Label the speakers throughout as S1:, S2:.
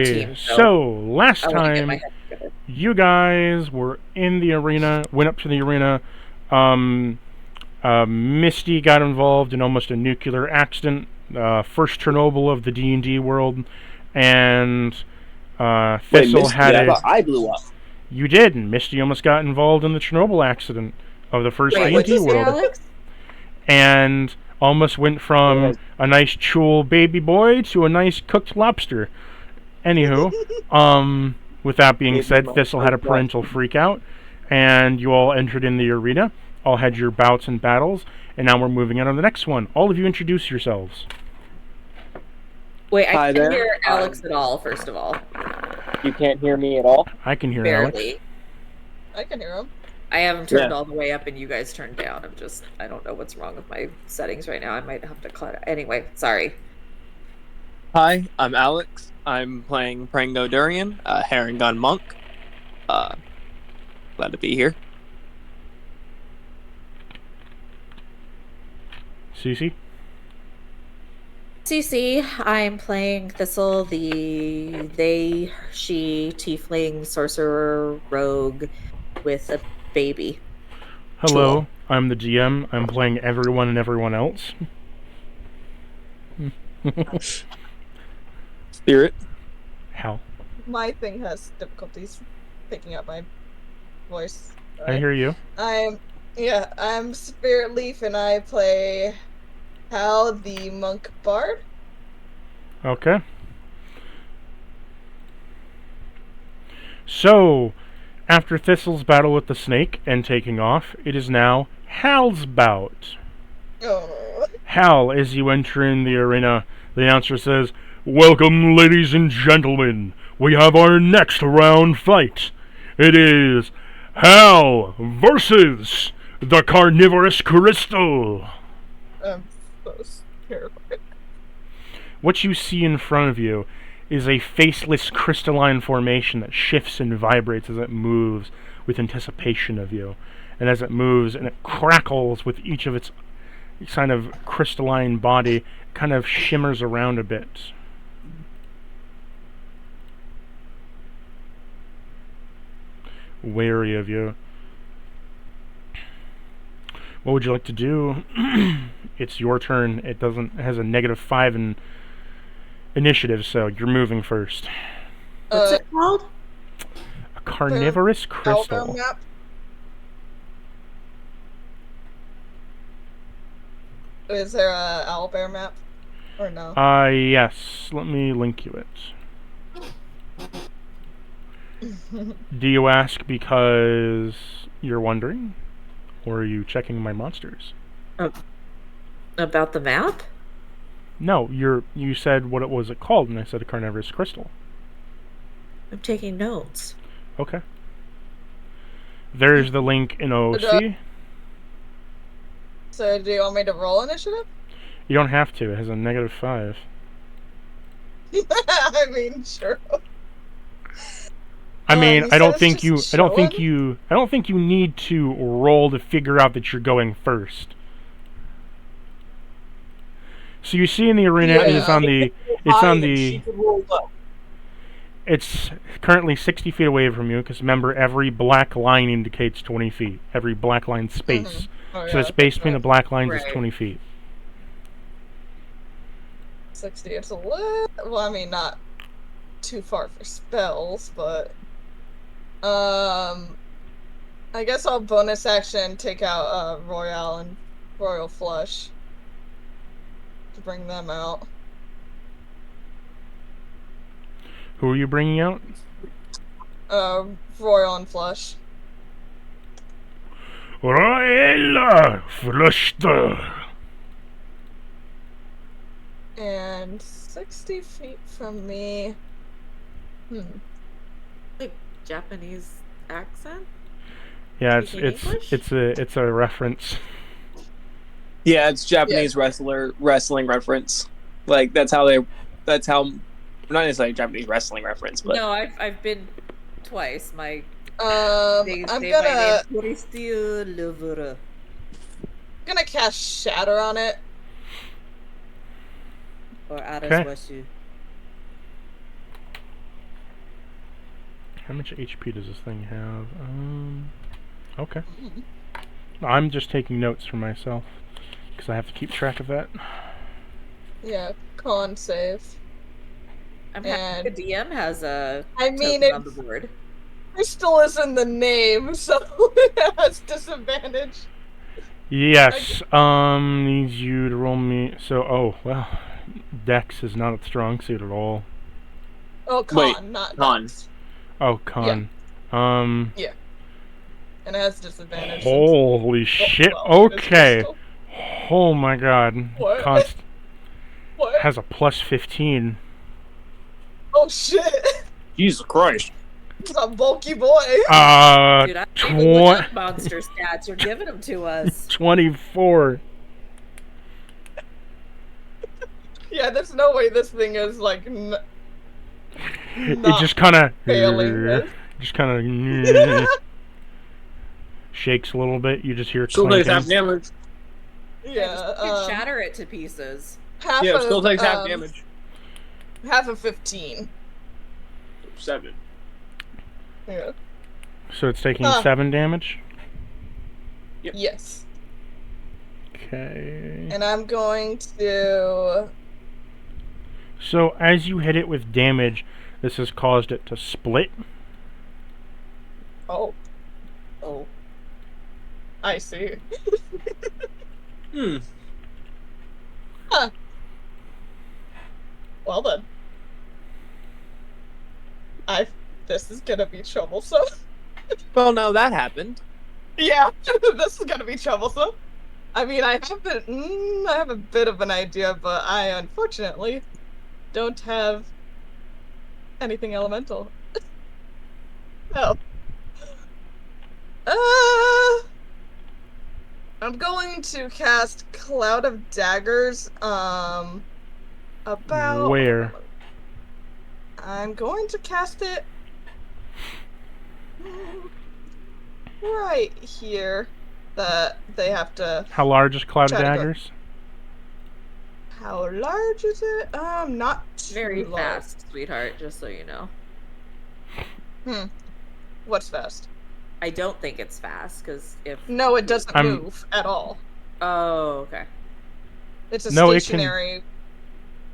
S1: team.
S2: So, last
S1: I want to get my
S2: time,
S1: head together.
S2: you guys were in the arena, went up to the arena. Um, Misty got involved in almost a nuclear accident, first Chernobyl of the D&D world, and
S3: Wait,
S2: Thistle
S3: Misty,
S2: had
S3: I
S2: a...
S3: thought I blew up.
S2: You did, and Misty almost got involved in the Chernobyl accident of the first
S1: Wait, what'd
S2: D&D
S1: you say,
S2: world.
S1: Alex?
S2: And almost went from a nice chul baby boy to a nice cooked lobster. Anywho, with that being said, Thistle had a parental freak out, and you all entered in the arena, all had your bouts and battles, and now we're moving on to the next one. All of you introduce yourselves.
S1: Wait, I
S3: Hi
S1: can't
S3: there.
S1: hear Alex at all, first of all.
S3: You can't hear me at all?
S2: I can hear
S1: Barely.
S2: Alex.
S4: I can hear him.
S1: I have him turned all the way up and you guys turned down. I don't know what's wrong with my settings right now. I might have to cut it. Anyway, sorry.
S3: Hi, I'm Alex. I'm playing Prango Durian, a Herring Gun Monk. Glad to be here.
S2: Cece?
S1: CC, I'm playing Thistle, the she tiefling sorcerer rogue with a baby.
S2: Hello, I'm the GM. I'm playing everyone and everyone else.
S3: Spirit.
S2: How?
S4: My thing has difficulties picking up my voice.
S2: I hear you.
S4: I'm Spirit Leaf and I play Hal the Monk Bard.
S2: Okay. So, after Thistle's battle with the snake and taking off, it is now Hal's bout.
S4: Oh.
S2: Hal, as you enter in the arena, the announcer says, "Welcome, ladies and gentlemen. We have our next round fight. It is Hal versus the carnivorous crystal."
S4: I'm so terrified.
S2: What you see in front of you is a faceless crystalline formation that shifts and vibrates as it moves with anticipation of you. And as it moves and it crackles with each of its kind of crystalline body, it kind of shimmers around a bit. Wary of you. What would you like to do? It's your turn. It has a -5 in initiative, so you're moving first.
S1: What's it called?
S2: A carnivorous crystal.
S4: Owlbear map. Is there a owlbear map? Or no?
S2: Yes. Let me link you it. Do you ask because you're wondering? Or are you checking my monsters?
S1: About the map?
S2: No, you said what it was called, and I said a carnivorous crystal.
S1: I'm taking notes.
S2: Okay. There's the link in OC.
S4: So do you want me to roll initiative?
S2: You don't have to. It has a -5.
S4: I mean, sure.
S2: I mean,
S4: You
S2: I don't
S4: said
S2: think
S4: it's
S2: you.
S4: just
S2: I don't think
S4: showing?
S2: you. I don't think you need to roll to figure out that you're going first. So you see in the arena,
S4: Yeah.
S2: it's on the. It's on the.
S3: She could roll low.
S2: It's currently 60 feet away from you, because remember, every black line indicates 20 feet. Every black line space.
S4: Oh,
S2: So
S4: yeah,
S2: the space between the
S4: right.
S2: black lines is
S1: Right.
S2: 20 feet.
S4: 60. It's a little. Well, I mean, not too far for spells, but. I guess I'll bonus action take out Royale and Royal Flush to bring them out.
S2: Who are you bringing out?
S4: Royal and Flush.
S2: Royal Fluster.
S4: And 60 feet from me.
S1: Like Japanese accent?
S2: Yeah,
S1: Speaking English?
S2: it's a reference.
S3: Yeah, it's Japanese wrestling reference. Like that's how not necessarily Japanese wrestling reference, but
S1: No, I've been twice. My
S4: I'm gonna cast Shatter on it.
S1: Or
S2: Okay.
S1: Araswasu.
S2: How much HP does this thing have? Okay. I'm just taking notes for myself because I have to keep track of that.
S4: Yeah, con save.
S1: I'm happy the DM has a
S4: I mean,
S1: token on the board.
S4: Crystal is in the name, so it has disadvantage.
S2: Yes. Needs you to roll me. So, oh well, Dex is not a strong suit at all.
S4: Oh, con,
S3: Wait,
S4: not
S3: con.
S4: Dex.
S2: Oh, con.
S4: Yeah. And it has disadvantage.
S2: Holy shit.
S4: Well, it is
S2: Okay.
S4: crystal.
S2: Oh my god.
S4: What? What?
S2: Has a plus 15.
S4: Oh shit!
S3: Jesus Christ.
S4: He's a bulky boy.
S1: Dude, I didn't even look up monster stats. You're giving them to us.
S2: 24.
S4: Yeah, there's no way this thing is like.
S2: It just kind of
S4: failing this.
S2: just kind of shakes a little bit. You just hear
S3: Still takes
S2: clanking.
S3: half damage.
S4: Yeah,
S1: just shatter it to pieces.
S4: half
S3: Yeah,
S4: of,
S3: still takes half damage.
S4: Half of 15.
S3: 7.
S4: Yeah.
S2: So it's taking 7 damage.
S3: Yep.
S4: Yes.
S2: Okay.
S4: And I'm going to.
S2: So as you hit it with damage, this has caused it to split.
S4: Oh. Oh. I see. Huh. Well then. This is gonna be troublesome.
S3: Well, now that happened.
S4: Yeah, this is gonna be troublesome. I mean, I have a bit of an idea, but I unfortunately don't have anything elemental. No. I'm going to cast Cloud of Daggers. About
S2: Where?
S4: I'm going to cast it right here. That they have to.
S2: How large is Cloud of
S4: Try to go-
S2: Daggers?
S4: How large is it? Not too
S1: Very
S4: large.
S1: fast, sweetheart, just so you know.
S4: What's fast?
S1: I don't think it's fast, because if...
S4: No, it doesn't move at all.
S1: Oh, okay.
S4: It's a
S2: No,
S4: stationary...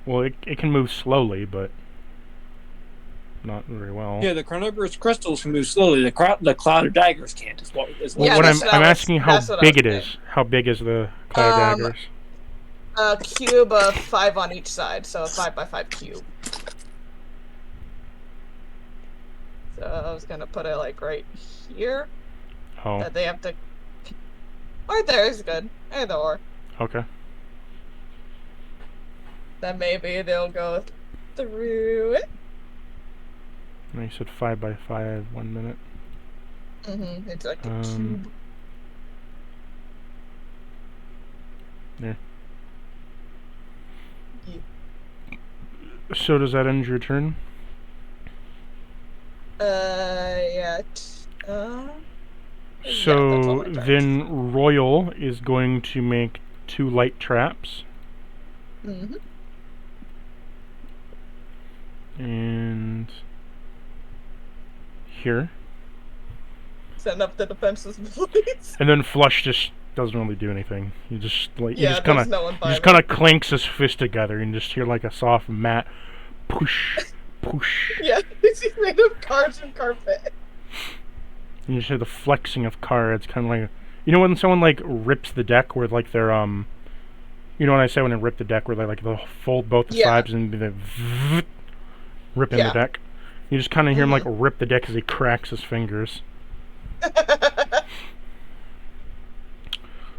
S2: Well, it can move slowly, but not very well.
S3: Yeah, the carnivorous crystals can move slowly. The cloud of daggers can't. Is what
S4: Yeah,
S2: What
S4: that's
S2: I'm
S4: what
S2: asking how
S4: that's what I
S2: big
S4: was
S2: it
S4: saying.
S2: is. How big is the Cloud of Daggers?
S4: A cube of 5 on each side, so a 5x5 cube. So I was gonna put it like right here.
S2: Oh,
S4: That they have to. Right there is good. Either or.
S2: okay.
S4: Then maybe they'll go through it.
S2: And you said 5x5, 1 minute.
S4: It's like a cube.
S2: Yeah.
S4: Yeah.
S2: So does that end your turn?
S4: Yeah.
S2: So
S4: my turn.
S2: then Royal is going to make 2 light traps. And here.
S4: Setting up the defenses, please.
S2: And then Flush just doesn't really do anything. He just like
S4: Yeah,
S2: he just kind
S4: there's
S2: of
S4: no one by me.
S2: clanks his fist together and just hear like a soft mat push, push.
S4: Yeah, he's made of cards and carpet.
S2: And you just hear the flexing of cards, kind of like, you know when someone like rips the deck where like they're you know what I say when they rip the deck where they like they'll fold both the sides and be ripping the deck. You just kind of hear him like rip the deck as he cracks his fingers.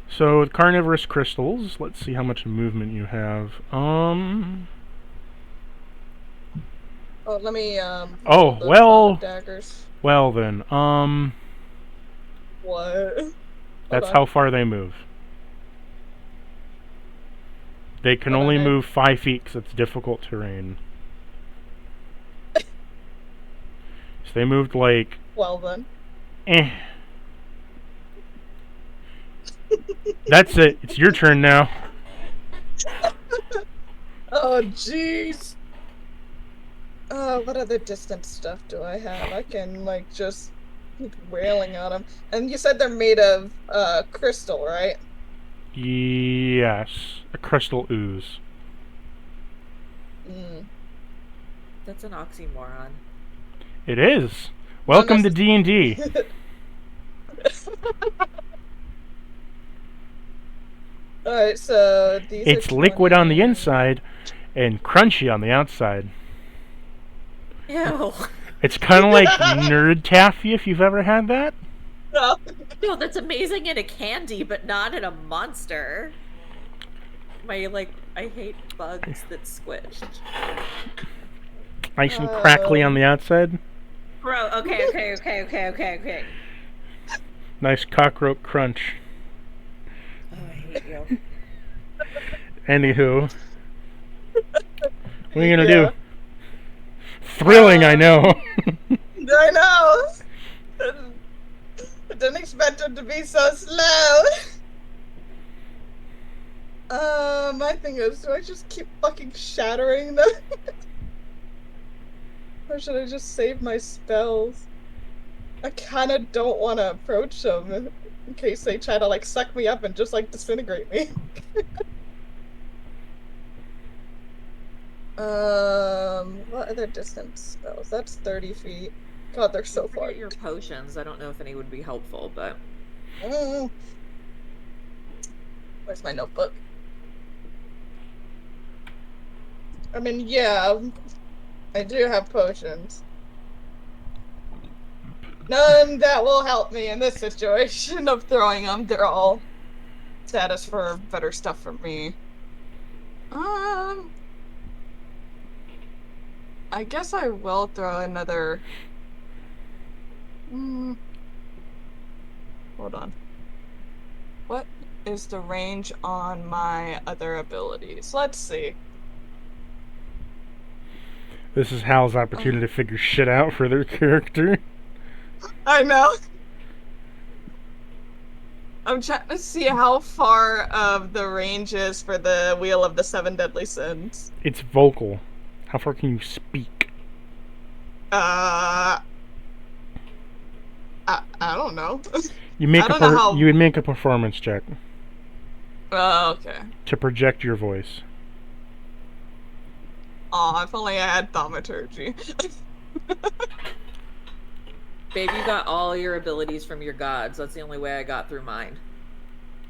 S2: So with carnivorous crystals, let's see how much movement you have.
S4: Oh, let me
S2: Oh,
S4: the
S2: well.
S4: daggers.
S2: Well then,
S4: What?
S2: that's how far they move. They can
S4: Hold
S2: only
S4: on,
S2: move 5 feet because it's difficult terrain. So they moved like,
S4: Well then.
S2: That's it. It's your turn now.
S4: Oh jeez. What other distant stuff do I have? I can, like, just keep wailing on them. And you said they're made of, crystal, right?
S2: Yes, a crystal ooze.
S4: Mm.
S1: That's an oxymoron.
S2: It is.
S4: Not
S2: Welcome to D&D.
S4: Alright, so these
S2: It's
S4: are
S2: liquid on the
S4: 20.
S2: inside and crunchy on the outside.
S1: Ew.
S2: It's kind of like nerd taffy if you've ever had that.
S4: No.
S1: No, that's amazing in a candy, but not in a monster. I hate bugs that squish.
S2: Nice and crackly on the outside.
S1: Bro, okay.
S2: Nice cockroach crunch.
S1: Oh, I hate you.
S2: Anywho, what are you gonna
S4: Yeah.
S2: do? Thrilling, I know.
S4: I know! I didn't expect it to be so slow. My thing is, do I just keep fucking shattering them? Or should I just save my spells? I kinda don't want to approach them in case they try to, like, suck me up and just, like, disintegrate me. What other distance spells? That's 30 feet. God, they're so far.
S1: Forget your potions. I don't know if any would be helpful, but
S4: Mm. Where's my notebook? I mean, yeah, I do have potions. None that will help me in this situation of throwing them. They're all status for better stuff for me. I guess I will throw another. Hold on. What is the range on my other abilities? Let's see.
S2: This is Hal's opportunity to figure shit out for their character.
S4: I know. I'm trying to see how far of the range is for the Wheel of the Seven Deadly Sins.
S2: It's vocal. How far can you speak?
S4: I don't know.
S2: You make
S4: I don't know how.
S2: you would make a performance check
S4: Okay.
S2: to project your voice.
S4: Aw, if only I had thaumaturgy.
S1: babe, you got all your abilities from your gods. That's the only way I got through mine.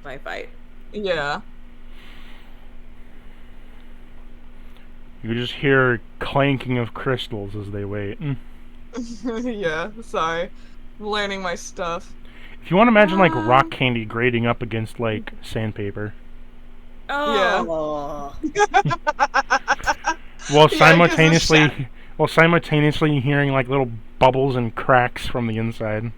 S1: My fight.
S4: Yeah.
S2: You just hear clanking of crystals as they wait.
S4: Yeah, sorry. I'm learning my stuff.
S2: If you want to imagine like rock candy grating up against like sandpaper,
S1: Oh.
S2: while
S4: Yeah,
S2: simultaneously hearing like little bubbles and cracks from the inside.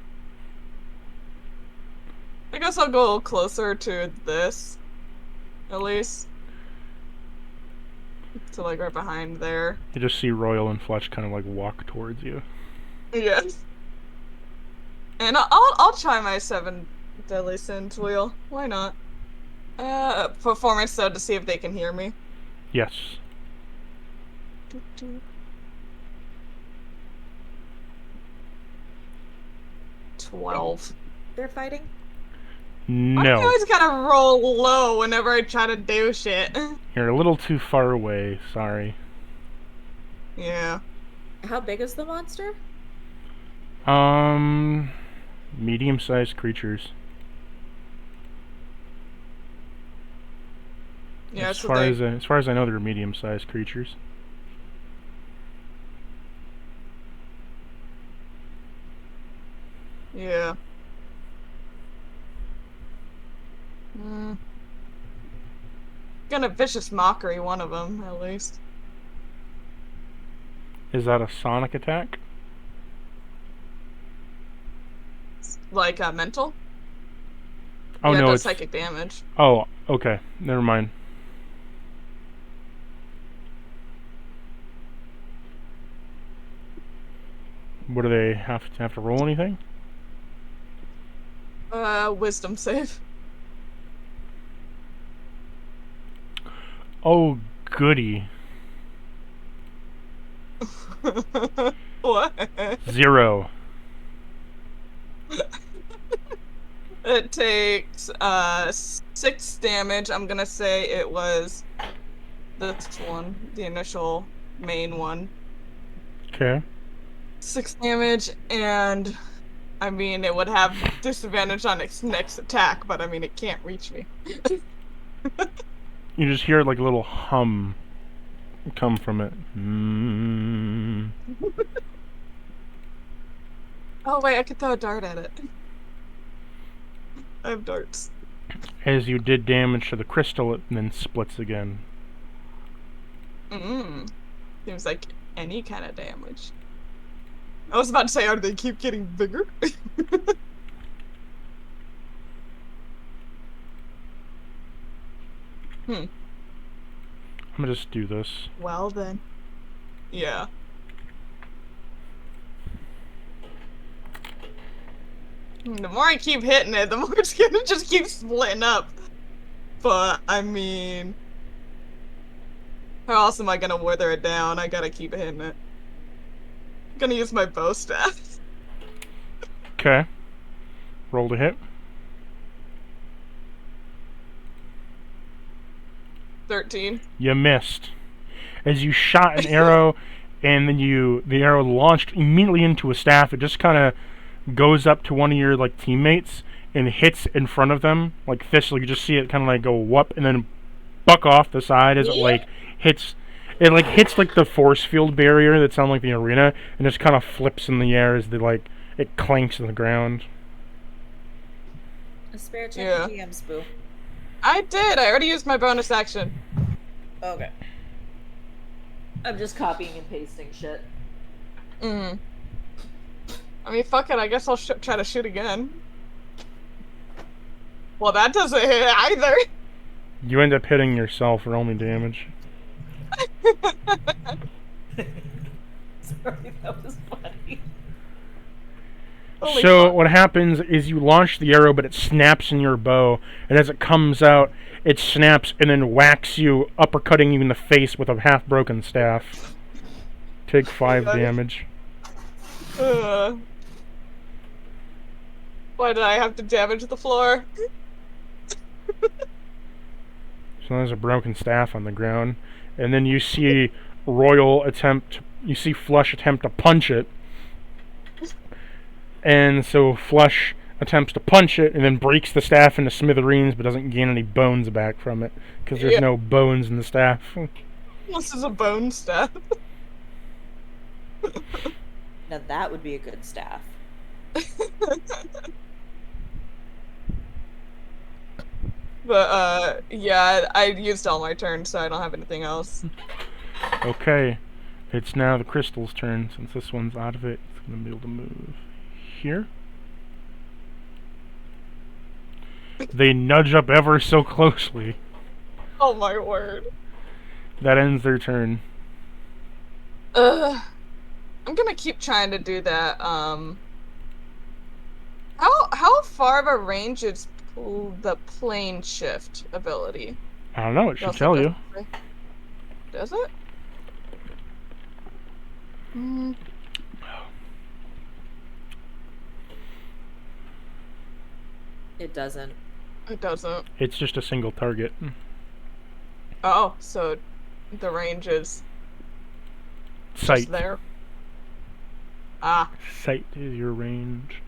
S4: I guess I'll go closer to this, at least. To like right behind there.
S2: You just see Royal and Fletch kind of like walk towards you.
S4: Yes. And I'll try my Seven Deadly Sins wheel. Why not? Performance though to see if they can hear me.
S2: Yes.
S4: 12.
S1: They're fighting?
S4: I
S2: No.
S4: always gotta roll low whenever I try to do shit.
S2: You're a little too far away, sorry.
S4: Yeah.
S1: How big is the monster?
S2: Medium-sized creatures.
S4: Yeah,
S2: as
S4: so
S2: far as I know, they're medium-sized creatures.
S4: Yeah. Gonna vicious mockery one of them, at least.
S2: Is that a sonic attack?
S4: Like, mental?
S2: Oh
S4: Yeah, it
S2: no,
S4: does
S2: it's
S4: psychic damage.
S2: Oh, okay. Never mind. What do they have to roll anything?
S4: Wisdom save.
S2: Oh, goody.
S4: What?
S2: 0.
S4: It takes 6 damage. I'm gonna say it was this one, the initial main one.
S2: Okay.
S4: 6 damage, and I mean it would have disadvantage on its next attack, but I mean it can't reach me.
S2: You just hear like a little hum come from it. Mm.
S4: Oh wait, I could throw a dart at it. I have darts.
S2: As you did damage to the crystal, it then splits again.
S4: Seems like any kind of damage. I was about to say, they keep getting bigger?
S2: I'm gonna just do this.
S4: Well then. Yeah. The more I keep hitting it, the more it's gonna just keep splitting up. But, I mean... How else am I gonna wither it down? I gotta keep hitting it. I'm gonna use my bow staff.
S2: Okay. Roll to hit.
S4: 13.
S2: You missed. As you shot an arrow, and then the arrow launched immediately into a staff. It just kind of goes up to one of your like teammates and hits in front of them, like this. Like you just see it kind of like go whoop, and then buck off the side as it like hits. It like hits like the force field barrier that's on like the arena, and just kind of flips in the air as it clanks on the ground.
S1: A spare check
S4: Yeah.
S1: GM's boo.
S4: I did! I already used my bonus action.
S1: Okay. I'm just copying and pasting shit.
S4: I mean, fuck it, I guess I'll try to shoot again. Well, that doesn't hit either!
S2: You end up hitting yourself for only damage.
S1: Sorry, that was funny.
S4: Holy
S2: So
S4: fuck.
S2: what happens is you launch the arrow, but it snaps in your bow, and as it comes out, it snaps and then whacks you, uppercutting you in the face with a half-broken staff. Take 5 damage.
S4: Why did I have to damage the floor?
S2: So there's a broken staff on the ground, and then you see Flush attempt to punch it, and so Flush attempts to punch it and then breaks the staff into smithereens, but doesn't gain any bones back from it because there's no bones in the staff.
S4: This is a bone staff.
S1: Now that would be a good staff.
S4: But, yeah, I used all my turns, so I don't have anything else.
S2: Okay, it's now the crystal's turn. Since this one's out of it, it's gonna be able to move here. They nudge up ever so closely.
S4: Oh my word.
S2: That ends their turn.
S4: I'm gonna keep trying to do that. How far of a range is the plane shift ability?
S2: I don't know, it should
S4: Also
S2: tell you.
S4: Does it?
S1: It doesn't.
S4: It doesn't.
S2: It's just a single target.
S4: Oh, so the range is
S2: Sight.
S4: just there. Ah.
S2: Sight is your range.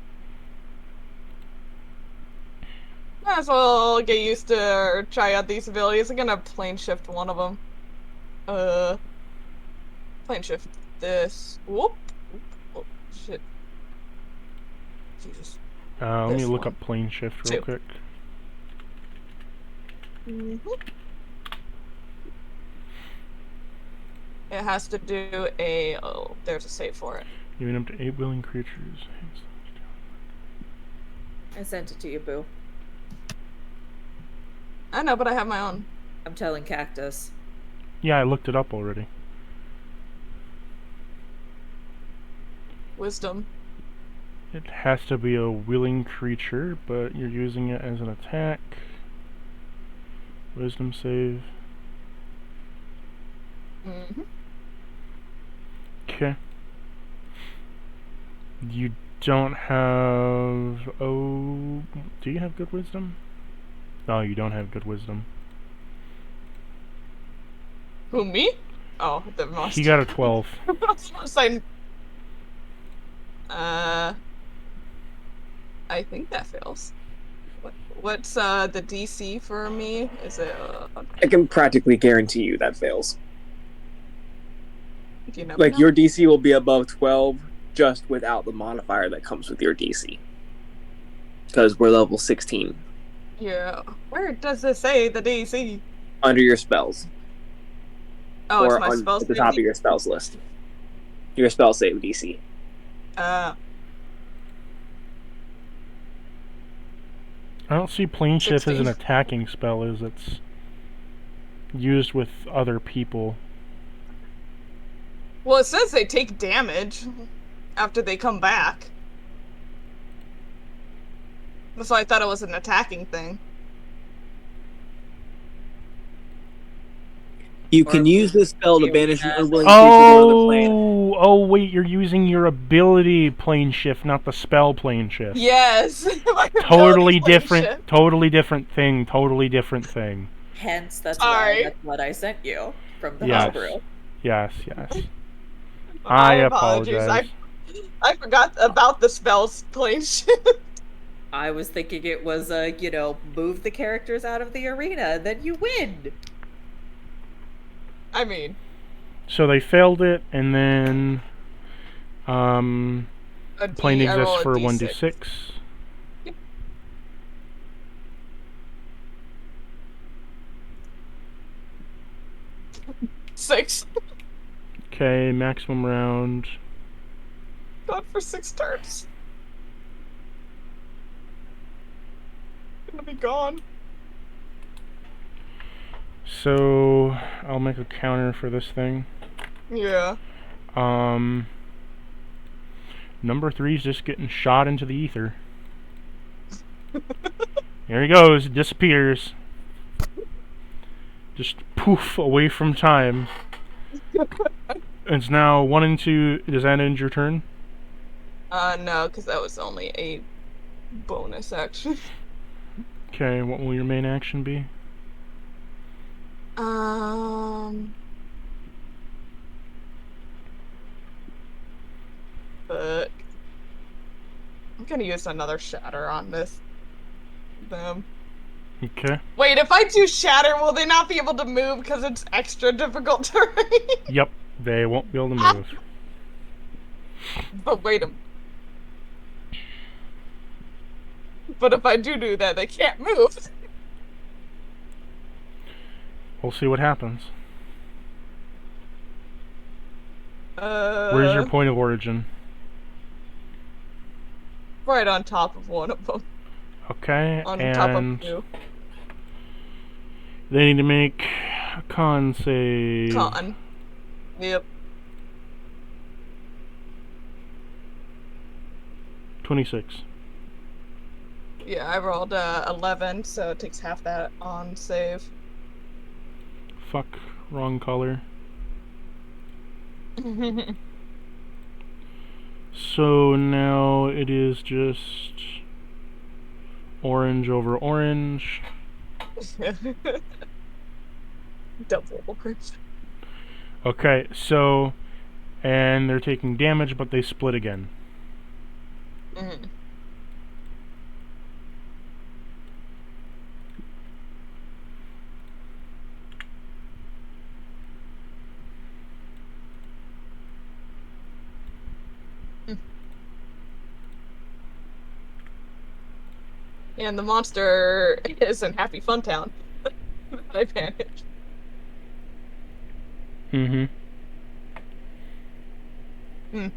S4: Might as well get used to or try out these abilities. I'm gonna plane shift one of them. Plane shift this. Whoop. Oh, shit. Jesus.
S2: Let me
S4: This
S2: look
S4: one.
S2: up plane shift real
S4: 2.
S2: quick.
S4: It has to do a... Oh, there's a save for it.
S2: Even up to 8 willing creatures.
S1: I sent it to you, boo.
S4: I know, but I have my own.
S1: I'm telling Cactus.
S2: Yeah, I looked it up already.
S4: Wisdom.
S2: It has to be a willing creature, but you're using it as an attack. Wisdom save. Okay. You don't have... Oh... Do you have good wisdom? No, you don't have good wisdom.
S4: Who, me? Oh, the
S2: He
S4: monster.
S2: got a 12.
S4: I was gonna say, I think that fails. What's the DC for me? Is it
S3: I can practically guarantee you that fails.
S4: you never
S3: Like
S4: know.
S3: your DC will be above 12 just without the modifier that comes with your DC. Because we're level 16
S4: Yeah. Where does it say the DC?
S3: under your spells.
S4: Oh, it's
S3: Or
S4: my
S3: on
S4: spell
S3: at the top of
S4: DC?
S3: your spells list. Your spell save DC.
S2: I don't see plane shift as an
S4: 16.
S2: attacking spell, as it's used with other people.
S4: Well, it says they take damage after they come back. So I thought it was an attacking thing.
S3: You
S1: Or
S3: can use this spell to
S1: the
S3: banish an
S1: arena,
S3: unwilling
S1: then-
S3: creature to another plane.
S2: Oh, wait, you're using your ability plane shift, not the spell plane shift.
S4: Yes. My
S2: Totally
S4: ability's plane
S2: different,
S4: shift.
S2: totally different thing, totally different thing.
S1: Hence, that's
S4: Sorry.
S1: why that's what I sent you from the
S2: Yes.
S1: homebrew.
S2: Yes, yes.
S4: My
S2: I
S4: apologies.
S2: apologize.
S4: I forgot about the spell's plane shift.
S1: I was thinking it was move the characters out of the arena, then you win.
S4: I mean,
S2: So they failed it, and then
S4: a
S2: plane
S4: D, I roll
S2: exists
S4: a
S2: for
S4: D6.
S2: 1d6.
S4: Yep. 6.
S2: Okay, maximum round.
S4: Gone for 6 turns. Gonna be gone.
S2: So I'll make a counter for this thing.
S4: Yeah.
S2: Number 3's just getting shot into the ether. There he goes, disappears. Just poof away from time. It's now 1 and 2. Does that end your turn?
S4: No, because that was only a bonus action.
S2: Okay, what will your main action be?
S4: But I'm gonna use another shatter on this. Them.
S2: Okay.
S4: Wait, if I do shatter, will they not be able to move because it's extra difficult terrain?
S2: Yep, they won't be able to move.
S4: But wait a. But if I do that, they can't move.
S2: We'll see what happens. Where's your point of origin?
S4: Right on top of one of them.
S2: Okay,
S4: On
S2: and
S4: top of you.
S2: they need to make a con save.
S4: Con. Yep.
S2: 26.
S4: Yeah, I rolled 11, so it takes half that on save.
S2: Fuck, wrong color. So now it is just orange over orange.
S4: Double orange.
S2: Okay, so, and they're taking damage, but they split again.
S4: Mm. And the monster is in Happy Fun Town. I panicked.
S2: Mm-hmm.
S4: Hmm.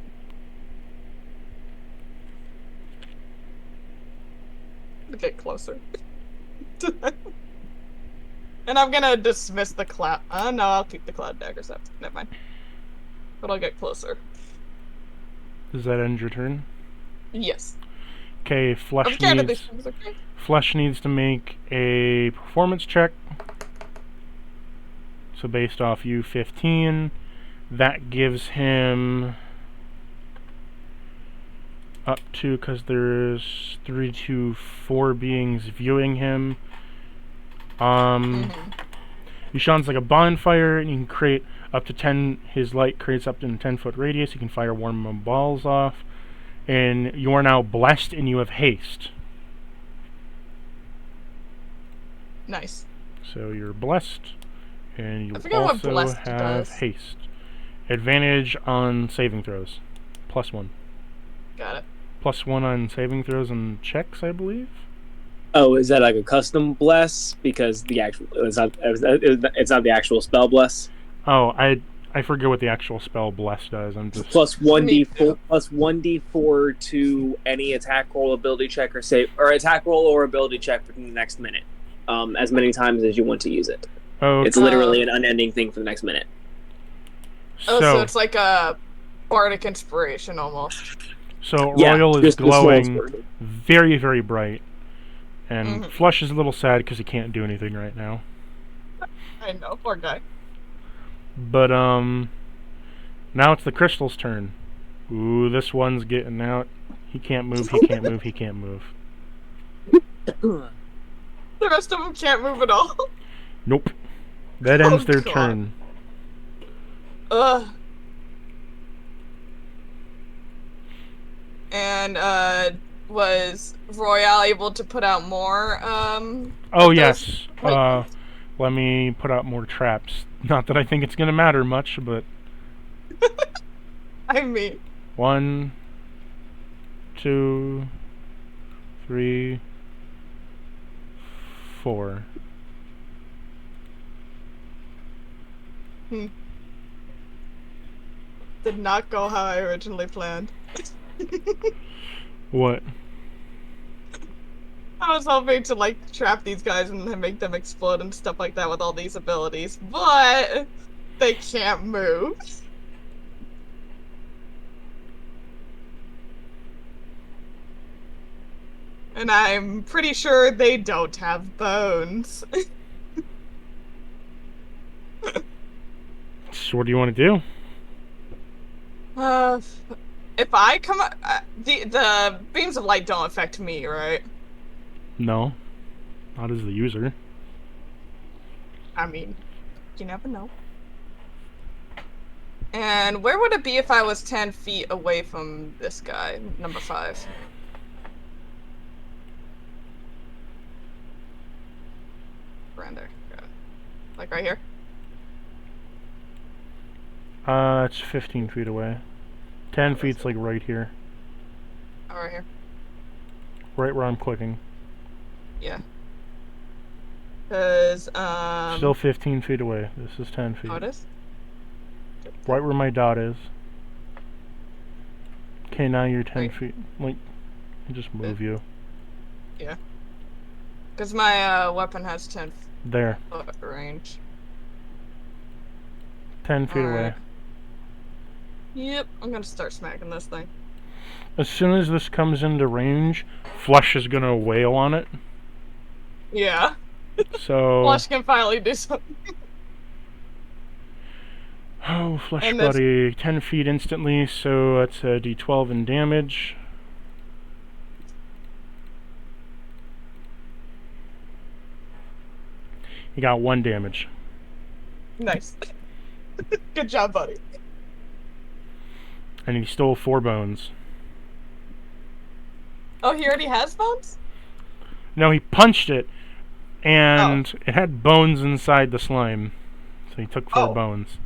S4: Get closer. And I'm gonna dismiss the cloud. No, I'll keep the cloud daggers up. Never mind. But I'll get closer.
S2: Does that end your turn?
S4: Yes.
S2: Okay,
S4: I'm
S2: Flesh
S4: scared of these
S2: needs,
S4: things, okay?
S2: Flesh needs to make a performance check. So based off U15, that gives him up to, because there's 3 to 4 beings viewing him. He shines like a bonfire, and you can create up to 10. His light creates up to a 10-foot radius. You can fire warm balls off, and you are now blessed, and you have haste.
S4: Nice.
S2: So you're blessed, and you
S4: I forget what
S2: also
S4: blessed
S2: have
S4: does.
S2: haste. Advantage on saving throws, +1.
S4: Got it.
S2: +1 on saving throws and checks, I believe.
S3: Oh, is that like a custom bless? Because the actual it's not the actual spell bless.
S2: Oh, I forget what the actual spell bless does. I'm just
S3: Plus
S4: Me
S3: 1d4
S4: too.
S3: plus 1d4 to any attack roll, ability check, or save, or attack roll or ability check within the next minute. As many times as you want to use it.
S2: oh.
S3: It's literally an unending thing for the next minute.
S4: So it's like a bardic inspiration almost.
S2: So
S3: Yeah,
S2: Royal is
S3: just the small
S2: glowing
S3: sword.
S2: very, very bright. And Flush is a little sad because he can't do anything right now.
S4: I know, poor guy.
S2: But, now it's the Crystal's turn. Ooh, this one's getting out. He can't move, he can't move, he can't move.
S4: The rest of them can't move at all.
S2: Nope. That ends their
S4: God.
S2: turn.
S4: Ugh. And, was Royale able to put out more,
S2: Oh,
S4: of
S2: yes.
S4: those-
S2: Let me put out more traps. Not that I think it's gonna matter much, but...
S4: I mean...
S2: 1, 2, 3, 4.
S4: Did not go how I originally planned.
S2: What?
S4: I was hoping to, like, trap these guys and then make them explode and stuff like that with all these abilities, but they can't move. And I'm pretty sure they don't have bones.
S2: So what do you want to do?
S4: If I come up, the beams of light don't affect me, right?
S2: No. Not as the user.
S4: I mean, you never know. And where would it be if I was 10 feet away from this guy, number 5? Around there. Like right here?
S2: It's 15 feet away. 10 feet's like right here.
S4: Oh, right here.
S2: Right where I'm clicking.
S4: Yeah. Cause,
S2: Still 15 feet away. This is 10 feet.
S4: Oh, it is?
S2: Right where my dot is. Okay, now you're 10
S4: Right.
S2: feet. Like, I'll just move you.
S4: Yeah. Cause my, weapon has 10
S2: There.
S4: foot range.
S2: 10 feet away.
S4: Alright. Yep, I'm gonna start smacking this thing.
S2: As soon as this comes into range, Flush is gonna wail on it.
S4: Yeah.
S2: So...
S4: Flush can finally do something.
S2: Oh, Flush
S4: And this-
S2: buddy. 10 feet instantly, so that's a d12 in damage. You got 1 damage.
S4: Nice. Good job, buddy.
S2: And he stole 4 bones.
S4: Oh, he already has bones?
S2: No, he punched it, and it had bones inside the slime. So he took 4
S4: Oh.
S2: bones.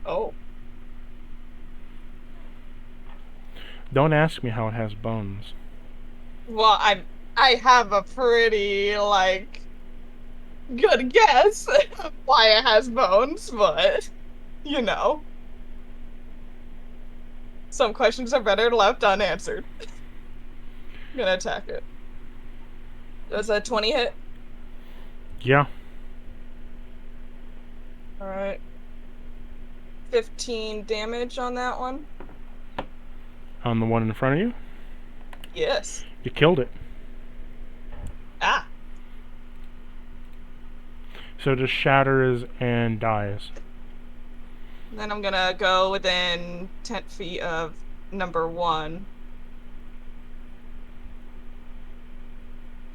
S4: Oh.
S2: Don't ask me how it has bones.
S4: Well, I have a pretty, like, good guess why it has bones, but, you know. Some questions are better left unanswered. I'm gonna attack it. Does a 20 hit?
S2: Yeah.
S4: Alright. 15 damage on that one?
S2: On the one in front of you?
S4: Yes.
S2: You killed it.
S4: Ah.
S2: So it just shatters and dies.
S4: Then I'm gonna go within 10 feet of number 1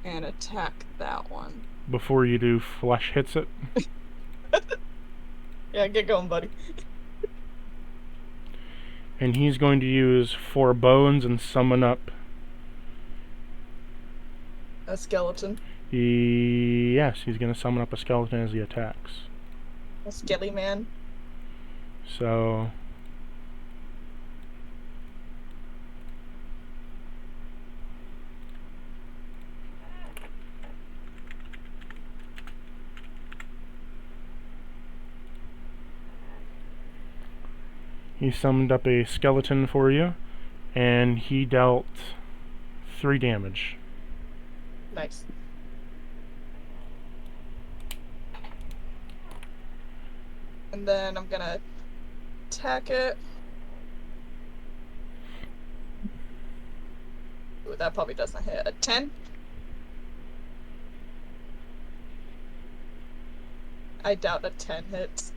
S4: and attack that one.
S2: Before you do, flesh hits it.
S4: Yeah, get going, buddy.
S2: And he's going to use 4 bones and summon up.
S4: A skeleton.
S2: Yes, he's going to summon up a skeleton as he attacks.
S4: A skelly man.
S2: So he summoned up a skeleton for you, and he dealt 3 damage.
S4: Nice. And then I'm gonna attack it. Ooh, that probably doesn't hit. A 10? I doubt a 10 hits.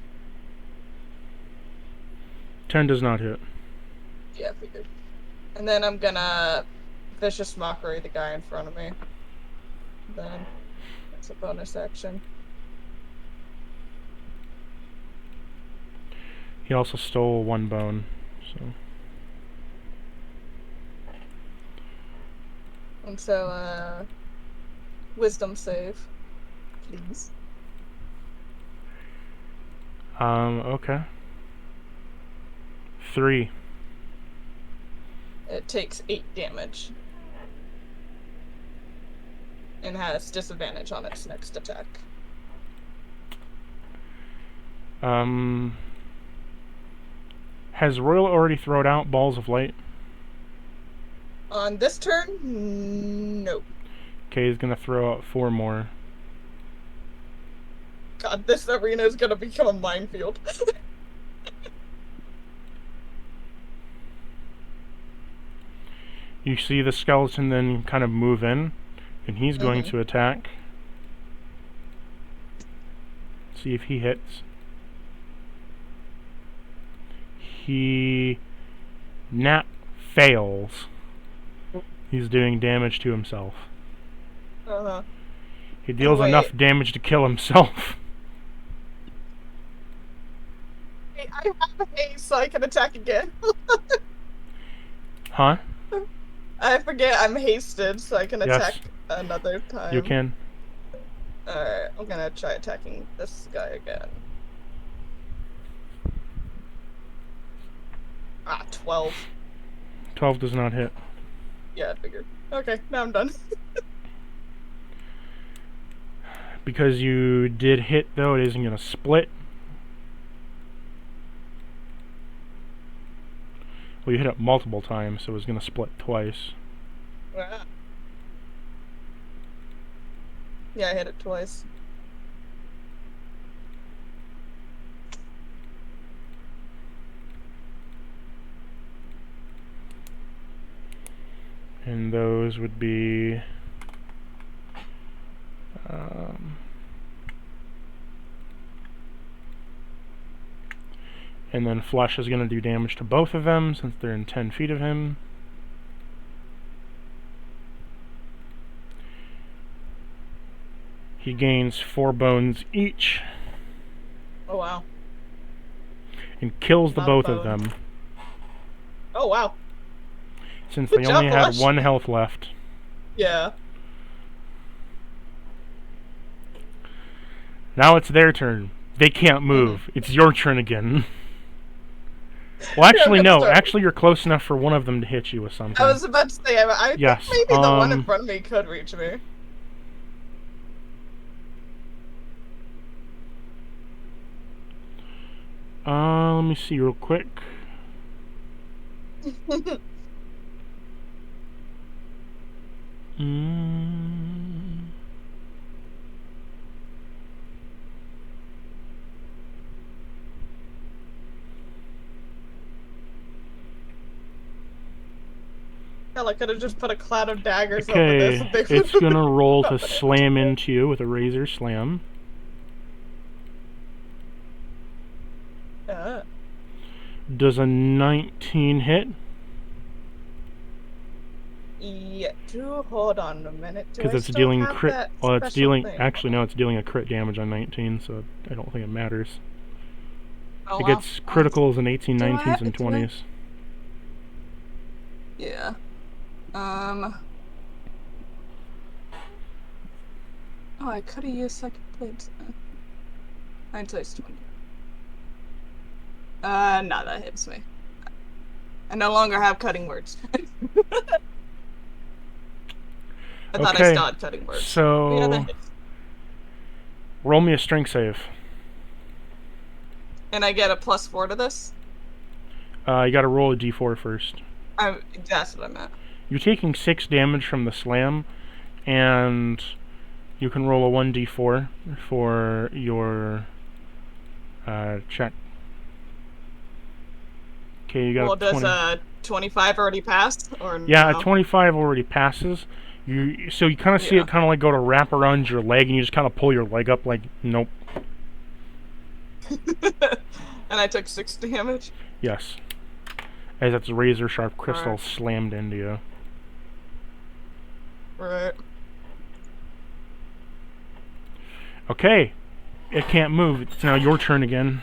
S2: 10 does not hit.
S4: Yeah, figured. And then I'm gonna vicious mockery the guy in front of me. Then that's a bonus action.
S2: He also stole 1 bone, so
S4: And so, wisdom save, please.
S2: okay. 3.
S4: It takes 8 damage. And has disadvantage on its next attack.
S2: Has Royal already thrown out balls of light?
S4: On this turn, nope.
S2: Okay, he's gonna throw out 4 more.
S4: God, this arena is gonna become a minefield.
S2: You see the skeleton then kind of move in, and he's going to attack. See if he hits. He fails. He's doing damage to himself.
S4: Uh-huh.
S2: He deals
S4: Wait.
S2: enough damage to kill himself.
S4: Hey, I have haste, so I can attack again.
S2: Huh?
S4: I forget I'm hasted, so I can
S2: Yes.
S4: attack another time.
S2: You can.
S4: Alright, I'm gonna try attacking this guy again. Ah, 12.
S2: 12 does not hit.
S4: Yeah, I figured. Okay, now I'm done.
S2: Because you did hit, though, it isn't going to split. Well, you hit it multiple times, so it's going to split twice.
S4: Ah. Yeah, I hit it twice.
S2: And those would be... and then Flesh is going to do damage to both of them, since they're in 10 feet of him. He gains 4 bones each.
S4: Oh, wow.
S2: And kills the
S4: Lot
S2: both
S4: of
S2: of them,
S4: Oh, wow.
S2: since
S4: Good
S2: they
S4: job,
S2: only had
S4: Flesh.
S2: 1 health left.
S4: Yeah.
S2: Now it's their turn. They can't move. It's your turn again. Well, actually,
S4: I'm gonna
S2: no.
S4: start.
S2: Actually, you're close enough for one of them to hit you with something.
S4: I was about to say, I
S2: Yes,
S4: think maybe the one in front of me could reach me.
S2: Let me see real quick. Mm.
S4: Hell, I could have just put a cloud of daggers over this.
S2: Okay,
S4: and they
S2: it's
S4: would've
S2: gonna
S4: been
S2: roll to
S4: confident.
S2: slam into you with a razor slam.
S4: Yeah.
S2: Does a 19 hit?
S4: hold on a minute. Do
S2: Because
S4: I
S2: it's
S4: still
S2: dealing
S4: have
S2: crit.
S4: that
S2: Well, it's
S4: special
S2: dealing.
S4: thing?
S2: Actually, no, it's dealing a crit damage on 19, so I don't think it matters.
S4: Oh,
S2: It
S4: wow.
S2: gets criticals in 18,
S4: Do I
S2: 19s, and
S4: do I-
S2: 20s.
S4: Yeah. Oh, I could have used second plates. 9 times 20. No, that hits me. I no longer have cutting words. I thought I still
S2: Okay,
S4: had cutting words.
S2: so
S4: Yeah, that hits.
S2: roll me a strength save.
S4: And I get a +4 to this?
S2: You gotta roll a d4 first.
S4: That's what I meant.
S2: You're taking 6 damage from the slam, and you can roll a 1d4 for your check. Okay, you got
S4: Well,
S2: a
S4: does
S2: 20.
S4: a 25 already pass? Or
S2: Yeah,
S4: no?
S2: a 25 already passes. So you kind of see
S4: Yeah.
S2: it kind of like go to wrap around your leg, and you just kind of pull your leg up like, nope.
S4: And I took 6 damage?
S2: Yes. As its razor sharp crystal
S4: Alright.
S2: slammed into you.
S4: Right.
S2: Okay. It can't move. It's now your turn again.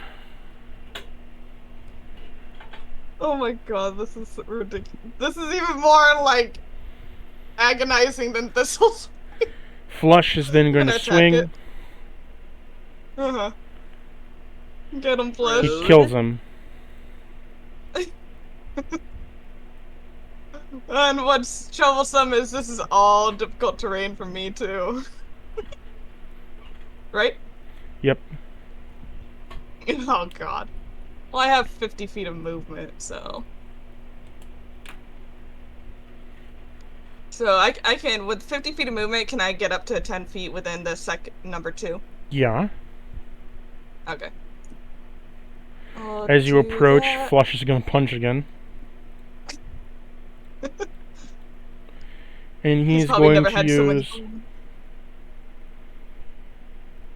S4: Oh my god, this is ridiculous. This is even more, like, agonizing than thistles.
S2: Flush is then going to
S4: Gonna attack
S2: swing.
S4: it. Uh-huh. Get him, Flush.
S2: He kills him.
S4: And what's troublesome is this is all difficult terrain for me, too. Right?
S2: Yep.
S4: Oh god. Well, I have 50 feet of movement, so... So I can, with 50 feet of movement, can I get up to 10 feet within the number 2?
S2: Yeah.
S4: Okay.
S2: As you approach, Flush is going to punch again. And he's
S4: probably
S2: going
S4: never
S2: to
S4: had so many...
S2: use...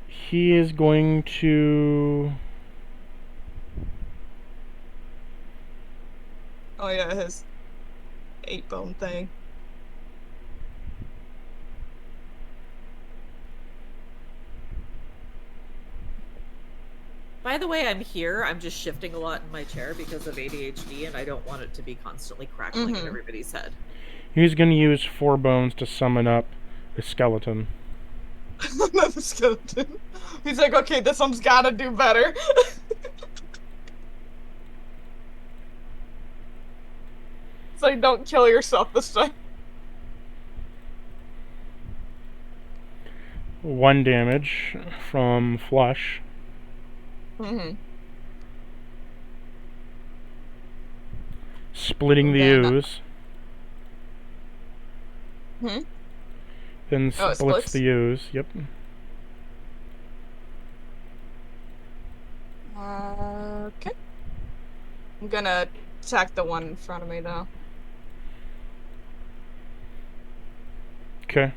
S2: He is going to...
S4: Oh yeah, his 8-bone thing.
S1: By the way, I'm here. I'm just shifting a lot in my chair because of ADHD, and I don't want it to be constantly crackling in everybody's head.
S2: He's going to use 4 bones to summon up a skeleton.
S4: Another skeleton. He's like, okay, this one's gotta do better. It's like, don't kill yourself this time.
S2: 1 damage from Flush. Splitting the ooze. Then splits the ooze. Yep.
S4: Okay. I'm gonna attack the one in front of me, though.
S2: Okay.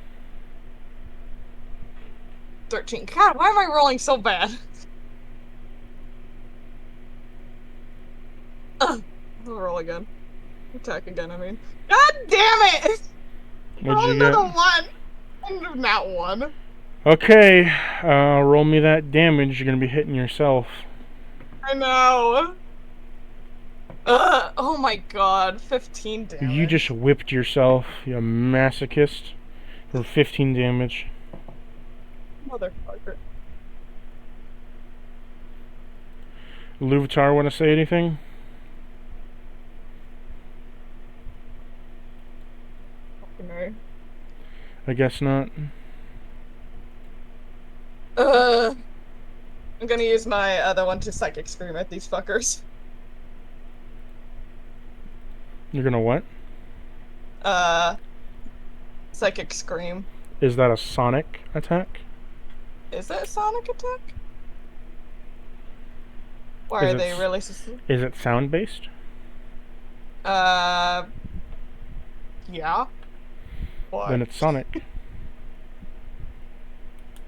S4: 13. God, why am I rolling so bad? I'll roll again. Attack again, I mean. God damn it!
S2: What'd you
S4: another
S2: get?
S4: 1! Not 1.
S2: Okay. Roll me that damage. You're going to be hitting yourself.
S4: I know. Oh my god. 15 damage.
S2: You just whipped yourself, you masochist, for 15 damage.
S4: Motherfucker.
S2: Luvatar, want to say anything?
S4: No.
S2: I guess not.
S4: I'm gonna use my other one to psychic scream at these fuckers.
S2: You're gonna what?
S4: Psychic scream.
S2: Is that a sonic attack?
S4: Is that a sonic attack? Why are they really...
S2: Is it sound-based?
S4: Yeah. What?
S2: Then it's sonic.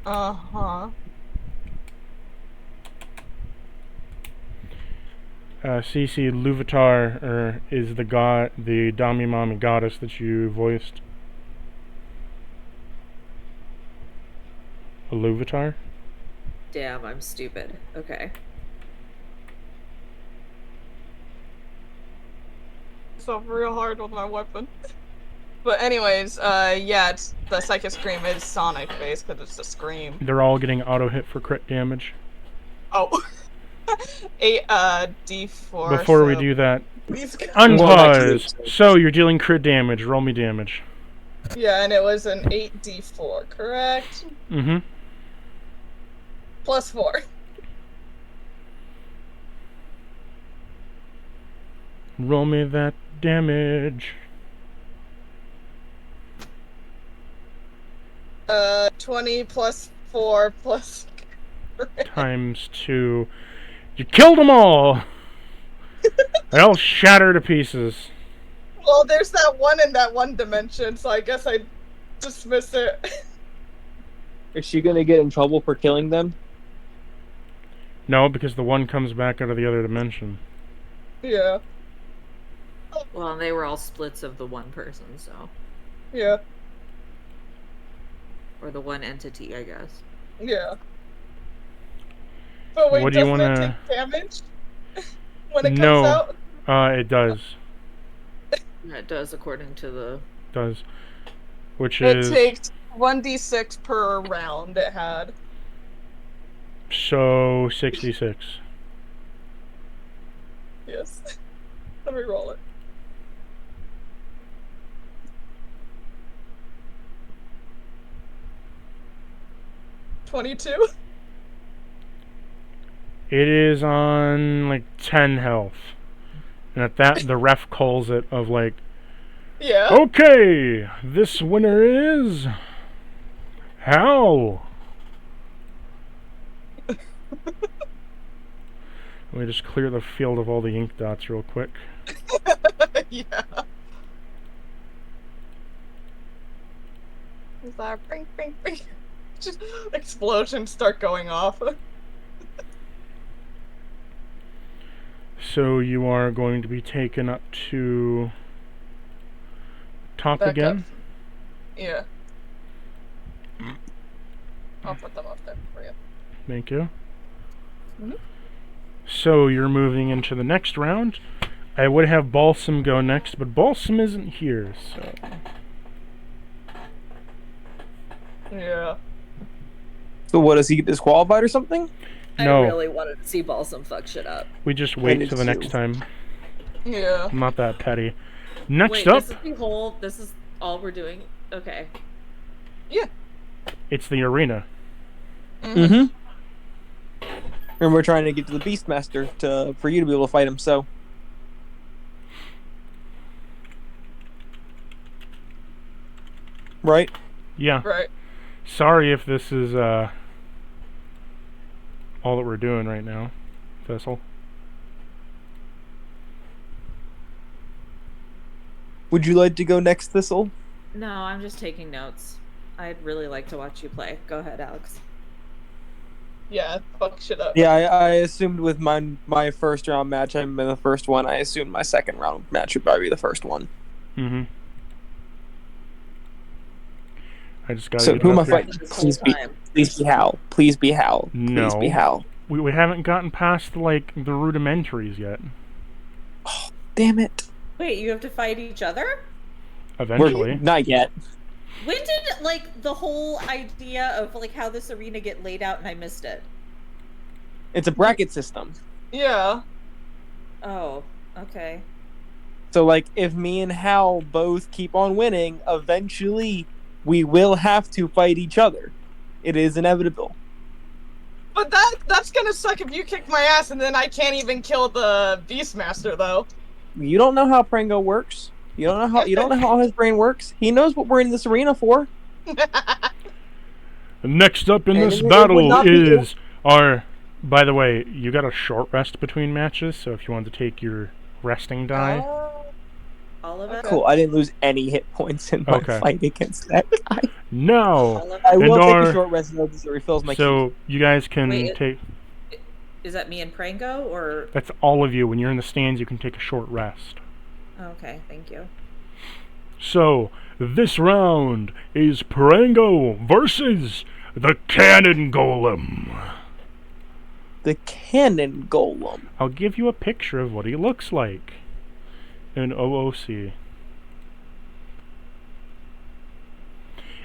S4: Uh-huh.
S2: Cece Luvatar is the god, the Damimami goddess that you voiced. A Luvatar?
S1: Damn, I'm stupid. Okay.
S4: So real hard with my weapon. But anyways, yeah, it's the Psychic Scream is Sonic based because it's a scream.
S2: They're all getting auto hit for crit damage.
S4: Oh. 8 D4.
S2: Before we do that,
S4: Please go.
S2: unpause. So you're dealing crit damage. Roll me damage.
S4: Yeah, and it was an 8 D4, correct?
S2: Mm-hmm.
S4: Plus 4.
S2: Roll me that damage.
S4: 20 plus 4 plus
S2: Times 2. You killed them all! They all shatter to pieces.
S4: Well, there's that one in that one dimension, so I guess I dismiss it.
S3: Is she gonna get in trouble for killing them?
S2: No, because the one comes back out of the other dimension.
S4: Yeah.
S1: Well, and they were all splits of the one person, so.
S4: Yeah.
S1: Or the one entity, I guess.
S4: Yeah. But wait,
S2: What do you
S4: doesn't it
S2: wanna-
S4: take damage when it
S2: No.
S4: comes out?
S2: It does.
S1: Yeah, it does, according to the...
S2: Does. Which
S4: It
S2: is...
S4: takes 1d6 per round it had.
S2: So, 66.
S4: Yes. Let me roll it. $22?
S2: It is on, like, 10 health. And at that, the ref calls it of, like,
S4: Yeah.
S2: okay, this winner is... Hal! Let me just clear the field of all the ink dots real quick.
S4: Yeah. Is that bing, bing, bing? Just explosions start going off.
S2: So you are going to be taken up to... top
S4: Back
S2: again?
S4: up. Yeah. I'll put them up there for you.
S2: Thank you.
S4: Mhm.
S2: So you're moving into the next round. I would have Balsam go next, but Balsam isn't here, so...
S4: Yeah.
S3: So what, does he get disqualified or something?
S2: No.
S1: I really wanted to see Balsam fuck shit up.
S2: We just wait
S3: did
S2: till the next
S3: too.
S2: time.
S4: Yeah.
S2: I'm not that petty. Next
S1: Wait,
S2: up,
S1: this is the whole... This is all we're doing? Okay.
S2: it's the arena.
S4: Mhm.
S3: And we're trying to get to the Beastmaster for you to be able to fight him, so... Right?
S2: Yeah.
S4: Right.
S2: Sorry if this is all that we're doing right now, Vessel.
S3: Would you like to go next, Thistle?
S1: No, I'm just taking notes. I'd really like to watch you play. Go ahead, Alex.
S4: Yeah, fuck shit up.
S3: Yeah, I assumed with my first round match, I'm in the first one. I assumed my second round match would probably be the first one.
S2: Mm-hmm. I just got
S3: So
S2: to
S3: who am I
S2: up here.
S3: fighting?
S1: This whole time.
S3: Please be Hal. Please be Hal.
S2: No.
S3: Please be Hal.
S2: We haven't gotten past, like, the rudimentaries yet.
S3: Damn it.
S1: Wait, you have to fight each other?
S2: Eventually.
S3: Not yet.
S1: When did, like, the whole idea of, like, how this arena get laid out and I missed it?
S3: It's a bracket system.
S4: Yeah.
S1: Oh, okay.
S3: So, like, if me and Hal both keep on winning, eventually we will have to fight each other. It is inevitable.
S4: But that's gonna suck if you kick my ass and then I can't even kill the Beastmaster, though.
S3: You don't know how Prango works. You don't know how his brain works. He knows what we're in this arena for.
S2: Next up in
S3: And
S2: this
S3: it would
S2: battle
S3: not be-
S2: is our... By the way, you got a short rest between matches, so if you want to take your resting die...
S1: All of it?
S3: Cool. I didn't lose any hit points in my
S2: Okay.
S3: fight against that guy.
S2: No!
S1: All of
S3: I
S1: it?
S2: And
S3: will take
S2: our-
S3: a short rest though because it refills my
S2: So, you guys can
S1: Wait,
S2: take...
S1: Is that me and Prango, or?
S2: That's all of you. When you're in the stands, you can take a short rest.
S1: Okay, thank you.
S2: So, this round is Prango versus the Cannon Golem.
S3: The Cannon Golem.
S2: I'll give you a picture of what he looks like in OOC.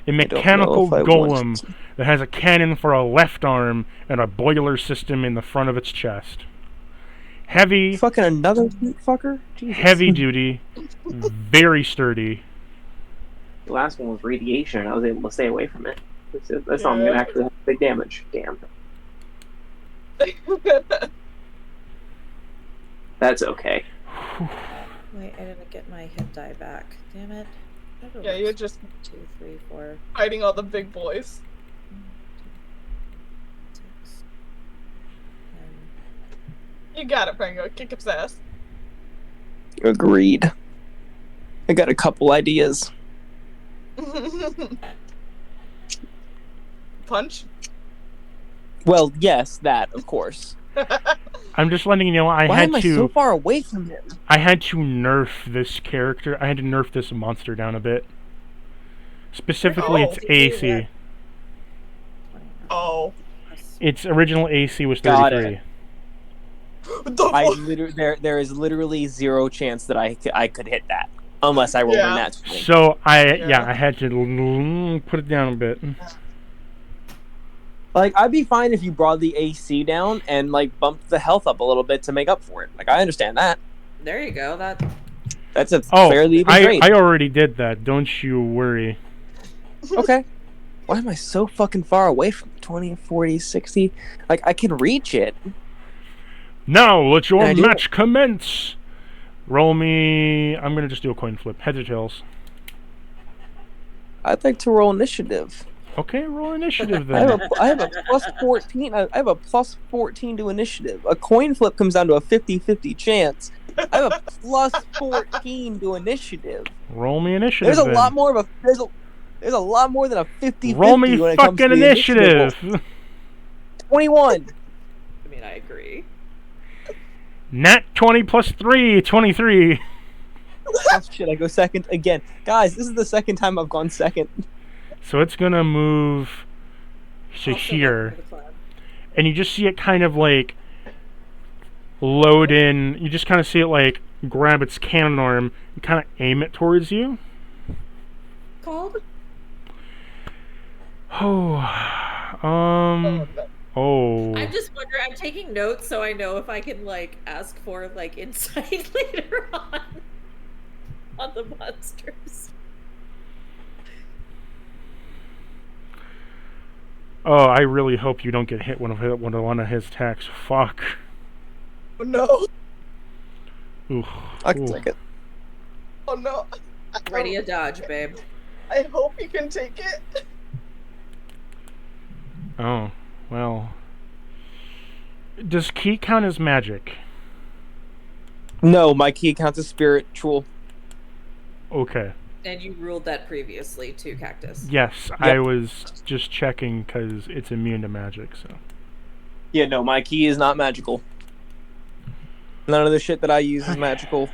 S2: A mechanical golem that has a cannon for a left arm and a boiler system in the front of its chest. Heavy.
S3: Fucking another fucker? Jesus.
S2: Heavy duty. Very sturdy.
S5: The last one was radiation. I was able to stay away from it. That's not going to actually have big damage. Damn. That's okay.
S1: Wait, I didn't get my hit die back. Damn it.
S4: Yeah, you're just
S1: 2, 3, 4.
S4: fighting all the big boys.
S1: 6.
S4: You got it, Prango. Kick its ass.
S3: Agreed. I got a couple ideas.
S4: Punch?
S3: Well, yes, that, of course.
S2: I'm just letting you know
S3: Why
S2: I
S3: am I so far away from him?
S2: I had to nerf this character. I had to nerf this monster down a bit. Specifically, its AC.
S4: Oh.
S2: Its original AC was
S3: Got
S2: 33.
S3: it.
S4: What the fuck?
S3: There is literally zero chance that I could hit that unless I roll in that.
S2: So I had to put it down a bit.
S3: Like, I'd be fine if you brought the AC down and like bumped the health up a little bit to make up for it. Like, I understand that.
S1: There you go.
S3: That's a fairly even grade.
S2: I already did that. Don't you worry.
S3: Okay. Why am I so fucking far away from 20, 40, 60? Like, I can reach it.
S2: Now let your match commence. Roll me. I'm gonna just do a coin flip. Heads or tails.
S3: I'd like to roll initiative.
S2: Okay, roll initiative then.
S3: I have a plus 14. I have a plus 14 to initiative. A coin flip comes down to a 50-50 chance. I have a plus 14 to initiative.
S2: Roll me initiative.
S3: There's a
S2: then.
S3: lot more of a there's a lot more than a 50-50.
S2: Roll me
S3: when it comes to
S2: fucking
S3: the
S2: initiative.
S3: 21.
S1: I mean, I agree.
S2: Nat 20 plus 3, 23.
S3: Oh shit, I go second again. Guys, this is the second time I've gone second.
S2: So it's gonna move to here. And you just see it kind of like load in. You just kind of see it like grab its cannon arm and kind of aim it towards you.
S1: Called?
S2: Oh,
S1: I'm
S2: Oh.
S1: just wondering. I'm taking notes so I know if I can like ask for like insight later on the monsters.
S2: Oh, I really hope you don't get hit one of his attacks. Fuck.
S4: Oh no.
S2: Ooh.
S3: I can take it.
S4: Oh no.
S1: Ready a dodge, babe.
S4: I hope you can take it.
S2: Oh, well. Does ki count as magic?
S3: No, my key counts as spiritual.
S2: Okay.
S1: And you ruled that previously too, Cactus.
S2: Yes,
S3: Yep.
S2: I was just checking because it's immune to magic, so.
S3: Yeah, no, my key is not magical. None of the shit that I use is magical.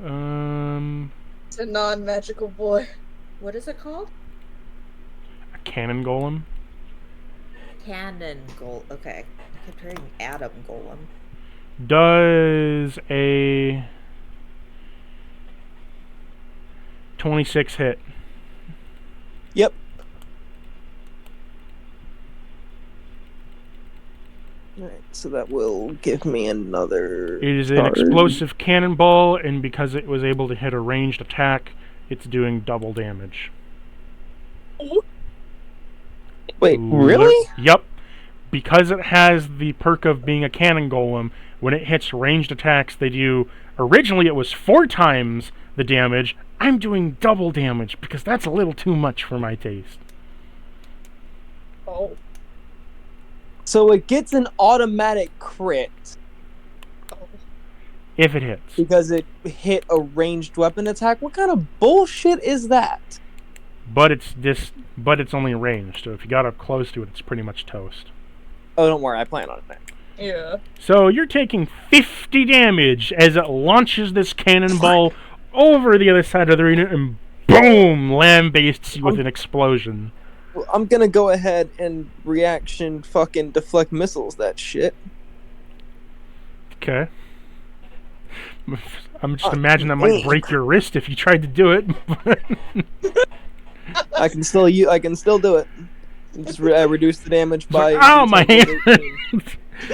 S4: It's a non-magical boy.
S1: What is it called?
S2: A cannon golem?
S1: Cannon golem. Okay. I kept hearing Adam golem.
S2: Does a 26 hit?
S3: Yep. Alright, so that will give me another.
S2: It is an explosive cannonball, and because it was able to hit a ranged attack, it's doing double damage.
S3: Wait, really?
S2: Yep. Because it has the perk of being a cannon golem, when it hits ranged attacks, they do. Originally, it was 4 times the damage. I'm doing double damage because that's a little too much for my taste.
S4: Oh.
S3: So it gets an automatic crit
S2: If it hits.
S3: because it hit a ranged weapon attack. What kind of bullshit is that?
S2: But it's only ranged, so if you got up close to it, it's pretty much toast.
S3: Oh, don't worry, I plan on it.
S4: Yeah.
S2: So you're taking 50 damage as it launches this cannonball over the other side of the arena and boom, lambastes you with an explosion.
S3: Well, I'm gonna go ahead and reaction fucking deflect missiles that shit.
S2: Okay. I'm just imagining that might break your wrist if you tried to do it.
S3: I can still do it. Just reduce the damage by.
S2: Ow, my hand!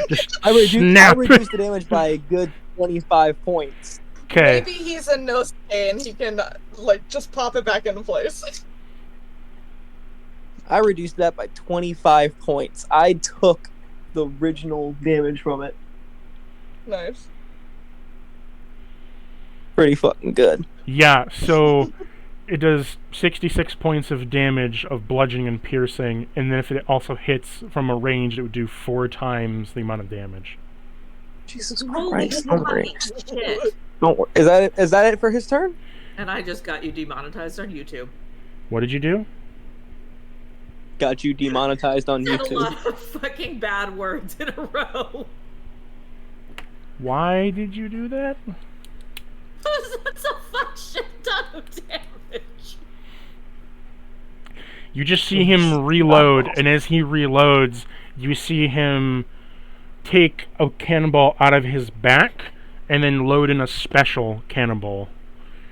S2: Just
S3: I
S2: snap.
S3: reduced the damage by a good 25 points.
S2: Okay.
S4: Maybe he's in no and he can like just pop it back into place.
S3: I reduced that by 25 points. I took the original damage from it.
S4: Nice.
S3: Pretty fucking good.
S2: Yeah, so it does 66 points of damage of bludgeoning and piercing, and then if it also hits from a range, it would do 4 times the amount of damage.
S3: Jesus
S1: Holy
S3: Christ!
S1: fucking shit.
S3: Don't worry. Is that it for his turn?
S1: And I just got you demonetized on YouTube.
S2: What did you do?
S3: Got you demonetized on
S1: Said a
S3: YouTube.
S1: lot of fucking bad words in a row.
S2: Why did you do that?
S1: That's a fuck shit ton of damage.
S2: You just see him reload, and as he reloads, you see him take a cannonball out of his back and then load in a special cannonball.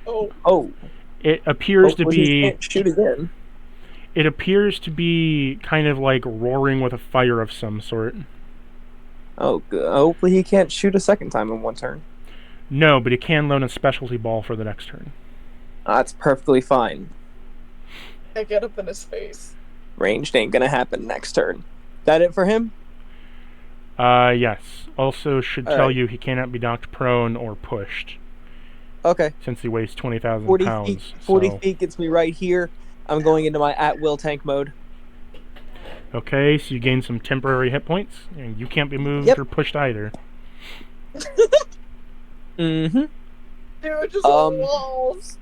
S3: Oh.
S2: It appears to
S3: Hopefully he
S2: be
S3: can't shoot again.
S2: It appears to be kind of like roaring with a fire of some sort.
S3: Oh, good. Hopefully he can't shoot a second time in one turn.
S2: No, but he can load a specialty ball for the next turn.
S3: That's perfectly fine.
S4: I get up in his face.
S3: Ranged ain't gonna happen next turn. That it for him?
S2: Yes. Also should
S3: All
S2: tell
S3: right.
S2: you he cannot be knocked prone or pushed,
S3: Okay.
S2: since he weighs 20,000
S3: 40
S2: pounds.
S3: feet. 40
S2: so.
S3: feet gets me right here. I'm going into my at-will tank mode.
S2: Okay, so you gain some temporary hit points, and you can't be moved
S3: Yep.
S2: or pushed either.
S3: Mm-hmm.
S4: Dude, just
S3: Um,
S4: walls.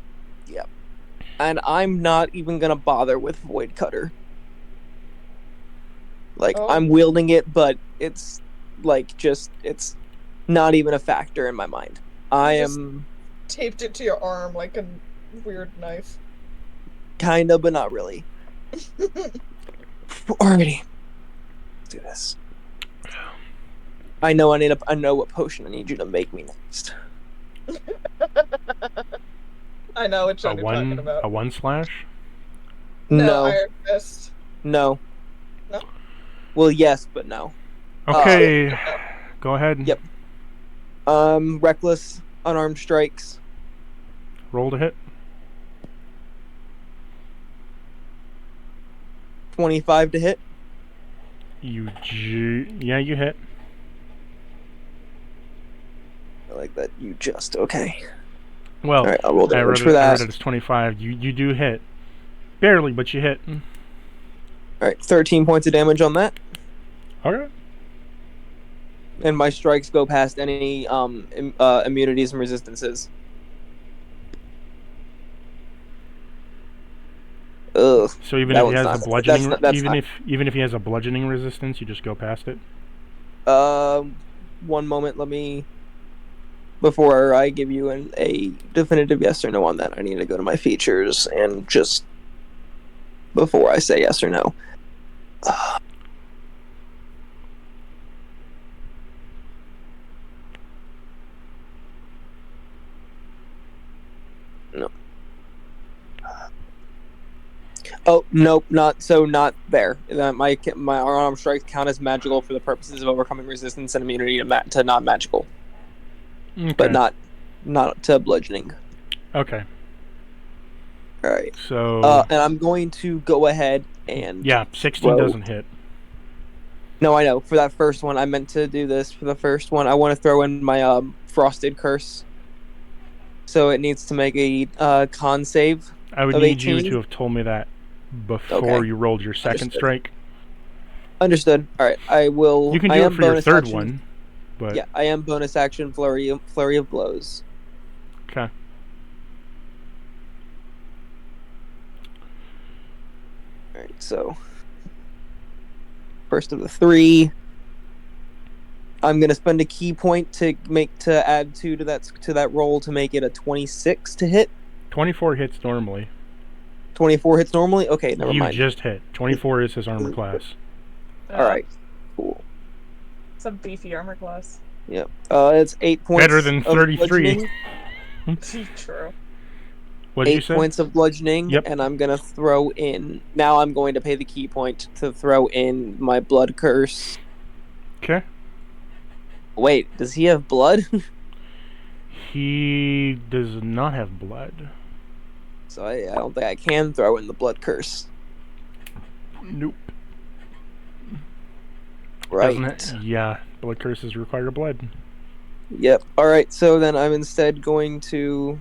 S3: And I'm not even gonna bother with Void Cutter. Like,
S4: Oh.
S3: I'm wielding it, but it's like it's not even a factor in my mind. I
S4: Just-
S3: am
S4: Taped it to your arm like a weird knife.
S3: kinda, but not really. Alrighty. Let's do this. I know what potion I need you to make me next.
S4: I know which
S2: A
S4: one you're talking
S2: one,
S4: about.
S2: a 1/slash.
S3: No.
S4: Iron Fist.
S3: No.
S4: No?
S3: Well, yes, but no.
S2: Okay, go ahead.
S3: Yep. Reckless, unarmed strikes.
S2: Roll to hit.
S3: 25 to hit.
S2: Yeah, you hit.
S3: I like that. You just okay.
S2: Well,
S3: Alright, I'll roll
S2: I
S3: damage
S2: wrote
S3: for
S2: it
S3: that.
S2: as 25. You do hit. Barely, but you hit.
S3: Alright, 13 points of damage on that.
S2: Okay.
S3: And my strikes go past any immunities and resistances. Ugh.
S2: So even
S3: That
S2: if he has
S3: one's
S2: a
S3: not-
S2: bludgeoning,
S3: that's
S2: even
S3: not-
S2: if he has a bludgeoning resistance, you just go past it.
S3: One moment, before I give you a definitive yes or no on that, I need to go to my features and just before I say yes or no. No. Oh, nope, not there. My unarmed strikes count as magical for the purposes of overcoming resistance and immunity to not magical,
S2: Okay.
S3: but not to bludgeoning.
S2: Okay.
S3: All right.
S2: So
S3: And I'm going to go ahead and
S2: yeah, 16
S3: throw.
S2: doesn't hit.
S3: No, I know. For that first one, I meant to do this. For the first one, I want to throw in my frosted curse. So it needs to make a con save.
S2: I would
S3: Of
S2: need you
S3: 18?
S2: to have told me that before
S3: Okay.
S2: you rolled your second
S3: Understood.
S2: strike.
S3: Understood. All right, I will.
S2: You can
S3: I
S2: do it
S3: am
S2: for your
S3: bonus
S2: third
S3: action-
S2: one, but
S3: Yeah, I am bonus action flurry of blows.
S2: okay.
S3: All right, so first of the 3, I'm gonna spend a key point to add 2 to that roll to make it a 26 to hit.
S2: 24 hits normally.
S3: 24 hits normally. Okay, never mind.
S2: You just hit. 24 is his armor class.
S3: All right, cool.
S4: It's a beefy armor class.
S3: Yep. It's 8 points.
S2: Better than 33.
S4: True.
S2: What did you
S3: 8
S2: say?
S3: points of bludgeoning,
S2: Yep.
S3: and I'm gonna throw in. Now I'm going to pay the key point to throw in my blood curse.
S2: Okay.
S3: Wait, does he have blood?
S2: He does not have blood.
S3: So I don't think I can throw in the blood curse.
S2: Nope.
S3: Right.
S2: Doesn't it? Yeah, blood curses require blood.
S3: Yep. All right. So then I'm instead going to.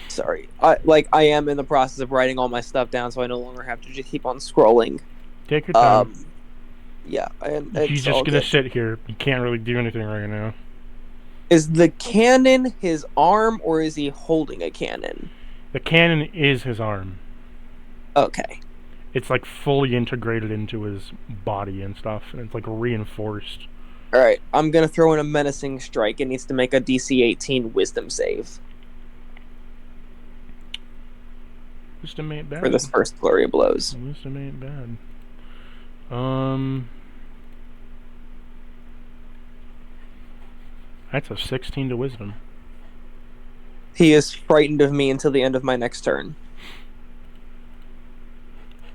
S3: Sorry, I am in the process of writing all my stuff down, so I no longer have to just keep on scrolling.
S2: Take your time.
S3: Yeah.
S2: He's just gonna sit here. He can't really do anything right now.
S3: Is the cannon his arm, or is he holding a cannon?
S2: The cannon is his arm.
S3: Okay.
S2: It's like fully integrated into his body and stuff, and it's like reinforced.
S3: All right. I'm gonna throw in a menacing strike. It needs to make a DC 18 Wisdom save
S2: Wisdom ain't bad.
S3: for this first flurry of blows.
S2: Wisdom ain't bad. That's a 16 to wisdom.
S3: He is frightened of me until the end of my next turn.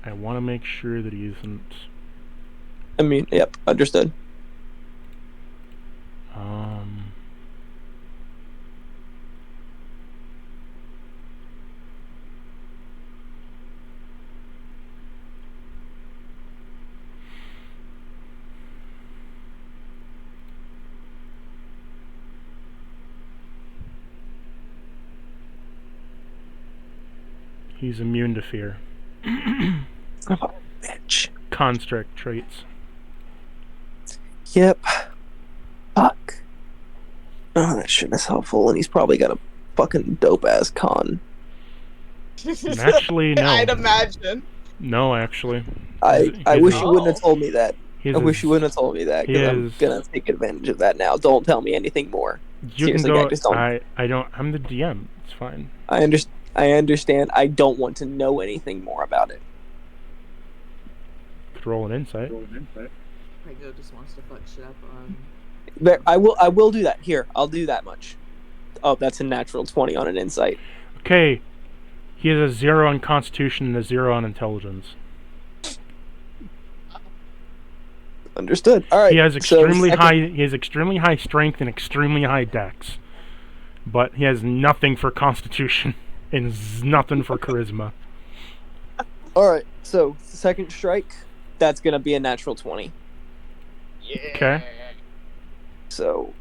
S2: I want to make sure that he isn't.
S3: I mean, yep, understood.
S2: He's immune to fear.
S3: Oh, bitch.
S2: Construct traits.
S3: Yep. Fuck. Oh, that shit is helpful, and he's probably got a fucking dope-ass con.
S2: Actually, no.
S4: I'd imagine.
S2: No, actually.
S3: I wish you wouldn't have
S4: Oh.
S3: told me that. I wish you wouldn't have told me that, because I'm
S2: his-
S3: gonna take advantage of that now. Don't tell me anything more.
S2: You
S3: Seriously,
S2: can go.
S3: guys, just don't.
S2: I don't. I'm the DM. It's fine.
S3: I understand. I don't want to know anything more about it.
S2: Could roll an insight.
S1: Prego just wants to fuck shit up on.
S3: But I will do that. Here, I'll do that much. Oh, that's a natural 20 on an insight.
S2: Okay. He has a 0 on Constitution and a 0 on Intelligence.
S3: Understood. All right.
S2: He has extremely
S3: second-
S2: high. He has extremely high strength and extremely high dex, but he has nothing for Constitution and nothing for Charisma.
S3: All right. So second strike, that's gonna be a natural 20.
S4: Yeah.
S2: Okay.
S3: So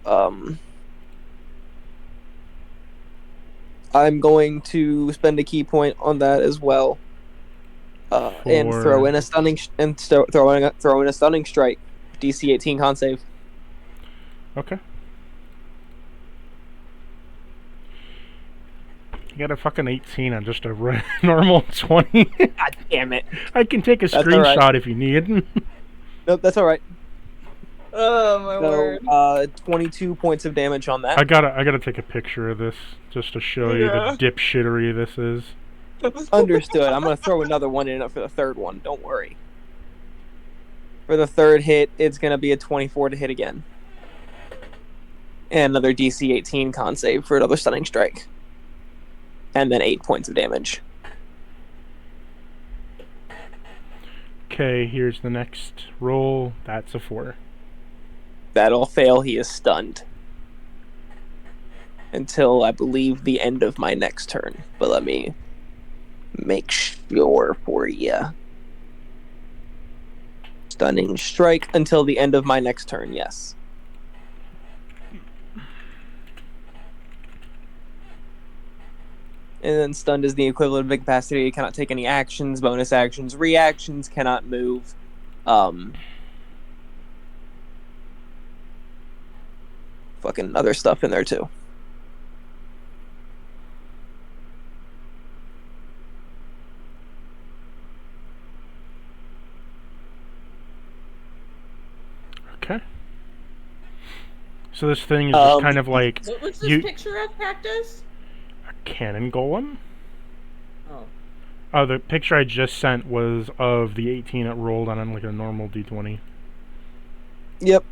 S3: I'm going to spend a key point on that as well, and throw in a stunning throw in a stunning strike, DC 18 con save.
S2: Okay. You got a fucking 18 on just a normal 20.
S3: God damn it!
S2: I can take a
S3: That's
S2: screenshot
S3: alright.
S2: if you need.
S3: Nope, that's all right.
S4: Oh my word.
S3: So 22 points of damage on that.
S2: I gotta take a picture of this just to show you
S4: Yeah.
S2: the dipshittery this is.
S3: Understood. I'm gonna throw another one in for the third one. Don't worry. For the third hit, it's gonna be a 24 to hit again, and another DC 18 con save for another stunning strike, and then 8 points of damage.
S2: Okay, here's the next roll. That's a 4.
S3: That'll fail. He is stunned until I believe the end of my next turn. But let me make sure for you. Stunning strike until the end of my next turn. Yes. And then stunned is the equivalent of incapacity. It cannot take any actions, bonus actions, reactions, cannot move. Fucking other stuff in there too.
S2: Okay. So this thing is just kind of like
S1: What was this picture of, Cactus?
S2: a cannon golem.
S1: Oh.
S2: Oh, the picture I just sent was of the 18 it rolled on like a normal d20.
S3: Yep.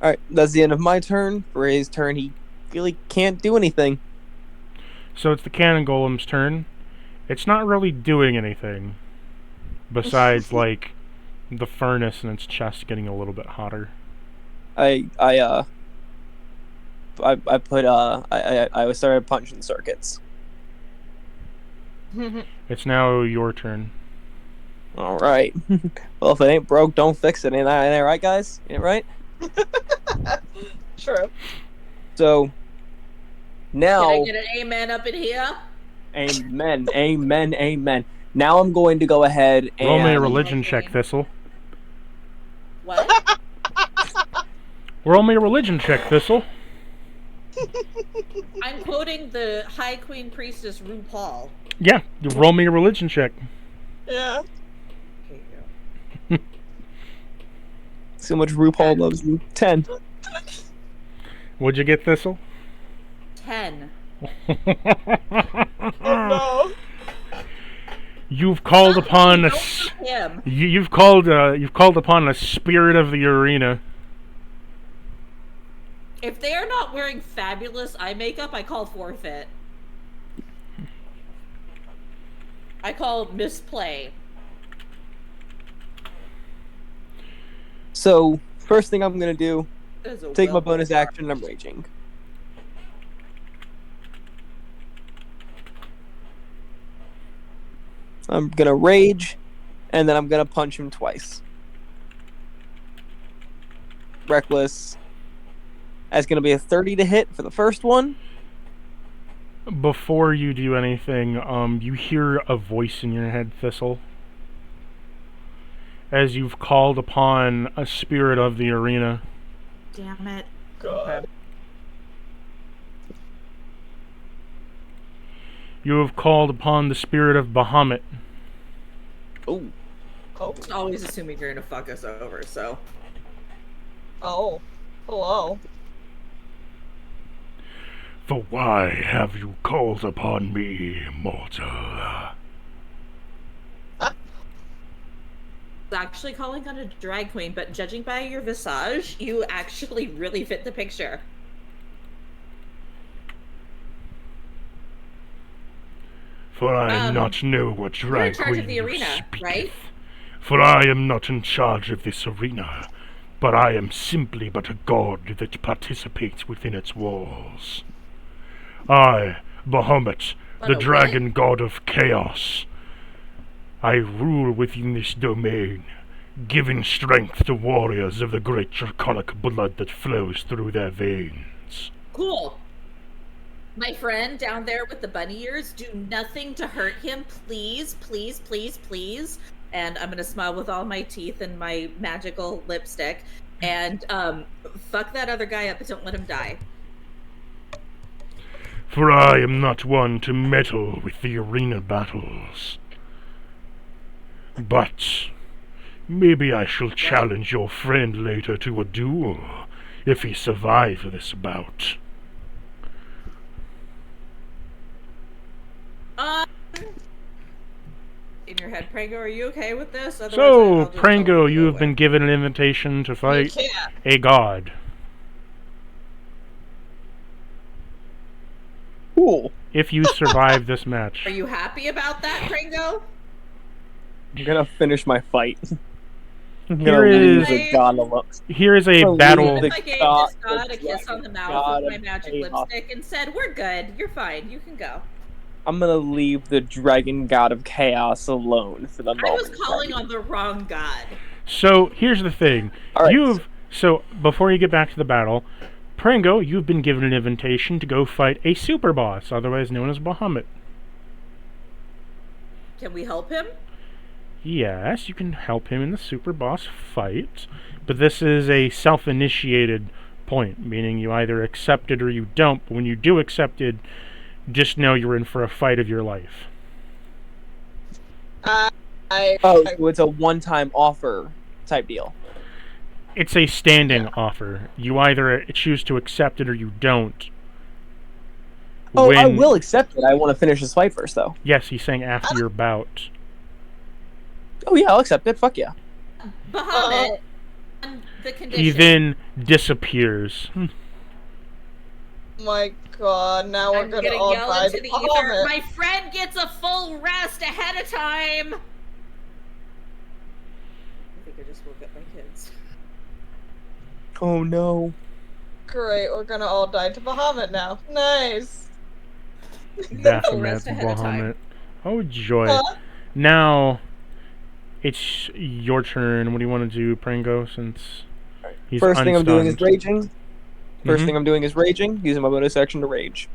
S3: Alright, that's the end of my turn. For his turn, he really can't do anything.
S2: So it's the cannon golem's turn. It's not really doing anything besides like the furnace in its chest getting a little bit hotter.
S3: I started punching circuits.
S2: It's now your turn.
S3: All right. Well, if it ain't broke, don't fix it. Ain't that right, guys? Ain't right?
S4: True.
S3: So now,
S1: Can I get an amen up in here?
S3: amen, amen, amen. Now I'm going to go ahead and
S2: Roll me a religion check, Thistle.
S1: What?
S2: Roll me a religion check, Thistle.
S1: I'm quoting the High Queen Priestess RuPaul.
S2: Yeah, you roll me a religion check.
S4: Yeah.
S1: Here you go.
S3: So much RuPaul loves you. 10.
S2: What'd you get, Thistle?
S1: 10.
S4: Oh no.
S2: You've called upon
S1: Don't
S2: a
S1: look at him.
S2: you've called upon a spirit of the arena.
S1: If they are not wearing fabulous eye makeup, I call forfeit. I call misplay.
S3: So, first thing I'm going to do,
S1: That is a
S3: take my
S1: well-
S3: bonus action, I'm raging. I'm going to rage, and then I'm going to punch him twice. Reckless. That's going to be a 30 to hit for the first one.
S2: Before you do anything, you hear a voice in your head, Thistle. As you've called upon a spirit of the arena.
S1: Damn it.
S4: God.
S2: You have called upon the spirit of Bahamut.
S3: Ooh.
S4: Oh.
S1: Always assuming you're gonna fuck us over, so.
S4: Oh. Hello.
S2: For why have you called upon me, mortal?
S1: Actually calling on a drag queen, but judging by your visage, you actually really fit the picture.
S2: For I not know what
S1: You're in
S2: drag
S1: charge
S2: queen
S1: of the
S2: you
S1: arena,
S2: speaketh.
S1: right?
S2: For I am not in charge of this arena, but I am simply but a god that participates within its walls. I, Bahamut,
S1: But
S2: the
S1: a
S2: dragon god of chaos. I rule within this domain, giving strength to warriors of the great draconic blood that flows through their veins.
S1: Cool. My friend down there with the bunny ears, do nothing to hurt him, please, please, please, please. And I'm gonna smile with all my teeth and my magical lipstick. And fuck that other guy up, but don't let him die.
S2: For I am not one to meddle with the arena battles. But maybe I shall challenge your friend later to a duel, if he survives this bout.
S1: In your head, Prango, are you okay with this? Otherwise,
S2: So,
S1: I'll just
S2: Prango,
S1: totally
S2: you
S1: go
S2: have been
S1: away.
S2: given an invitation to
S4: You
S2: fight
S4: can't.
S2: a god.
S3: Cool.
S2: If you survive this match.
S1: Are you happy about that, Prango?
S3: I'm going to finish my fight. I'm
S2: Here
S3: going to
S2: is-
S3: lose a god alone.
S2: Here is a
S3: Well,
S2: battle.
S3: the
S1: If I gave
S3: god-
S1: this god
S3: the
S1: a kiss on the mouth
S3: god
S1: with my
S3: of
S1: magic
S3: chaos.
S1: lipstick and said, "We're good. You're fine. You can go."
S3: I'm going to leave the dragon god of chaos alone for the
S1: I
S3: moment.
S1: was calling on the wrong god.
S2: So, here's the thing.
S3: Alright.
S2: So, before you get back to the battle, Prango, you've been given an invitation to go fight a super boss, otherwise known as Bahamut.
S1: Can we help him?
S2: Yes, you can help him in the super boss fight, but this is a self-initiated point, meaning you either accept it or you don't, but when you do accept it, just know you're in for a fight of your life.
S3: Oh, so it's a one-time offer type deal.
S2: It's a standing offer. You either choose to accept it or you don't.
S3: Oh, I will accept it. I want to finish this fight first, though.
S2: Yes, he's saying after your bout.
S3: Oh yeah, I'll accept it. Fuck yeah.
S1: Bahamut, on the condition.
S2: He then disappears.
S4: My God, now we're
S1: I'm
S4: gonna
S1: gonna
S4: all
S1: yell
S4: die
S1: into
S4: to
S1: the ether.
S4: Bahamut.
S1: My friend gets a full rest ahead of time. I think I just woke up my kids.
S3: Oh no.
S4: Great, we're gonna all die to Bahamut now. Nice.
S2: Baphomet,
S1: rest ahead of time.
S2: Bahamut. Oh joy.
S4: Huh?
S2: Now, it's your turn. What do you want to do, Prango, since he's
S3: First thing I'm doing is
S2: unstunned?
S3: raging. First thing I'm doing is raging, using my bonus action to rage.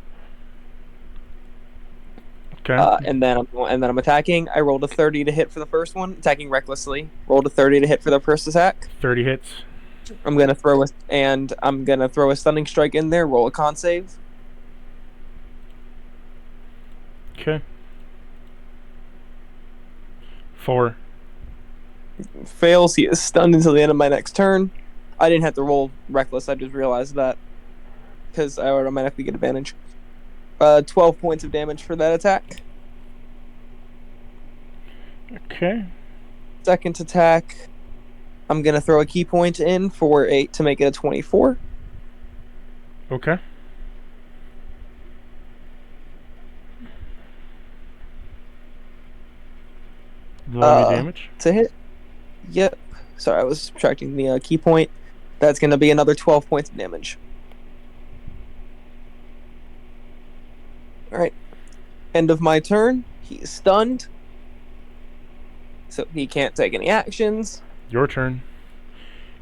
S2: Okay.
S3: And then I'm attacking. I rolled a 30 to hit for the first one, attacking recklessly. Rolled a 30 to hit for the first attack.
S2: 30 hits.
S3: I'm gonna throw a stunning strike in there. Roll a con save.
S2: Okay. 4.
S3: Fails. He is stunned until the end of my next turn. I didn't have to roll reckless. I just realized that because I automatically get advantage. 12 points of damage for that attack.
S2: Okay.
S3: Second attack, I'm gonna throw a key point in for 8 to make it a 24.
S2: Okay. Roll me damage.
S3: To hit. Yep. Sorry, I was subtracting the key point. That's gonna be another 12 points of damage. Alright. End of my turn. He is stunned. So he can't take any actions.
S2: Your turn.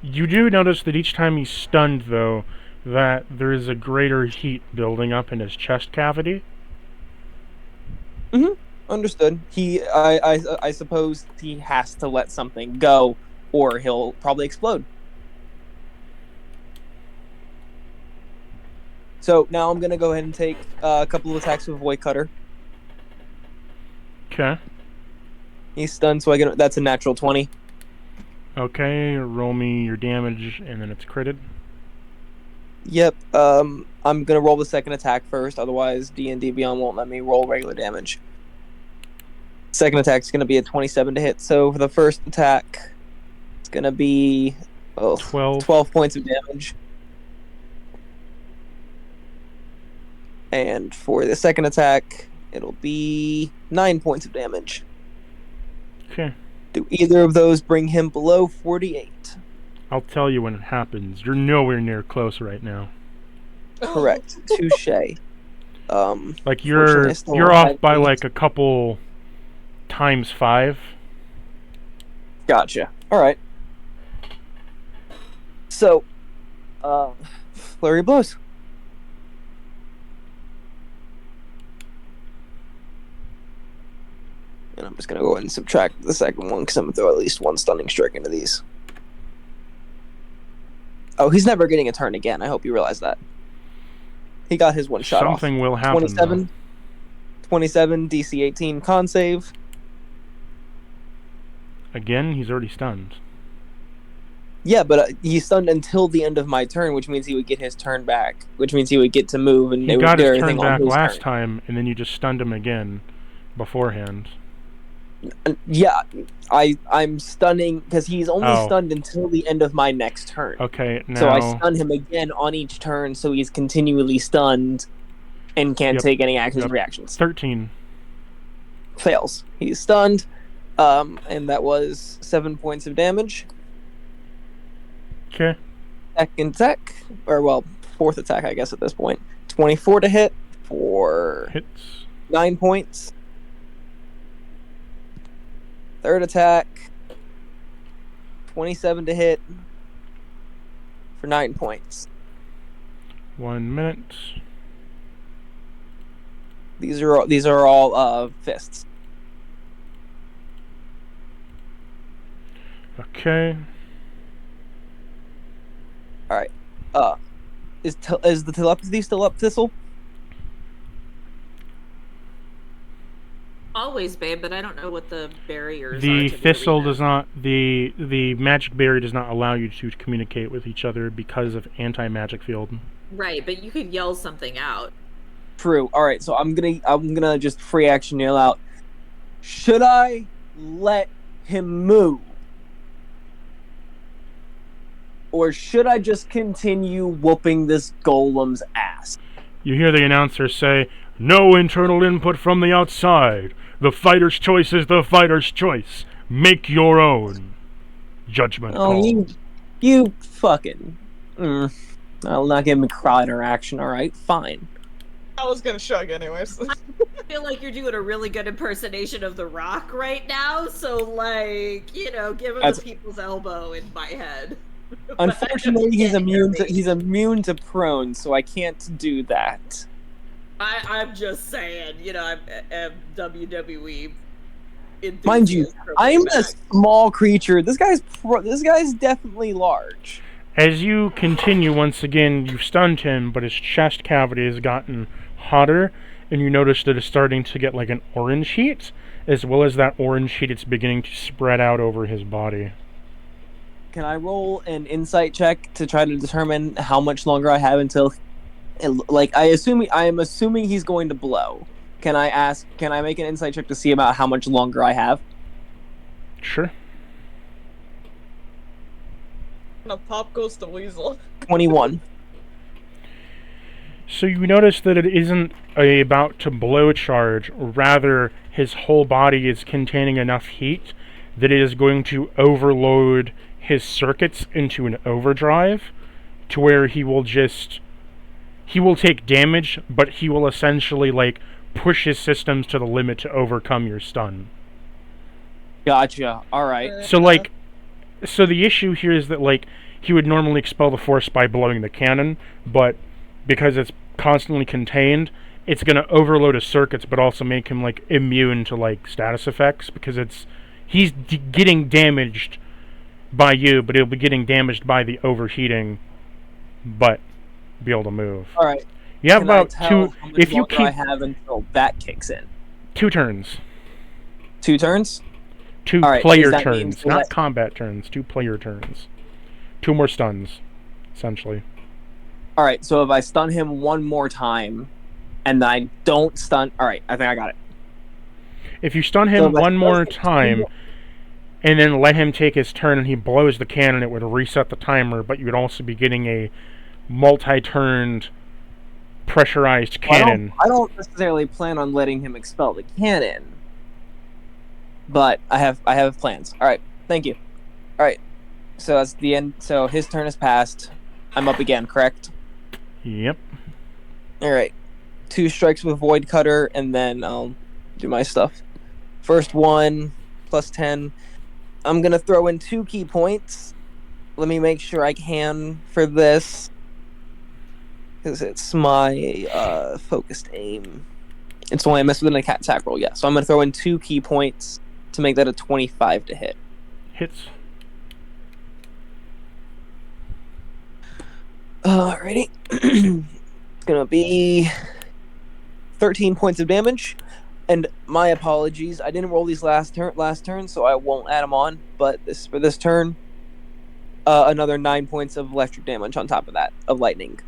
S2: You do notice that each time he's stunned, though, that there is a greater heat building up in his chest cavity.
S3: Understood. I suppose he has to let something go, or he'll probably explode. So now I'm gonna go ahead and take a couple of attacks with Void Cutter.
S2: Okay.
S3: He's stunned, so that's a natural 20.
S2: Okay, roll me your damage, and then it's critted.
S3: Yep. I'm gonna roll the second attack first, otherwise D&D Beyond won't let me roll regular damage. Second attack is gonna be a 27 to hit. So for the first attack, it's gonna be 12 points of damage. And for the second attack, it'll be 9 points of damage.
S2: Okay.
S3: Do either of those bring him below 48?
S2: I'll tell you when it happens. You're nowhere near close right now.
S3: Correct. Touche.
S2: Like you're off by like a couple times 5.
S3: Gotcha. All right. So, flurry of blows. And I'm just gonna go ahead and subtract the second one because I'm gonna throw at least one stunning strike into these. Oh, he's never getting a turn again. I hope you realize that. He got his one shot off.
S2: Something will happen.
S3: 27, DC 18 con save.
S2: Again, he's already stunned.
S3: Yeah, but he's stunned until the end of my turn, which means he would get his turn back, which means he would get to move and
S2: He
S3: it
S2: got
S3: would do
S2: his turn
S3: everything on
S2: back
S3: his
S2: last
S3: turn.
S2: time, and then you just stunned him again beforehand.
S3: Yeah, I'm stunning because he's only stunned until the end of my next turn.
S2: Okay, now...
S3: So I stun him again on each turn, so he's continually stunned and can't take any actions or reactions.
S2: 13.
S3: Fails. He's stunned, and that was 7 points of damage.
S2: Okay.
S3: Second attack, fourth attack, I guess at this point. 24 to hit for
S2: hits.
S3: 9 points. Third attack, 27 to hit for 9 points.
S2: 1 minute.
S3: These are all fists.
S2: Okay.
S3: All right. Is the telepathy still up, Thistle?
S1: Always, babe, but I don't know what the barriers are
S2: The
S1: to the
S2: thistle
S1: arena.
S2: does not. The magic barrier does not allow you to communicate with each other because of anti-magic field.
S1: Right, but you could yell something out.
S3: True. All right, so I'm gonna just free action yell out. Should I let him move, or should I just continue whooping this golem's ass?
S2: You hear the announcer say, "No internal input from the outside. The fighter's choice is the fighter's choice. Make your own judgment
S3: Oh,
S2: call."
S3: you fucking. I'll not give him a crowd interaction. All right, fine.
S4: I was gonna shrug anyways.
S1: I feel like you're doing a really good impersonation of The Rock right now, so, like, give him the people's elbow in my head.
S3: Unfortunately, he's immune to prone, so I can't do that.
S1: I'm just saying, I'm WWE enthusiast.
S3: Mind you, I'm a small creature. This guy's definitely large.
S2: As you continue, once again, you've stunned him, but his chest cavity has gotten hotter, and you notice that it's starting to get like an orange heat, as well as that orange heat, it's beginning to spread out over his body.
S3: Can I roll an insight check to try to determine how much longer I have until, like, I am assuming he's going to blow. Can I make an insight check to see about how much longer I have?
S2: Sure.
S4: Pop goes the weasel.
S3: 21.
S2: So you notice that it isn't about to blow charge, rather his whole body is containing enough heat that it is going to overload his circuits into an overdrive to where he will take damage, but he will essentially like push his systems to the limit to overcome your stun.
S3: Gotcha. Alright.
S2: So the issue here is that, like, he would normally expel the force by blowing the cannon, but because it's constantly contained, it's going to overload his circuits, but also make him, like, immune to, like, status effects, because he's getting damaged by you, but he'll be getting damaged by the overheating, but be able to move.
S3: Alright.
S2: You have about two...
S3: If you keep... I have until that kicks in.
S2: 2 turns.
S3: 2 turns?
S2: 2 player turns, not combat turns. 2 player turns. 2 more stuns, essentially.
S3: Alright, so if I stun him one more time, and I don't stun... Alright, I think I got it.
S2: If you stun him one more time, and then let him take his turn and he blows the cannon, it would reset the timer, but you would also be getting a multi-turned pressurized cannon.
S3: I don't necessarily plan on letting him expel the cannon. But I have plans. Alright, thank you. Alright. So that's the end. So his turn has passed. I'm up again, correct?
S2: Yep.
S3: Alright. 2 strikes with Void Cutter, and then I'll do my stuff. First one, plus 10. I'm gonna throw in 2 key points. Let me make sure I can for this. Because it's my focused aim. It's the one I messed with an attack roll, yeah. So I'm gonna throw in 2 key points to make that a 25 to hit.
S2: Hits.
S3: Alrighty. It's gonna be 13 points of damage. And my apologies, I didn't roll these last turn, so I won't add them on. But for this turn, another 9 points of electric damage on top of that, of lightning.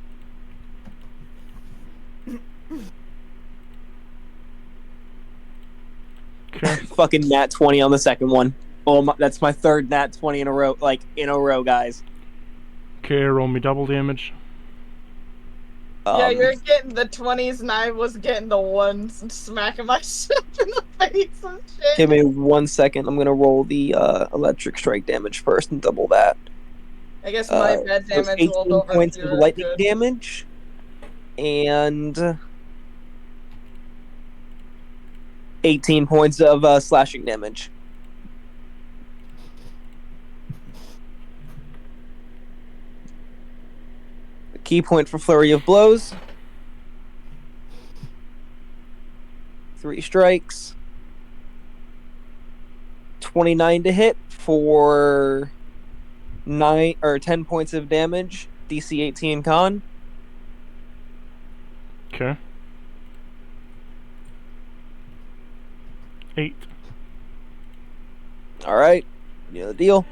S2: Okay.
S3: Fucking nat 20 on the second one. Oh, that's my 3rd nat 20 in a row, guys.
S2: Okay, roll me double damage.
S4: Yeah, you're getting the 20s, and I was getting the 1s and smacking myself in the face and shit.
S3: Give me 1 second. I'm gonna roll the electric strike damage first and double that.
S4: I guess my bad damage rolled over
S3: 18 points of lightning damage, and 18 points of slashing damage. The key point for Flurry of Blows. 3 strikes. 29 to hit for 10 points of damage. DC 18 con.
S2: Okay. 8.
S3: All right. You know the deal.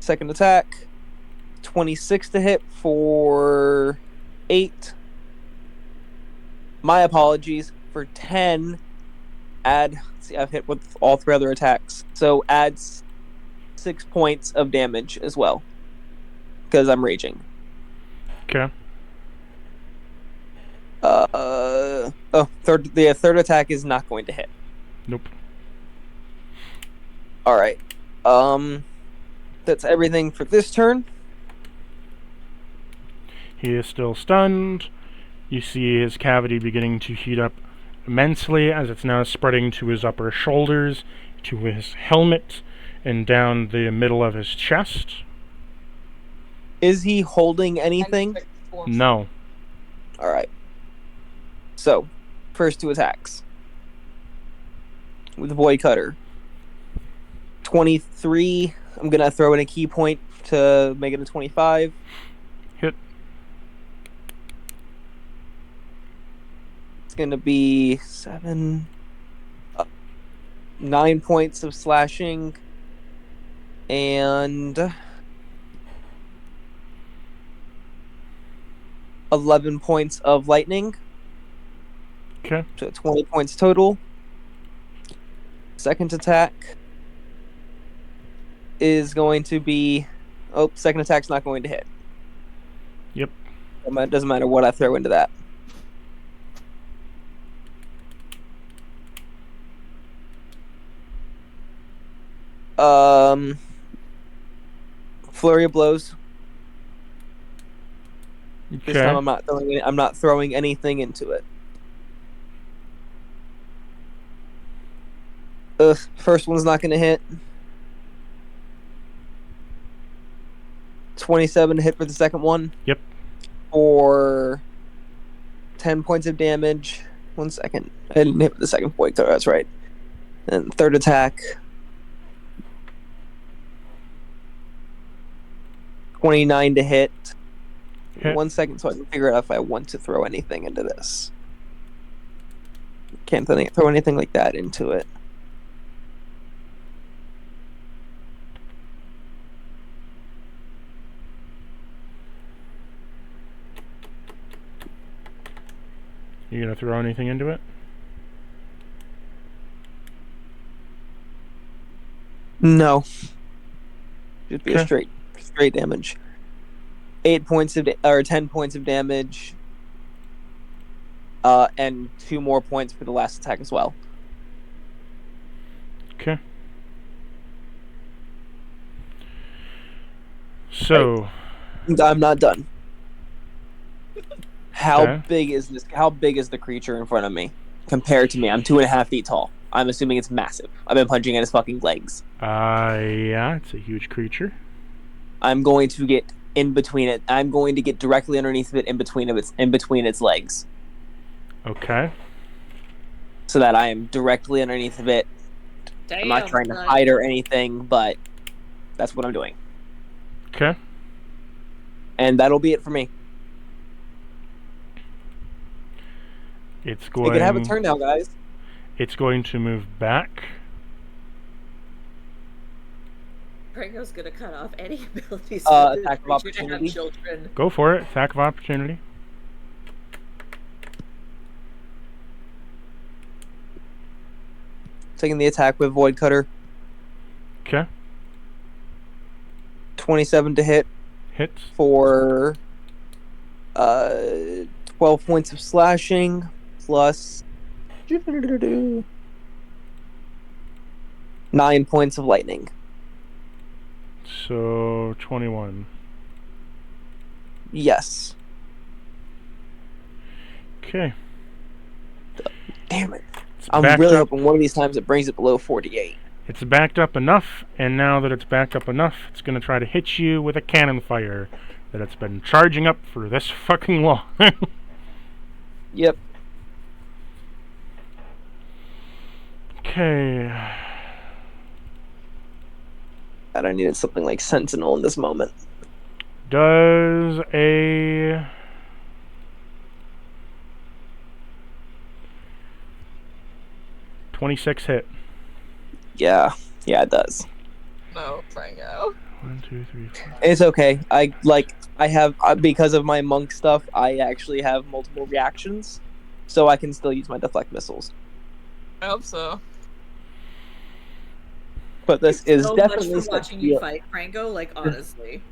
S3: Second attack. 26 to hit for 8. My apologies. For 10, add... See, I've hit with all 3 other attacks. So add 6 points of damage as well. Because I'm raging.
S2: Okay.
S3: The third attack is not going to hit.
S2: Nope.
S3: All right. That's everything for this turn.
S2: He is still stunned. You see his cavity beginning to heat up immensely as it's now spreading to his upper shoulders, to his helmet, and down the middle of his chest.
S3: Is he holding anything?
S2: No.
S3: All right. So, first 2 attacks. With the Void Cutter. 23. I'm going to throw in a key point to make it a 25.
S2: Hit.
S3: It's going to be 9 points of slashing. And 11 points of lightning.
S2: Okay.
S3: So 20 points total. Second attack is going to be... Oh, second attack's not going to hit.
S2: Yep.
S3: It doesn't matter what I throw into that. Flurry of blows.
S2: Okay.
S3: This time I'm not throwing anything into it. First one's not going to hit. 27 to hit for the second one.
S2: Yep.
S3: For 10 points of damage. 1 second. I didn't hit the second point, so that's right. And third attack. 29 to hit.
S2: Hit.
S3: 1 second so I can figure out if I want to throw anything into this. Can't throw anything like that into it.
S2: You gonna throw anything into it?
S3: No. Should be a
S2: Okay.
S3: straight damage. 8 points of or 10 points of damage. And 2 more points for the last attack as well.
S2: Okay. So,
S3: I'm not done. How
S2: Okay.
S3: big is this? How big is the creature in front of me compared to me? I'm 2.5 feet tall. I'm assuming it's massive. I've been punching at his fucking legs.
S2: yeah, it's a huge creature.
S3: I'm going to get in between it. I'm going to get directly underneath of it, in between its legs,
S2: Okay.
S3: so that I am directly underneath of it.
S1: Damn,
S3: I'm not trying to
S1: son.
S3: hide or anything, but that's what I'm doing.
S2: Okay.
S3: And that'll be it for me.
S2: It's
S3: You
S2: going.
S3: can have a turn now, guys.
S2: It's going to move back.
S1: Prango's gonna cut off any abilities
S3: Attack of
S1: for this creature to have
S3: opportunity.
S1: children.
S2: Go for it. Attack of opportunity.
S3: Taking the attack with Void Cutter.
S2: Okay.
S3: 27 to hit
S2: Hits.
S3: for 12 points of slashing plus 9 points of lightning.
S2: So 21.
S3: Yes.
S2: Okay.
S3: Damn it.
S2: It's
S3: I'm
S2: backed
S3: really
S2: up.
S3: hoping one of these times it brings it below 48.
S2: It's backed up enough, and now that it's backed up enough, it's going to try to hit you with a cannon fire that it's been charging up for this fucking long.
S3: Yep.
S2: Okay.
S3: God, I needed something like Sentinel in this moment.
S2: Does a 26 hit.
S3: Yeah, it does.
S4: No, Frango.
S2: 1, 2, 3, 4.
S3: It's okay. I have because of my monk stuff. I actually have multiple reactions, so I can still use my deflect missiles.
S4: I hope so.
S3: But this is
S1: So
S3: definitely
S1: much for watching you fight, Franco. Like honestly,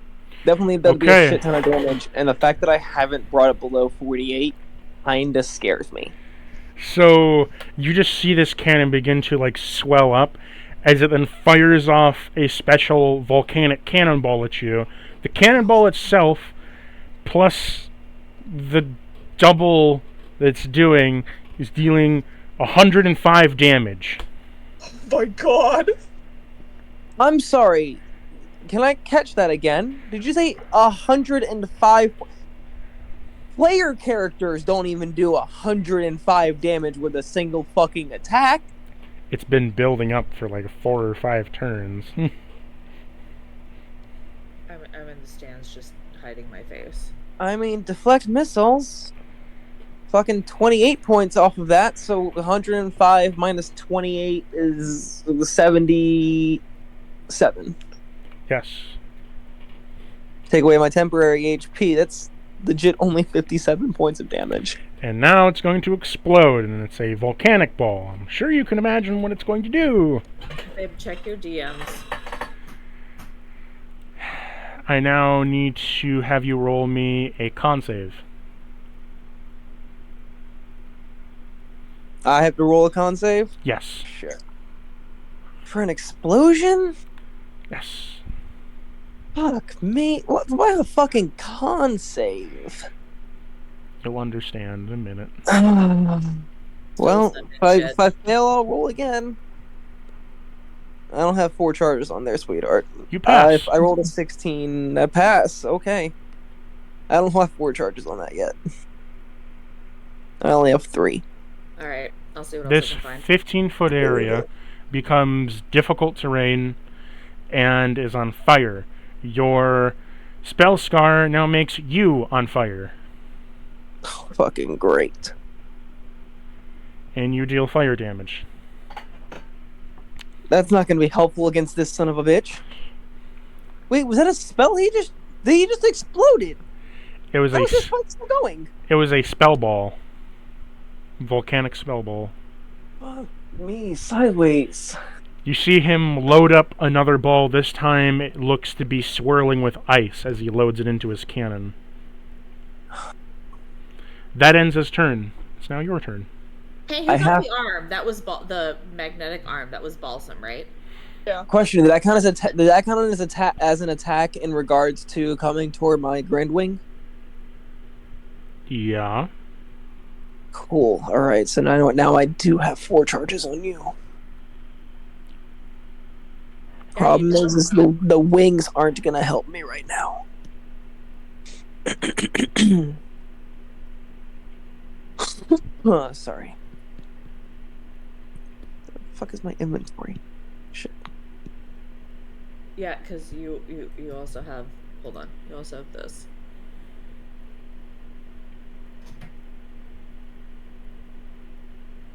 S3: definitely there'll be
S2: Okay.
S3: a shit ton of damage, and the fact that I haven't brought it below 48 kinda scares me.
S2: So you just see this cannon begin to like swell up as it then fires off a special volcanic cannonball at you. The cannonball itself, plus the double that it's doing, is dealing 105 damage.
S4: Oh my god.
S3: I'm sorry. Can I catch that again? Did you say 105? Player characters don't even do 105 damage with a single fucking attack.
S2: It's been building up for like 4 or 5 turns.
S1: I'm in the stands, just hiding my face.
S3: I mean, deflect missiles. Fucking 28 points off of that, so 105 minus 28 is 77.
S2: Yes.
S3: Take away my temporary HP, that's legit only 57 points of damage.
S2: And now it's going to explode, and it's a volcanic ball. I'm sure you can imagine what it's going to do.
S1: Babe, check your DMs.
S2: I now need to have you roll me a con save.
S3: I have to roll a con save?
S2: Yes.
S3: Sure. For an explosion?
S2: Yes.
S3: Fuck me. Why a fucking con save?
S2: You'll understand in a minute.
S3: Well, if I fail, I'll roll again. I don't have 4 charges on there, sweetheart.
S2: You pass.
S3: If I rolled a 16, I pass. Okay. I don't have 4 charges on that yet. I only have 3.
S1: Alright, I'll see what
S2: This
S1: else I can find.
S2: 15-foot area becomes difficult terrain and is on fire. Your spell scar now makes you on fire.
S3: Oh, fucking great.
S2: And you deal fire damage.
S3: That's not going to be helpful against this son of a bitch. Wait, was that a spell? He just exploded.
S2: It was
S3: How
S2: a
S3: is this fight still going?
S2: it was a spell ball. Volcanic spell ball.
S3: Fuck me, sideways.
S2: You see him load up another ball. This time it looks to be swirling with ice as he loads it into his cannon. That ends his turn. It's now your turn.
S1: Hey, who got the arm? That was the magnetic arm. That was Balsam, right?
S4: Yeah.
S3: Question: Did that count as an attack in regards to coming toward my Grand Wing?
S2: Yeah.
S3: Cool. All right. So now I do have 4 charges on you. Problem is the wings aren't gonna help me right now. Sorry. The fuck is my inventory? Shit.
S1: Yeah, because you also have. Hold on. You also have this.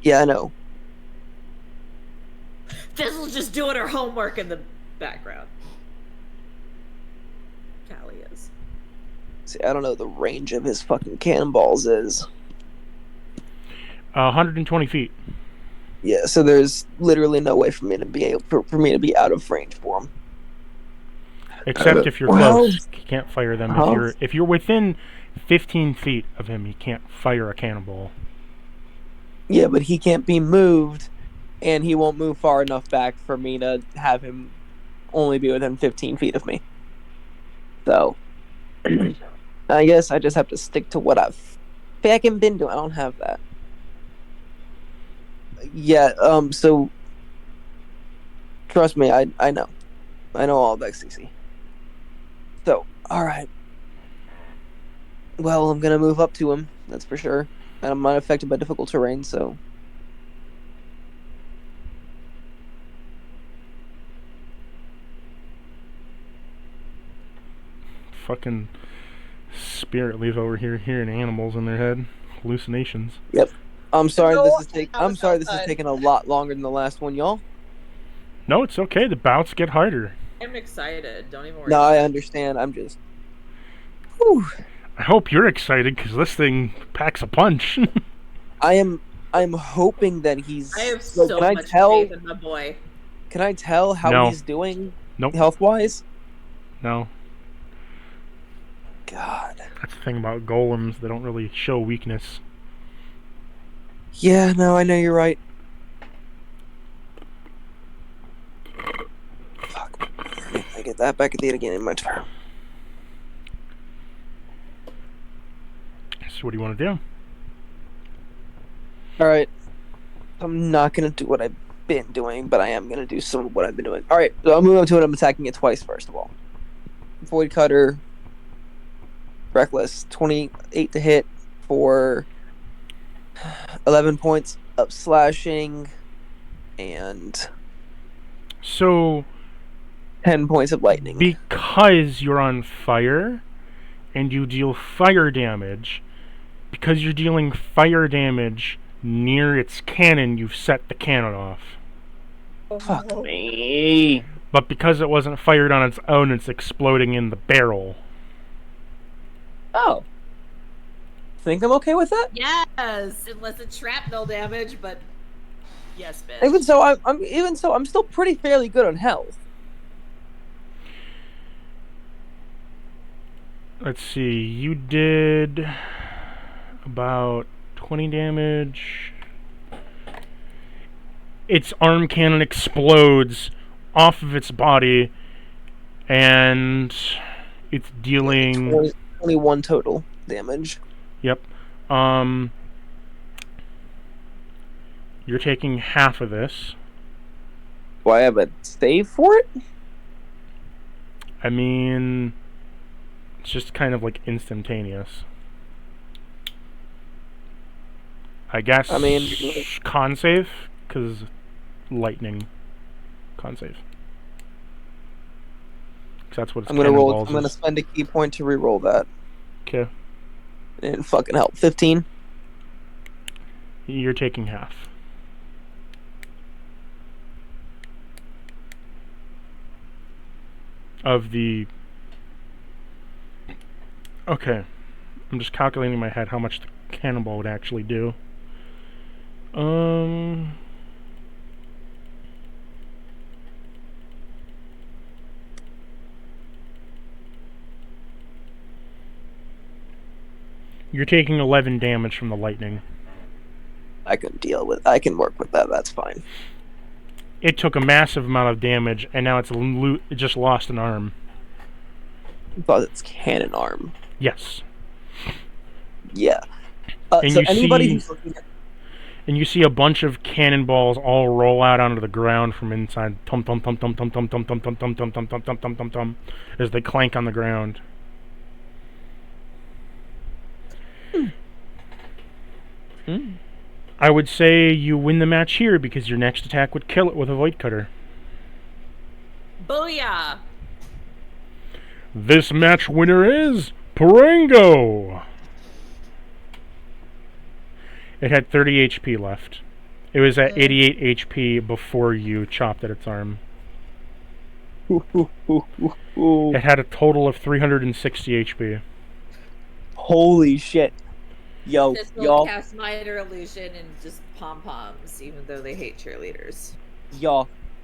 S3: Yeah, I know.
S1: Thistle's just doing her homework in the background. Callie is.
S3: See, I don't know the range of his fucking cannonballs is.
S2: 120 feet.
S3: Yeah, so there's literally no way for me to be for me to be out of range for him.
S2: Except if you're close, you can't fire them. If you're within 15 feet of him, you can't fire a cannonball.
S3: Yeah, but he can't be moved, and he won't move far enough back for me to have him only be within 15 feet of me. So, I guess I just have to stick to what I've fucking been doing. I don't have that. Yeah, so, trust me, I know. I know all about XCC. So, alright. Well, I'm gonna move up to him, that's for sure. And I'm not affected by difficult terrain, so...
S2: Fucking spirit leave over here hearing animals in their head. Hallucinations.
S3: Yep. I'm sorry.
S4: No,
S3: This is
S4: I was
S3: I'm sorry. This is
S4: outside.
S3: taking a lot longer than the last one, y'all.
S2: No, it's okay. The bouts get harder.
S1: I'm excited. Don't even worry.
S3: No,
S1: about
S3: I
S1: it.
S3: understand. I'm just. Whew.
S2: I hope you're excited because this thing packs a punch.
S3: I'm hoping that he's.
S1: I have
S3: Like,
S1: so
S3: can I
S1: much
S3: tell?
S1: faith in my boy.
S3: Can I tell how
S2: No.
S3: he's doing
S2: Nope.
S3: health wise?
S2: No.
S3: God.
S2: That's the thing about golems. They don't really show weakness.
S3: Yeah. No, I know you're right. Fuck. I get that back at the again in my turn.
S2: So what do you want to do?
S3: All right. I'm not gonna do what I've been doing, but I am gonna do some of what I've been doing. All right. So I'm moving up to it. I'm attacking it twice. First of all, Void Cutter, Reckless, 28 to hit for 11 points of slashing and
S2: So
S3: 10 points of lightning.
S2: because you're on fire and you deal fire damage, because you're dealing fire damage near its cannon, you've set the cannon off.
S3: Fuck
S5: Me.
S2: But because it wasn't fired on its own, it's exploding in the barrel.
S3: Oh. Think I'm okay with that?
S1: Yes, unless it's shrapnel damage, but yes, bitch.
S3: Even so, I'm still pretty fairly good on health.
S2: Let's see, you did about 20 damage. Its arm cannon explodes off of its body, and it's dealing
S3: 21 total damage.
S2: Yep. You're taking half of this.
S3: Do I have a save for it?
S2: I mean, it's just kind of like instantaneous. I guess.
S3: I mean,
S2: con save, because lightning. Con save. 'Cause that's what it's
S3: I'm gonna roll.
S2: cannonballs
S3: I'm gonna
S2: is.
S3: spend a key point to re-roll that.
S2: Okay.
S3: And fucking help. 15.
S2: You're taking half. Of the... Okay. I'm just calculating in my head how much the cannonball would actually do. You're taking 11 damage from the lightning.
S3: I can work with that. That's fine.
S2: It took a massive amount of damage, and now it just lost an arm.
S3: But it's cannon arm.
S2: Yes.
S3: Yeah.
S2: And
S3: So
S2: you
S3: anybody
S2: see-
S3: who's looking at
S2: And you see a bunch of cannonballs all roll out onto the ground from inside. Tum tum tum tum tum tum tum tum tum tum tum tum tum tum tum tum tum as they clank on the ground. I would say you win the match here because your next attack would kill it with a Void Cutter.
S1: Booyah!
S2: This match winner is Parango. It had 30 HP left. It was at 88 HP before you chopped at its arm. It had a total of 360 HP.
S3: Holy shit. Yo,
S1: This will
S3: y'all,
S1: cast minor illusion and just pom-poms, even though they hate cheerleaders.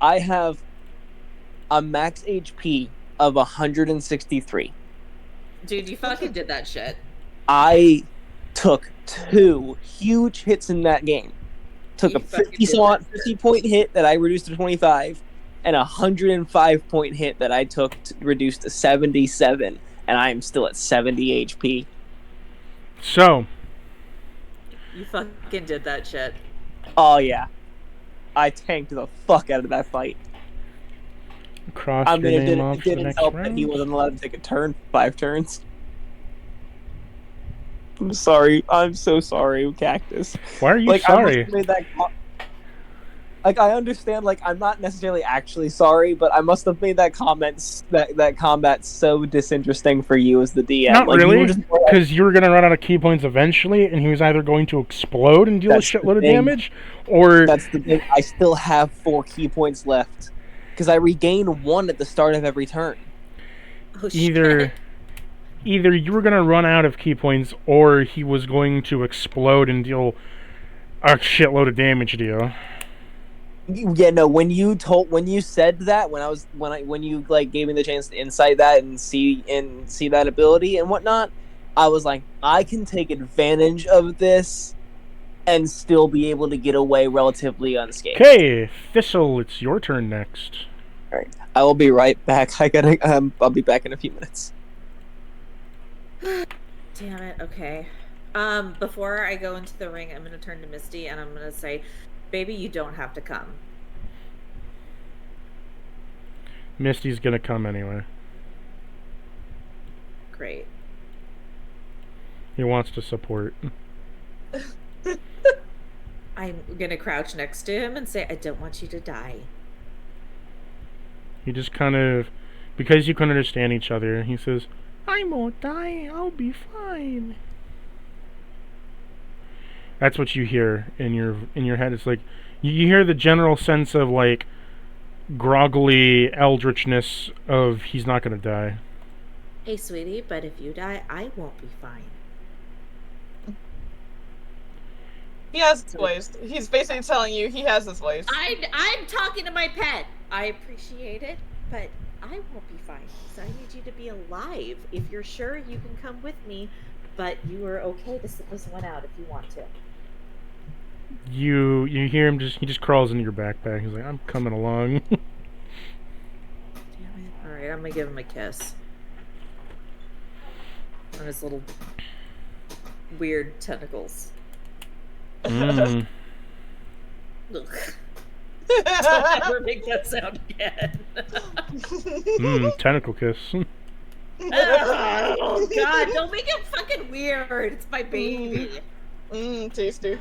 S3: I have a max HP of 163.
S1: Dude, you fucking did that shit.
S3: I took 2 huge hits in that game. Took
S1: You
S3: a
S1: fucking
S3: 50
S1: did that shit.
S3: 50 point hit that I reduced to 25, and a 105 point hit that I took to reduce to 77, and I am still at 70 HP.
S2: So,
S1: You fucking did that shit.
S3: Oh yeah, I tanked the fuck out of that fight.
S2: cross
S3: I
S2: your
S3: mean,
S2: name off
S3: it
S2: for the
S3: didn't
S2: next
S3: help that
S2: round.
S3: he wasn't allowed to take a turn. 5 turns. I'm sorry. I'm so sorry, Cactus.
S2: Why are you
S3: I must
S2: sorry?
S3: have made that Like, I understand, like, I'm not necessarily actually sorry, but I must have made that combat so disinteresting for you as the DM.
S2: Not
S3: like, you were
S2: really,
S3: just
S2: because you were going to run out of key points eventually, and he was either going to explode and deal a
S3: That's the
S2: shitload of
S3: thing.
S2: damage, or...
S3: That's the thing. I still have 4 key points left. Because I regain 1 at the start of every turn.
S1: Oh,
S2: either you were going to run out of key points, or he was going to explode and deal a shitload of damage to you.
S3: Yeah, no. When you said that, when you like gave me the chance to insight that and see that ability and whatnot, I was like, I can take advantage of this and still be able to get away relatively unscathed.
S2: Okay, Thistle, it's your turn next.
S3: All right, I will be right back. I'll be back in a few minutes.
S1: Damn it. Okay. Before I go into the ring, I'm gonna turn to Misty and I'm gonna say, "Baby, you don't have to come."
S2: Misty's gonna come anyway.
S1: Great.
S2: He wants to support.
S1: I'm gonna crouch next to him and say, "I don't want you to die."
S2: He just kind of, because you can understand each other, he says, "I won't die, I'll be fine." That's what you hear in your head. It's like, you hear the general sense of, like, groggly eldritchness of he's not gonna die.
S1: Hey, sweetie, but if you die, I won't be fine.
S4: He has his ways. He's basically telling you he has his ways.
S1: I'm talking to my pet. I appreciate it, but I won't be fine. So I need you to be alive. If you're sure, you can come with me, but you are okay to sit this one out if you want to.
S2: You hear him he just crawls into your backpack. He's like, "I'm coming along."
S1: Damn it. Alright, I'm gonna give him a kiss. On his little weird tentacles.
S2: Mm.
S1: Ugh. Don't ever make that sound again.
S2: Tentacle kiss.
S1: Oh god, don't make it fucking weird. It's my baby.
S4: Tasty.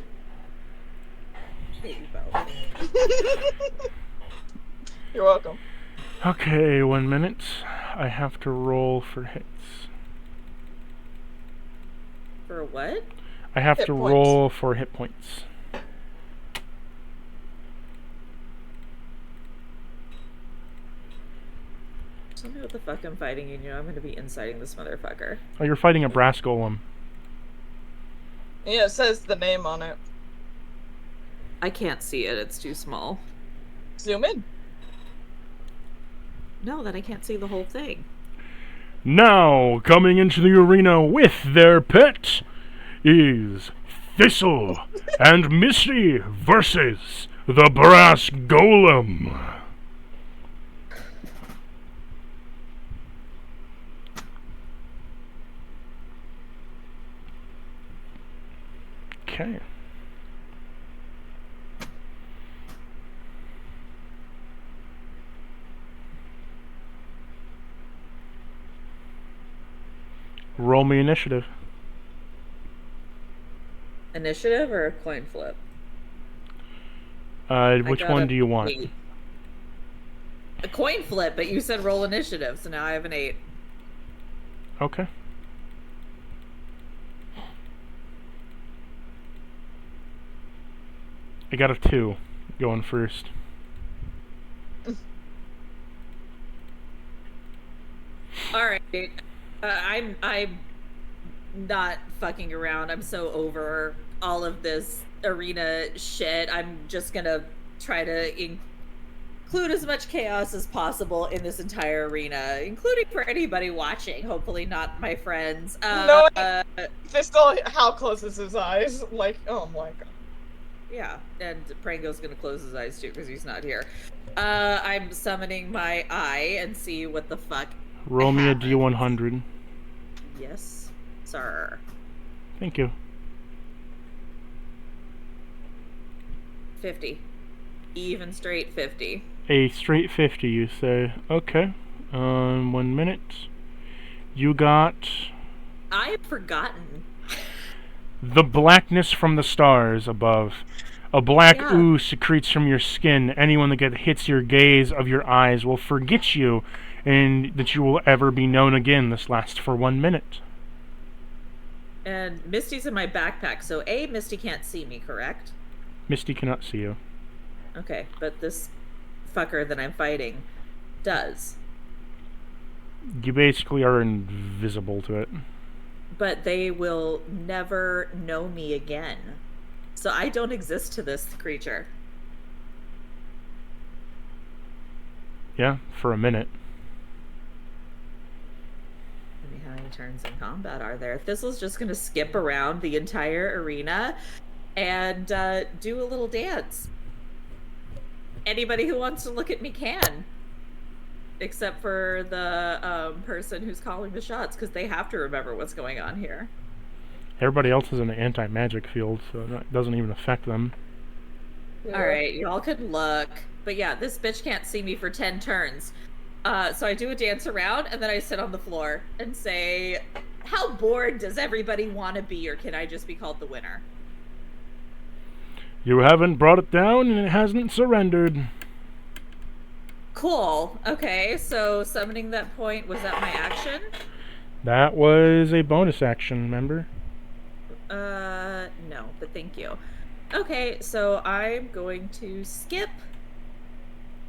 S4: You're welcome.
S2: Okay, 1 minute. I have to roll for hits.
S1: For what?
S2: I have
S4: Hit
S2: to
S4: points.
S2: roll for hit points.
S1: Tell me what the fuck I'm fighting, you know I'm gonna be inciting this motherfucker.
S2: Oh, you're fighting a brass golem.
S4: Yeah, it says the name on it.
S1: I can't see it, it's too small.
S4: Zoom in.
S1: No, then I can't see the whole thing.
S2: Now, coming into the arena with their pet is Thistle and Misty versus the brass golem. Okay. Roll me initiative.
S1: Initiative or a coin flip?
S2: Which
S1: got
S2: one
S1: a
S2: do you want?
S1: 8. A coin flip, but you said roll initiative, so now I have an 8.
S2: Okay. I got a 2 going first.
S1: Alright. I'm not fucking around. I'm so over all of this arena shit. I'm just gonna try to include as much chaos as possible in this entire arena, including for anybody watching. Hopefully not my friends.
S4: No, Fistel, how close is his eyes? Like, oh my god.
S1: Yeah, and Prango's gonna close his eyes too because he's not here. I'm summoning my eye and see what the fuck.
S2: Roll me a
S1: happens.
S2: D100.
S1: Yes, sir.
S2: Thank you.
S1: 50. Even straight 50.
S2: A straight 50, you say. Okay. 1 minute. You got
S1: I've forgotten.
S2: the blackness from the stars above. A black
S1: Yeah.
S2: ooze secretes from your skin. Anyone that hits your gaze of your eyes will forget you, and that you will ever be known again. This lasts for 1 minute.
S1: And Misty's in my backpack, so A, Misty can't see me, correct?
S2: Misty cannot see you.
S1: Okay, but this fucker that I'm fighting does.
S2: You basically are invisible to it.
S1: But they will never know me again. So I don't exist to this creature.
S2: Yeah, for a minute.
S1: I mean, how many turns in combat are there? Thistle's just going to skip around the entire arena and do a little dance. Anybody who wants to look at me can. Except for the person who's calling the shots, because they have to remember what's going on here.
S2: Everybody else is in an anti-magic field, so it doesn't even affect them.
S4: Yeah.
S1: Alright, y'all can look. But yeah, this bitch can't see me for 10 turns. So I do a dance around, and then I sit on the floor and say, how bored does everybody want to be, or can I just be called the winner?
S2: You haven't brought it down, and it hasn't surrendered.
S1: Cool. Okay, so summoning that point, was that my action?
S2: That was a bonus action, remember?
S1: No, but thank you. Okay, so I'm going to skip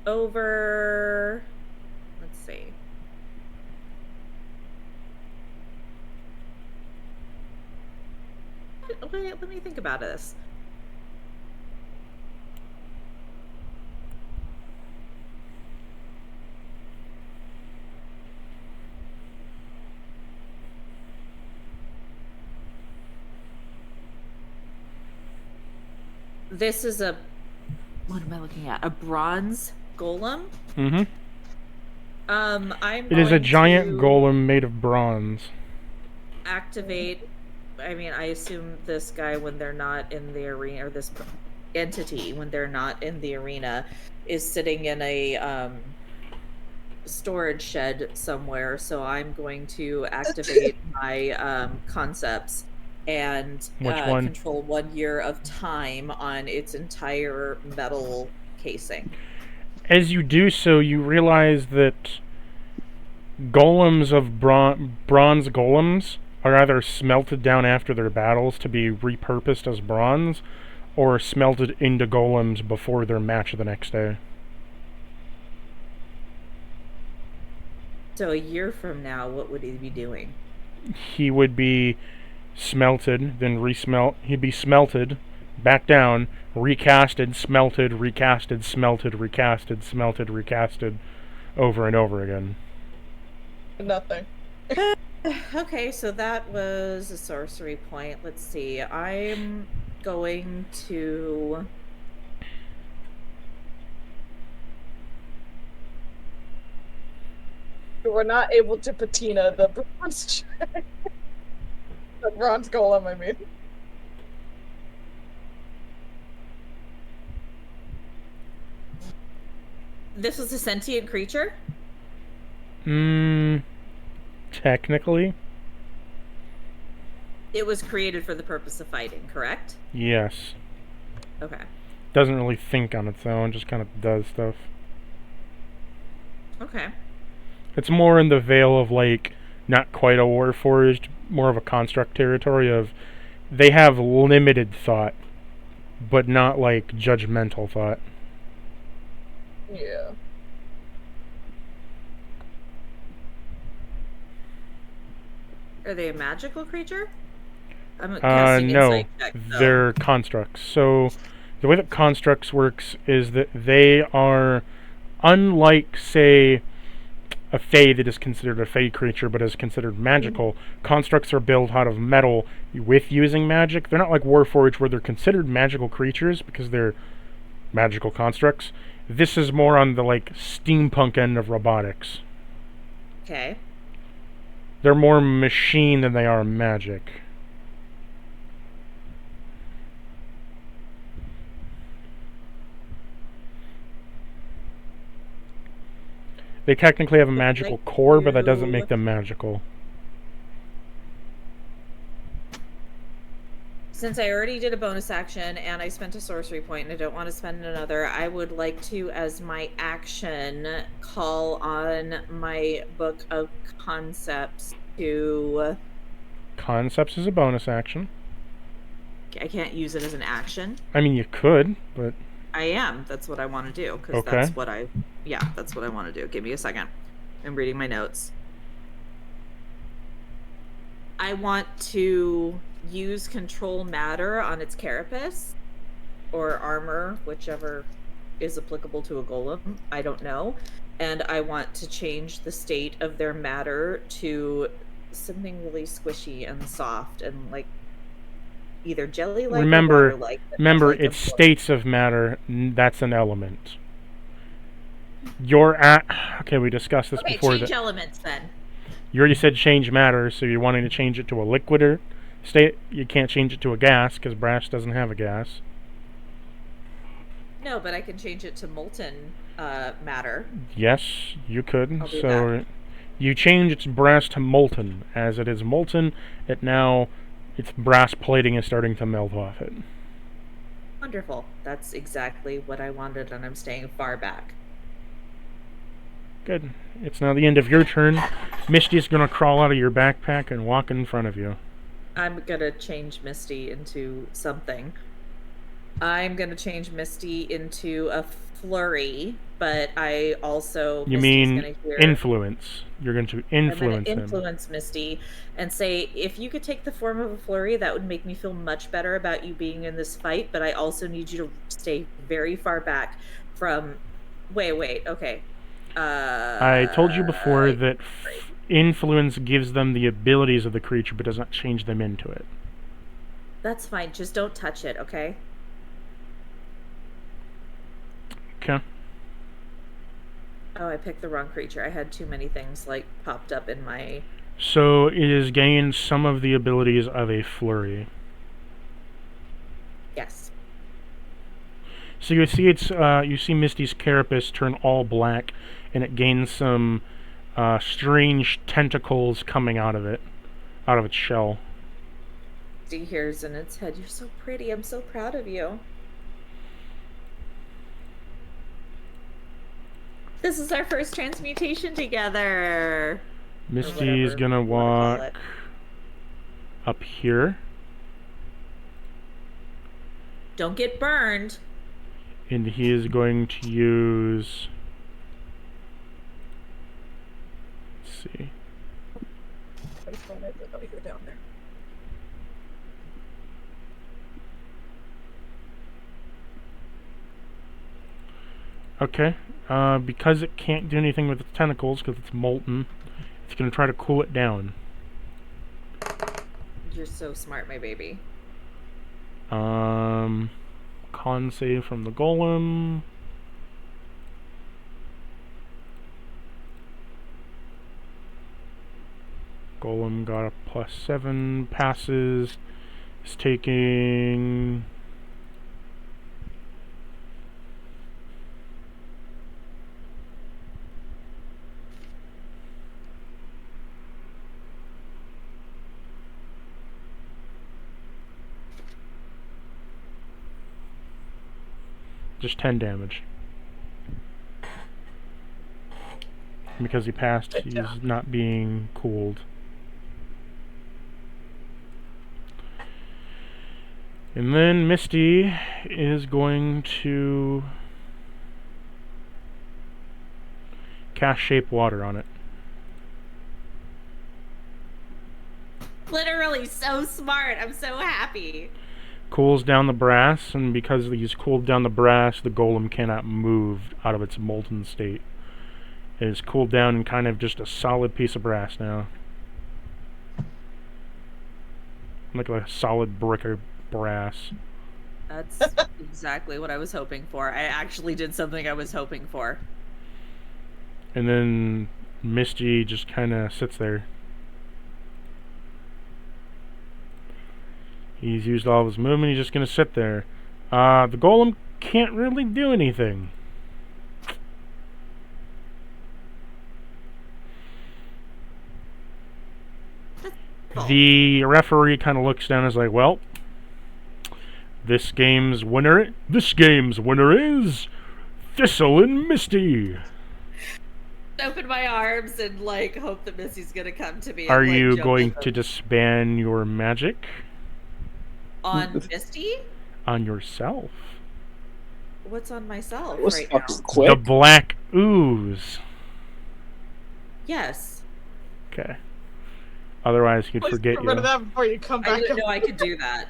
S1: over... Let's see. Wait, let me think about this. This is a... What am I looking at? A bronze golem?
S2: Mm-hmm.
S1: I'm
S2: It is a
S1: going
S2: giant
S1: to
S2: golem made of bronze.
S1: activate... I mean, I assume this guy, when they're not in the arena, or this entity, when they're not in the arena, is sitting in a storage shed somewhere. So I'm going to activate my concepts and
S2: Which one?
S1: control 1 year of time on its entire metal casing.
S2: As you do so, you realize that golems of bronze golems are either smelted down after their battles to be repurposed as bronze, or smelted into golems before their match the next day.
S1: So a year from now, what would he be doing?
S2: He would be smelted, then resmelt. He'd be smelted, back down, recasted, smelted, recasted, smelted, recasted, smelted, recasted, over and over again.
S4: Nothing.
S1: Okay, so that was a sorcery point. Let's see. I'm going to...
S4: We were not able to patina the bronze the bronze golem, I mean.
S1: This was a sentient creature?
S2: Technically,
S1: It was created for the purpose of fighting, correct?
S2: yes.
S1: Okay.
S2: Doesn't really think on its own, just kind of does stuff.
S1: Okay.
S2: It's more in the veil of, like, not quite a warforged, more of a construct territory of, they have limited thought, but not, like, judgmental thought.
S4: Yeah.
S1: Are they a magical creature? I'm casting
S2: No,
S1: insight check, so-
S2: they're constructs. So, the way that constructs works is that they are, unlike, say, a fae that is considered a fae creature but is considered magical, constructs are built out of metal with using magic. They're not like Warforged where they're considered magical creatures because they're magical constructs. This is more on the, like, steampunk end of robotics.
S1: Okay.
S2: They're more machine than they are magic. They technically have a magical core, but that doesn't make them magical.
S1: Since I already did a bonus action and I spent a sorcery point and I don't want to spend another, I would like to, as my action, call on my book of concepts to...
S2: Concepts is a bonus action.
S1: I can't use it as an action.
S2: I mean, you could, but...
S1: I am. That's what I want to do. Because
S2: Okay.
S1: that's what I... Yeah, that's what I want to do. Give me a second. I'm reading my notes. I want to use control matter on its carapace. Or armor, whichever is applicable to a golem. I don't know. And I want to change the state of their matter to something really squishy and soft and like either jelly-like or water-like.
S2: Remember,
S1: like
S2: it's states of matter. That's an element. You're at... Okay, we discussed this before.
S1: Okay, change elements then.
S2: You already said change matter, so you're wanting to change it to a liquid or state. You can't change it to a gas, because brass doesn't have a gas.
S1: No, but I can change it to molten matter.
S2: Yes, you could.
S1: I'll do
S2: So
S1: that.
S2: you change its brass to molten. As it is molten, its brass plating is starting to melt off it.
S1: Wonderful. That's exactly what I wanted, and I'm staying far back.
S2: Good. It's now the end of your turn. Misty's going to crawl out of your backpack and walk in front of you.
S1: I'm gonna change Misty into something. I'm gonna change Misty into a flurry, but I also...
S2: You mean influence. You're going to influence him.
S1: Influence Misty and say, if you could take the form of a flurry, that would make me feel much better about you being in this fight, but I also need you to stay very far back from... Wait, okay.
S2: I told you before that influence gives them the abilities of the creature, but does not change them into it.
S1: That's fine. Just don't touch it, okay?
S2: Okay.
S1: Oh, I picked the wrong creature. I had too many things, like, popped up in my...
S2: So it has gained some of the abilities of a flurry.
S1: Yes.
S2: So you see you see Misty's carapace turn all black, and it gains some strange tentacles coming out of its shell.
S1: Misty hears in its head, "You're so pretty. I'm so proud of you. This is our first transmutation together."
S2: Misty's gonna walk up here.
S1: Don't get burned.
S2: And he is going to use... Let's see. Okay. Because it can't do anything with its tentacles, because it's molten, it's going to try to cool it down.
S1: You're so smart, my baby.
S2: Con save from the golem. Golem got a +7, passes. Is taking... just 10 damage. Because he passed, he's not being cooled. And then Misty is going to cast Shape Water on it.
S1: Literally so smart. I'm so happy.
S2: Cools down the brass, and because he's cooled down the brass, the golem cannot move out of its molten state. It is cooled down and kind of just a solid piece of brass now. Like a solid brick of brass.
S1: That's exactly what I was hoping for. I actually did something I was hoping for.
S2: And then Misty just kind of sits there. He's used all of his movement, he's just going to sit there. The golem can't really do anything. The referee kind of looks down and is like, well, This game's winner is Thistle and Misty.
S1: Open my arms and like hope that Missy's gonna come to me.
S2: Are
S1: and, like,
S2: you
S1: jump
S2: going
S1: in
S2: to disband your magic
S1: on Misty?
S2: on yourself?
S1: What's on myself
S3: Was
S1: right now?
S3: quick.
S2: The black ooze.
S1: Yes.
S2: Okay. Otherwise, he'd
S4: Please
S2: forget
S4: get rid of
S2: you.
S4: that before you come
S1: I
S4: back.
S1: didn't know I could do that.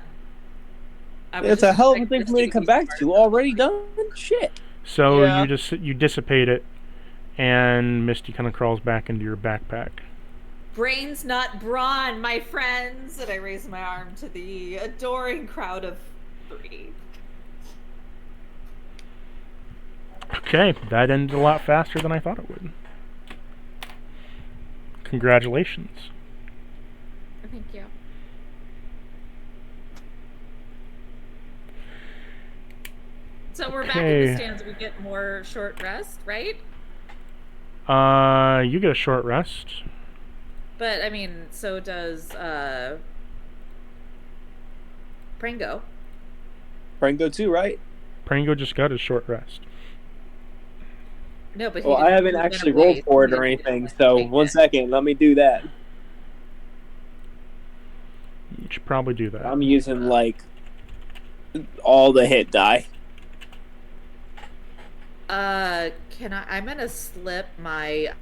S1: I was
S3: It's a
S1: just
S3: hell of a
S1: expecting
S3: thing for me
S1: Misty
S3: to come
S1: be
S3: back
S1: smart
S3: to.
S1: enough.
S3: Already done? Shit.
S2: So
S4: Yeah.
S2: you dissipate it, and Misty kind of crawls back into your backpack.
S1: Brains not brawn, my friends. And I raise my arm to the adoring crowd of 3.
S2: Okay, that ended a lot faster than I thought it would. Congratulations.
S1: Thank you. So we're back in
S2: Okay.
S1: the stands. We get more short rest, right?
S2: You get a short rest.
S1: But I mean, so does Pringo.
S3: Prango too, right?
S2: Prango just got a short rest.
S1: No, but he
S3: Well, I
S1: didn't
S3: haven't
S1: move
S3: actually
S1: in a way
S3: rolled for it
S1: that
S3: or
S1: he didn't,
S3: anything,
S1: like,
S3: so
S1: take
S3: 1
S1: it.
S3: second, let me do that.
S2: You should probably do that.
S3: I'm using, like, all the hit die.
S1: I'm gonna slip my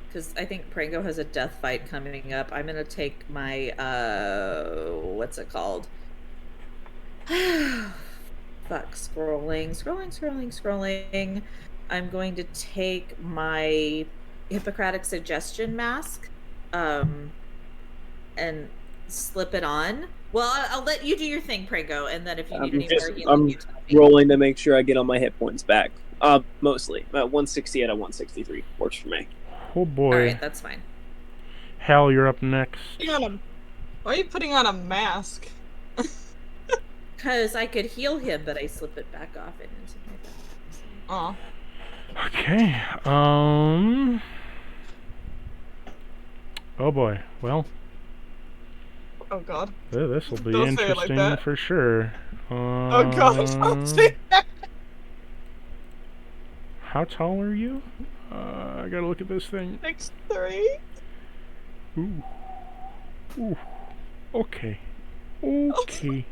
S1: because I think Prango has a death fight coming up. I'm gonna take my what's it called? Fuck, scrolling. I'm going to take my Hippocratic suggestion mask and slip it on. Well, I'll let you do your thing, Prango, and then if you need any more healing,
S3: I'm
S1: you tell me.
S3: rolling to make sure I get all my hit points back. Mostly. At 160 out of 163 works for me.
S2: Oh boy.
S1: Alright, that's fine.
S2: Hal, you're up next.
S4: Why are you putting on a mask?
S1: Because I could heal him, but I slip it back off and into my back.
S4: Aw.
S2: Okay. Oh boy. Well,
S4: Oh god.
S2: this will be
S4: Don't say it like
S2: interesting
S4: that.
S2: for sure.
S4: Oh god, don't say that.
S2: How tall are you? I gotta look at this thing.
S4: 6'3".
S2: Ooh. Ooh. Okay. Okay.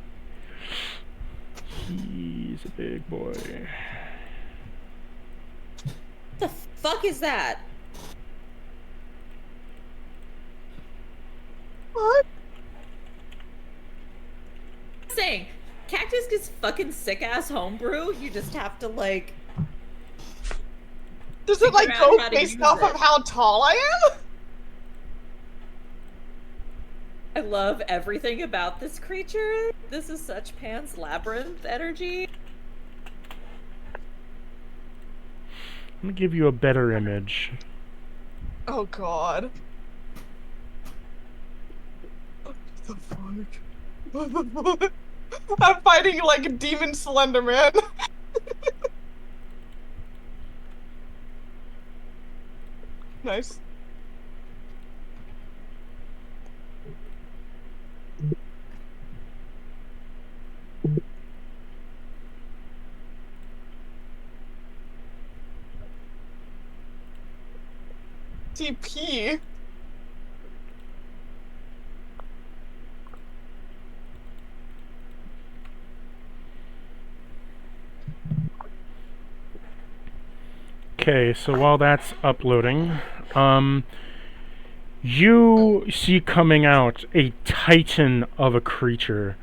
S2: He's a big boy.
S1: What the fuck is that?
S4: What?
S1: Saying, Cactus gets fucking sick ass homebrew. You just have to like.
S4: Does it like
S1: Figure out
S4: go
S1: how to
S4: based
S1: use
S4: off
S1: it.
S4: of how tall I am?
S1: I love everything about this creature. This is such Pan's Labyrinth energy.
S2: Let me give you a better image.
S4: Oh god. What the fuck? What the fuck? I'm fighting like a demon Slenderman. Nice. TP.
S2: Okay, so while that's uploading, you see coming out a titan of a creature.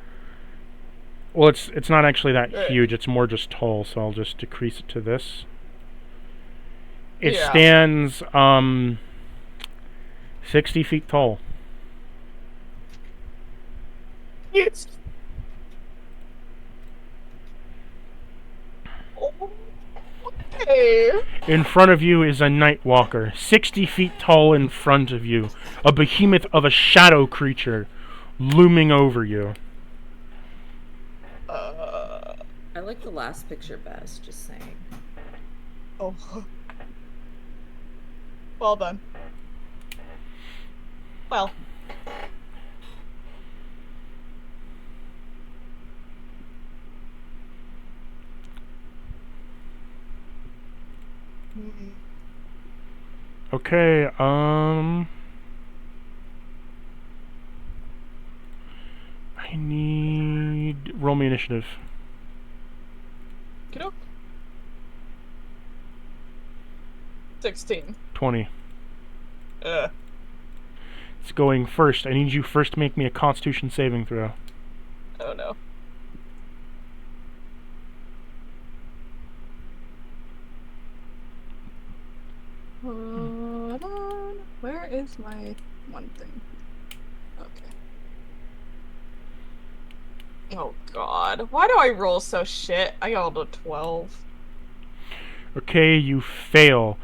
S2: Well, it's not actually that huge, it's more just tall, so I'll just decrease it to this. It
S4: Yeah.
S2: stands 60 feet tall.
S4: Yes. Okay.
S2: In front of you is a night walker, 60 feet tall in front of you, a behemoth of a shadow creature looming over you.
S1: I like the last picture best, just saying.
S4: Oh. Well done. Well.
S2: Okay, I need... Roll me initiative.
S4: Kiddo. 16.
S2: 20.
S4: Ugh.
S2: It's going first. I need you first to make me a Constitution saving throw.
S4: Oh no. Hold on. Where is my one thing? Okay. Oh god. Why do I roll so shit? I got a 12.
S2: Okay, you fail.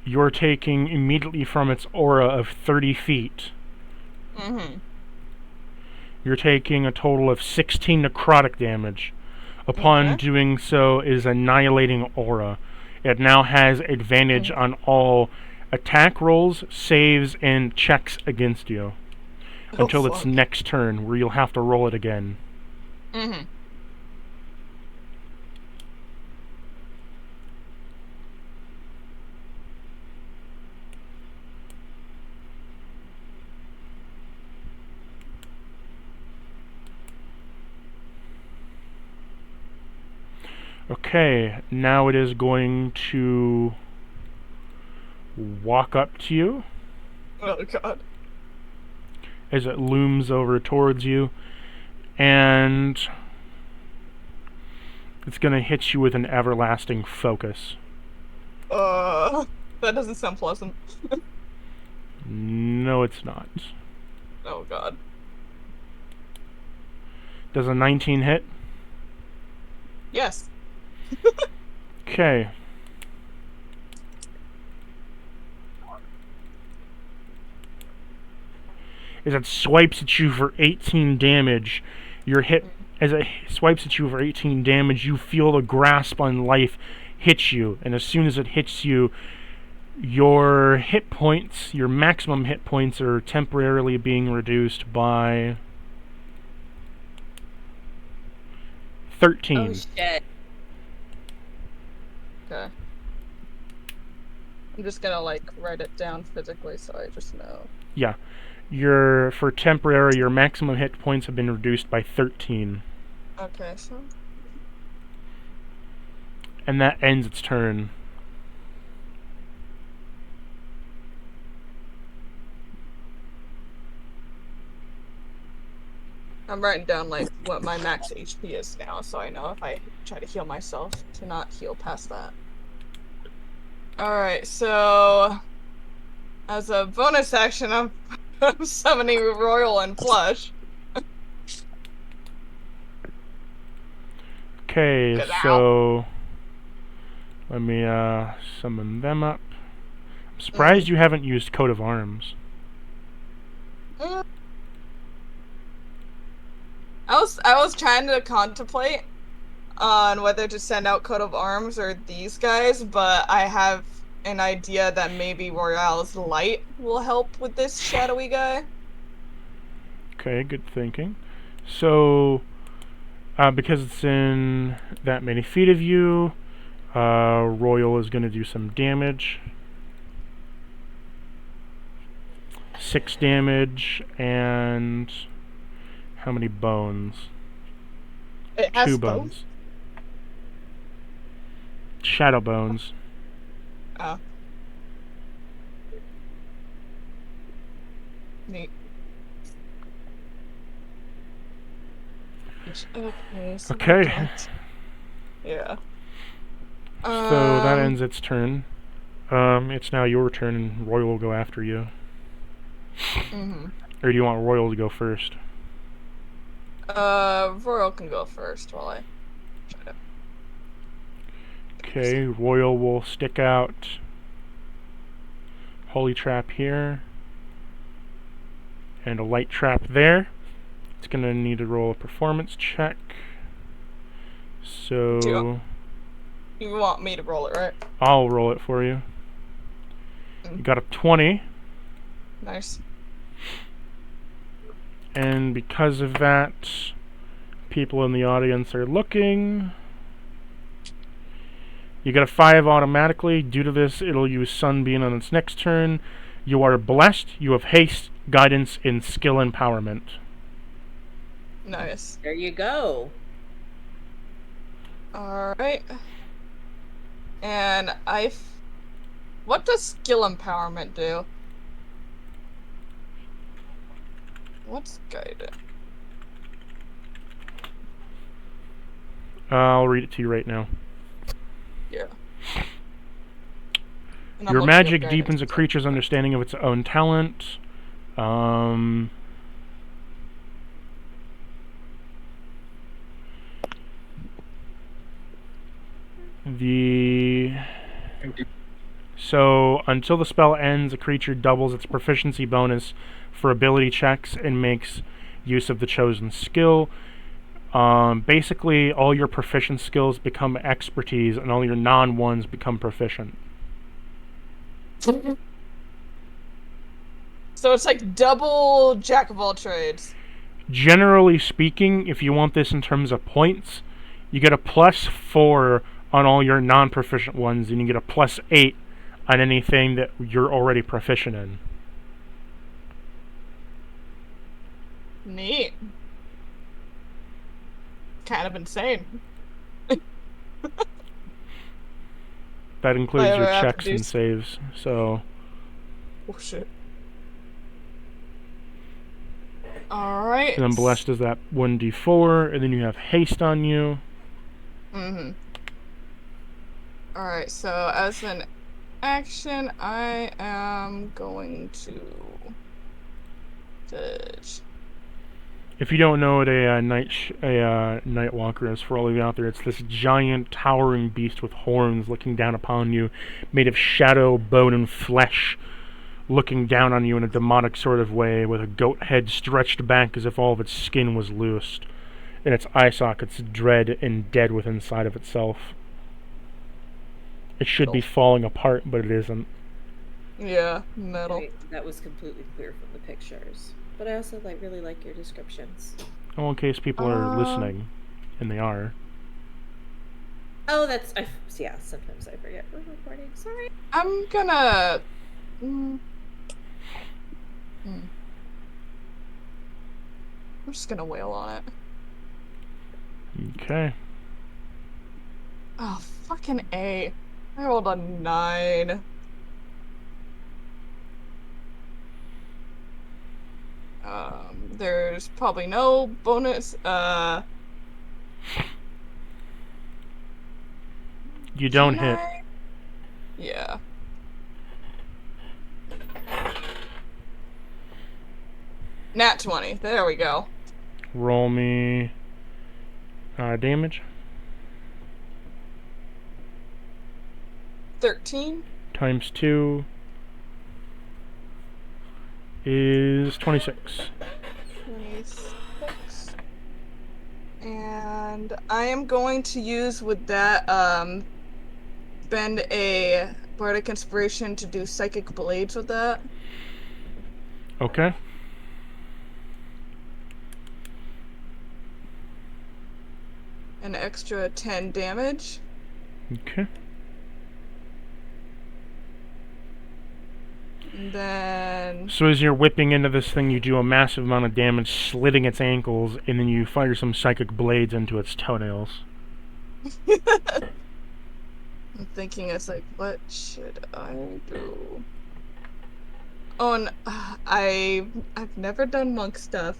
S2: You're taking immediately from its aura of 30 feet.
S4: Mm-hmm.
S2: You're taking a total of 16 necrotic damage. Upon
S4: Okay.
S2: doing so is annihilating aura. It now has advantage on all attack rolls, saves, and checks against you.
S4: Oh,
S2: Until its
S4: fuck.
S2: next turn, where you'll have to roll it again.
S4: Mm-hmm.
S2: Okay, now it is going to walk up to you
S4: Oh god.
S2: as it looms over towards you, and it's going to hit you with an everlasting focus.
S4: That doesn't sound pleasant.
S2: No, it's not.
S4: Oh god.
S2: Does a 19 hit?
S4: Yes.
S2: Okay. As it swipes at you for 18 damage, your hit. As it swipes at you for 18 damage, you feel the grasp on life hit you, and as soon as it hits you, your hit points, your maximum hit points, are temporarily being reduced by 13.
S1: Oh shit.
S4: Okay. I'm just gonna like write it down physically so I just know.
S2: Yeah. For temporary, your maximum hit points have been reduced by 13.
S4: Okay, so
S2: And that ends its turn.
S4: I'm writing down like what my max HP is now, so I know if I try to heal myself to not heal past that. Alright, so as a bonus action, I'm summoning Royal and Flush.
S2: Okay,
S4: Get
S2: so let me summon them up. I'm surprised you haven't used Coat of Arms.
S4: I was trying to contemplate on whether to send out Coat of Arms or these guys, but I have an idea that maybe Royale's Light will help with this shadowy guy.
S2: Okay, good thinking. So, because it's in that many feet of you, Royal is going to do some damage. 6 damage, and how many bones?
S4: It has
S2: 2 bones. Shadow bones.
S4: Oh. Neat. Okay. So
S2: Okay.
S4: yeah.
S2: So that ends its turn. It's now your turn, and Royal will go after you. Or do you want Royal to go first?
S4: Royal can go first while I try to.
S2: Okay, Royal will stick out Holy Trap here, and a Light Trap there. It's going to need to roll a performance check. So
S4: You want me to roll it, right?
S2: I'll roll it for you. You got a 20.
S4: Nice.
S2: And because of that, people in the audience are looking. You get a 5 automatically. Due to this, it'll use Sunbeam on its next turn. You are blessed. You have haste, guidance, and skill empowerment.
S4: Nice.
S1: There you go.
S4: Alright. And what does skill empowerment do? What's guided?
S2: I'll read it to you right now.
S4: Yeah. And I'm
S2: Your
S4: looking
S2: magic
S4: up
S2: deepens a
S4: guidance.
S2: creature's understanding of its own talent. So until the spell ends, a creature doubles its proficiency bonus for ability checks and makes use of the chosen skill. Basically, all your proficient skills become expertise, and all your non-ones become proficient.
S4: So it's like double jack of all trades.
S2: Generally speaking, if you want this in terms of points, you get a +4 on all your non-proficient ones, and you get a +8 on anything that you're already proficient in.
S4: Neat. Kind of insane.
S2: That includes
S4: I
S2: your
S4: have to
S2: checks
S4: do
S2: and saves. So
S4: Oh shit. Alright.
S2: and then blessed is that 1d4, and then you have haste on you.
S4: Mm-hmm. Alright, so as an action, I am going to judge.
S2: If you don't know what a night walker is, for all of you out there, it's this giant, towering beast with horns looking down upon you, made of shadow, bone, and flesh, looking down on you in a demonic sort of way, with a goat head stretched back as if all of its skin was loosed, and its eye sockets dread and dead within inside of itself. It should be falling apart, but it isn't.
S4: Yeah, metal.
S1: Right, that was completely clear from the pictures. But I also really like your descriptions.
S2: Oh, in case people are listening, and they are.
S1: Oh, yeah. Sometimes I forget we're recording. Sorry.
S4: I'm gonna. I'm just gonna wail on it.
S2: Okay.
S4: Oh, fucking A. I rolled a 9. There's probably no bonus.
S2: You don't
S4: Can
S2: hit.
S4: I? Yeah. Nat 20. There we go.
S2: Roll me damage.
S4: 13.
S2: Times 2 is 26.
S4: 26. And I am going to use with that, spend a bardic inspiration to do psychic blades with that.
S2: Okay.
S4: An extra 10 damage.
S2: Okay.
S4: And then
S2: So as you're whipping into this thing, you do a massive amount of damage, slitting its ankles, and then you fire some psychic blades into its toenails.
S4: I'm thinking, it's like, what should I do? Oh, and I've never done monk stuff.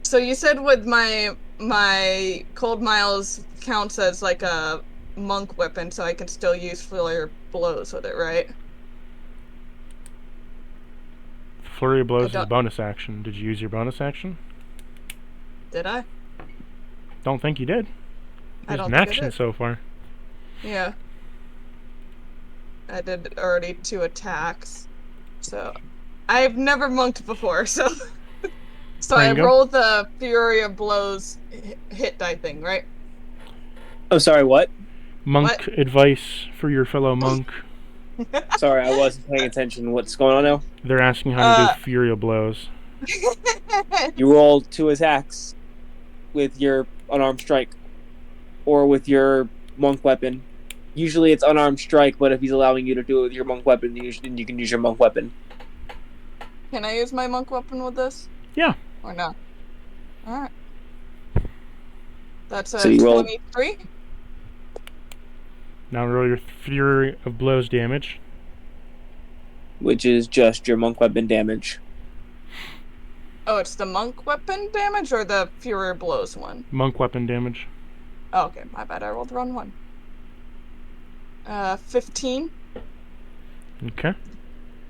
S4: So you said with my cold miles counts as like a monk weapon, so I can still use flurry blows with it, right?
S2: Flurry of blows is a bonus action. Did you use your bonus action?
S4: Did I?
S2: Don't think you did.
S4: I
S2: There's
S4: don't
S2: an
S4: think I
S2: action
S4: did.
S2: so far.
S4: Yeah. I did already 2 attacks. So I've never monked before, so so
S2: There
S4: I
S2: you go.
S4: rolled the Fury of Blows hit die thing, right?
S5: Oh, sorry, what?
S2: Monk
S4: What?
S2: advice for your fellow monk.
S5: Sorry, I wasn't paying attention. What's going on now?
S2: They're asking how to do Fury of blows.
S5: You rolled 2 attacks.
S3: with your unarmed strike or with your monk weapon. Usually it's unarmed strike, but if he's allowing you to do it with your monk weapon, you can use your monk weapon.
S4: Can I use my monk weapon with this?
S2: Yeah.
S4: Or not? Alright. That's a
S3: So you roll
S4: 23.
S2: Now roll your Fury of Blows damage.
S3: which is just your monk weapon damage.
S4: Oh, it's the monk weapon damage or the Fury Blows one?
S2: Monk weapon damage.
S4: Oh, okay, my bad. I rolled the wrong one. 15.
S2: Okay.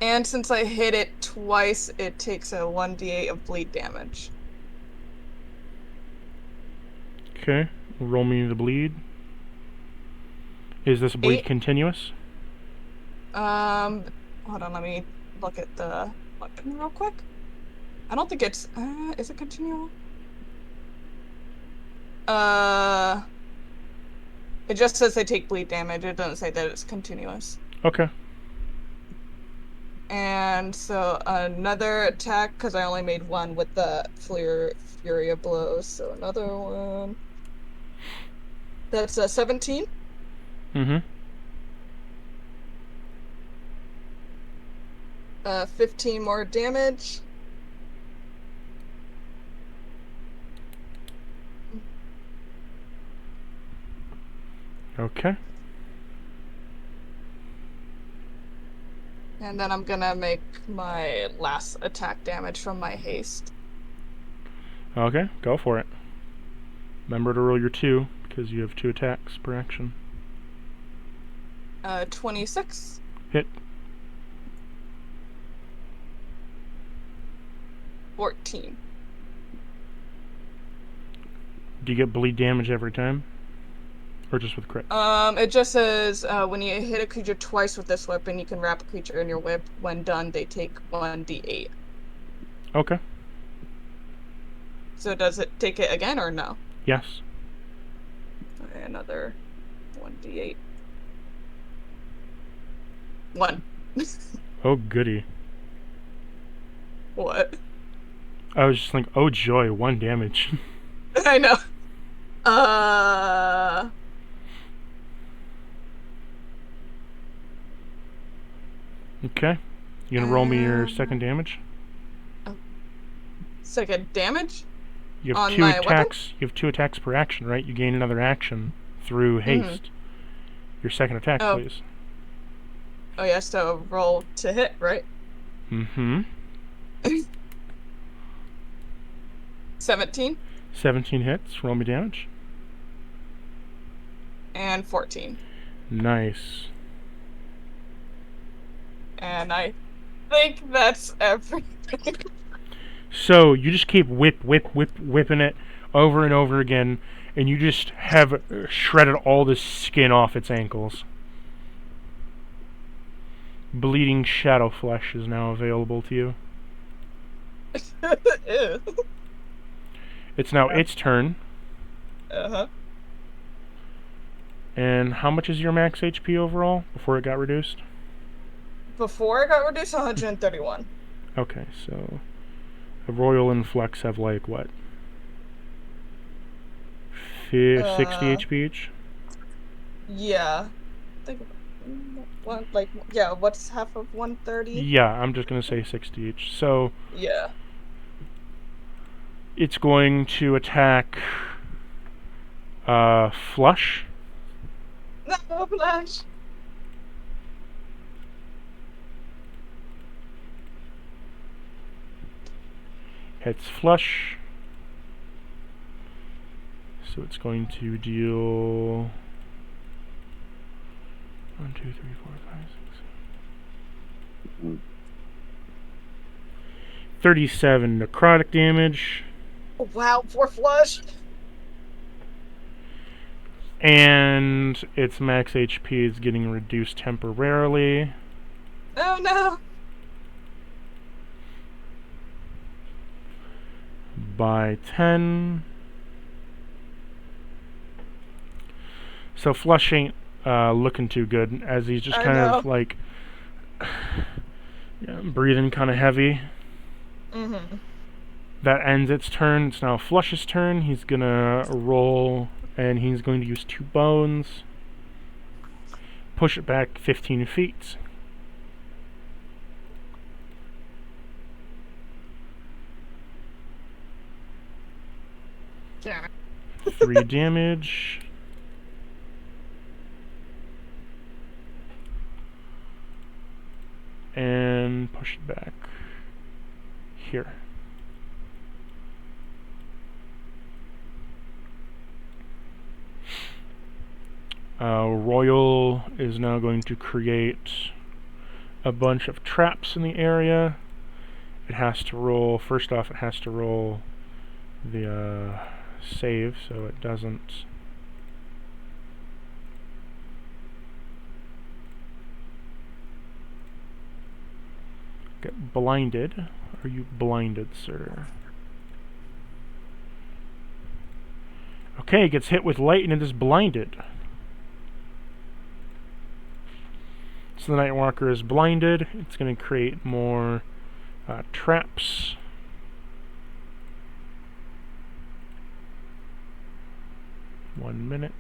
S4: And since I hit it twice, it takes a 1d8 of bleed damage.
S2: Okay. Roll me the bleed. Is this bleed
S4: 8.
S2: continuous?
S4: Hold on, let me look at the weapon real quick. I don't think it's, is it continual? It just says they take bleed damage. It doesn't say that it's continuous.
S2: Okay.
S4: And so another attack, because I only made one with the Fury of Blows. So another one. That's a 17.
S2: Mm-hmm.
S4: 15 more damage.
S2: Okay.
S4: And then I'm gonna make my last attack damage from my haste.
S2: Okay, go for it. Remember to roll your 2, because you have 2 attacks per action.
S4: 26.
S2: Hit.
S4: 14.
S2: Do you get bleed damage every time? Or just with crit?
S4: It just says when you hit a creature twice with this weapon, you can wrap a creature in your whip. When done, they take 1d8.
S2: Okay.
S4: So does it take it again or no?
S2: Yes.
S4: Okay, another 1d8. 1.
S2: Oh, goody.
S4: What?
S2: I was just like, oh joy, 1 damage.
S4: I know.
S2: Okay. You gonna roll me your second damage?
S4: Second damage?
S2: You have
S4: On
S2: 2
S4: my
S2: attacks.
S4: weapon?
S2: You have 2 attacks per action, right? You gain another action through haste. Your second attack, please.
S4: Oh yeah, so roll to hit, right?
S2: Mm-hmm.
S4: 17
S2: 17 hits. Roll me damage.
S4: and 14.
S2: Nice.
S4: And I think that's everything.
S2: So you just keep whipping it over and over again, and you just have shredded all the skin off its ankles. Bleeding shadow flesh is now available to you.
S4: Ew.
S2: It's now its turn.
S4: Uh-huh.
S2: And how much is your max HP overall before it got reduced?
S4: Before it got reduced, 131.
S2: Okay, so a Royal and Flex have like what? 60 HP each?
S4: Yeah. Think what's half of 130?
S2: Yeah, I'm just gonna say 60 each. So
S4: Yeah.
S2: it's going to attack Flush.
S4: No, Flash.
S2: Hits Flush. So it's going to deal 1, 2, 3, 4, 5, 6, 37 necrotic damage.
S4: Oh, wow, poor Flush.
S2: And its max HP is getting reduced temporarily.
S4: Oh no.
S2: By 10. So Flush ain't looking too good, as he's just kind of like breathing kind of heavy.
S4: Mm-hmm.
S2: That ends its turn. It's now Flush's turn. He's gonna roll, and he's going to use 2 bones. Push it back 15 feet.
S4: Yeah.
S2: 3 damage. And push it back here. Royal is now going to create a bunch of traps in the area. It has to roll, first off, it has to roll the save, so it doesn't. Get blinded. Are you blinded, sir? Okay, it gets hit with light and it is blinded. So the Nightwalker is blinded. It's going to create more traps. One minute.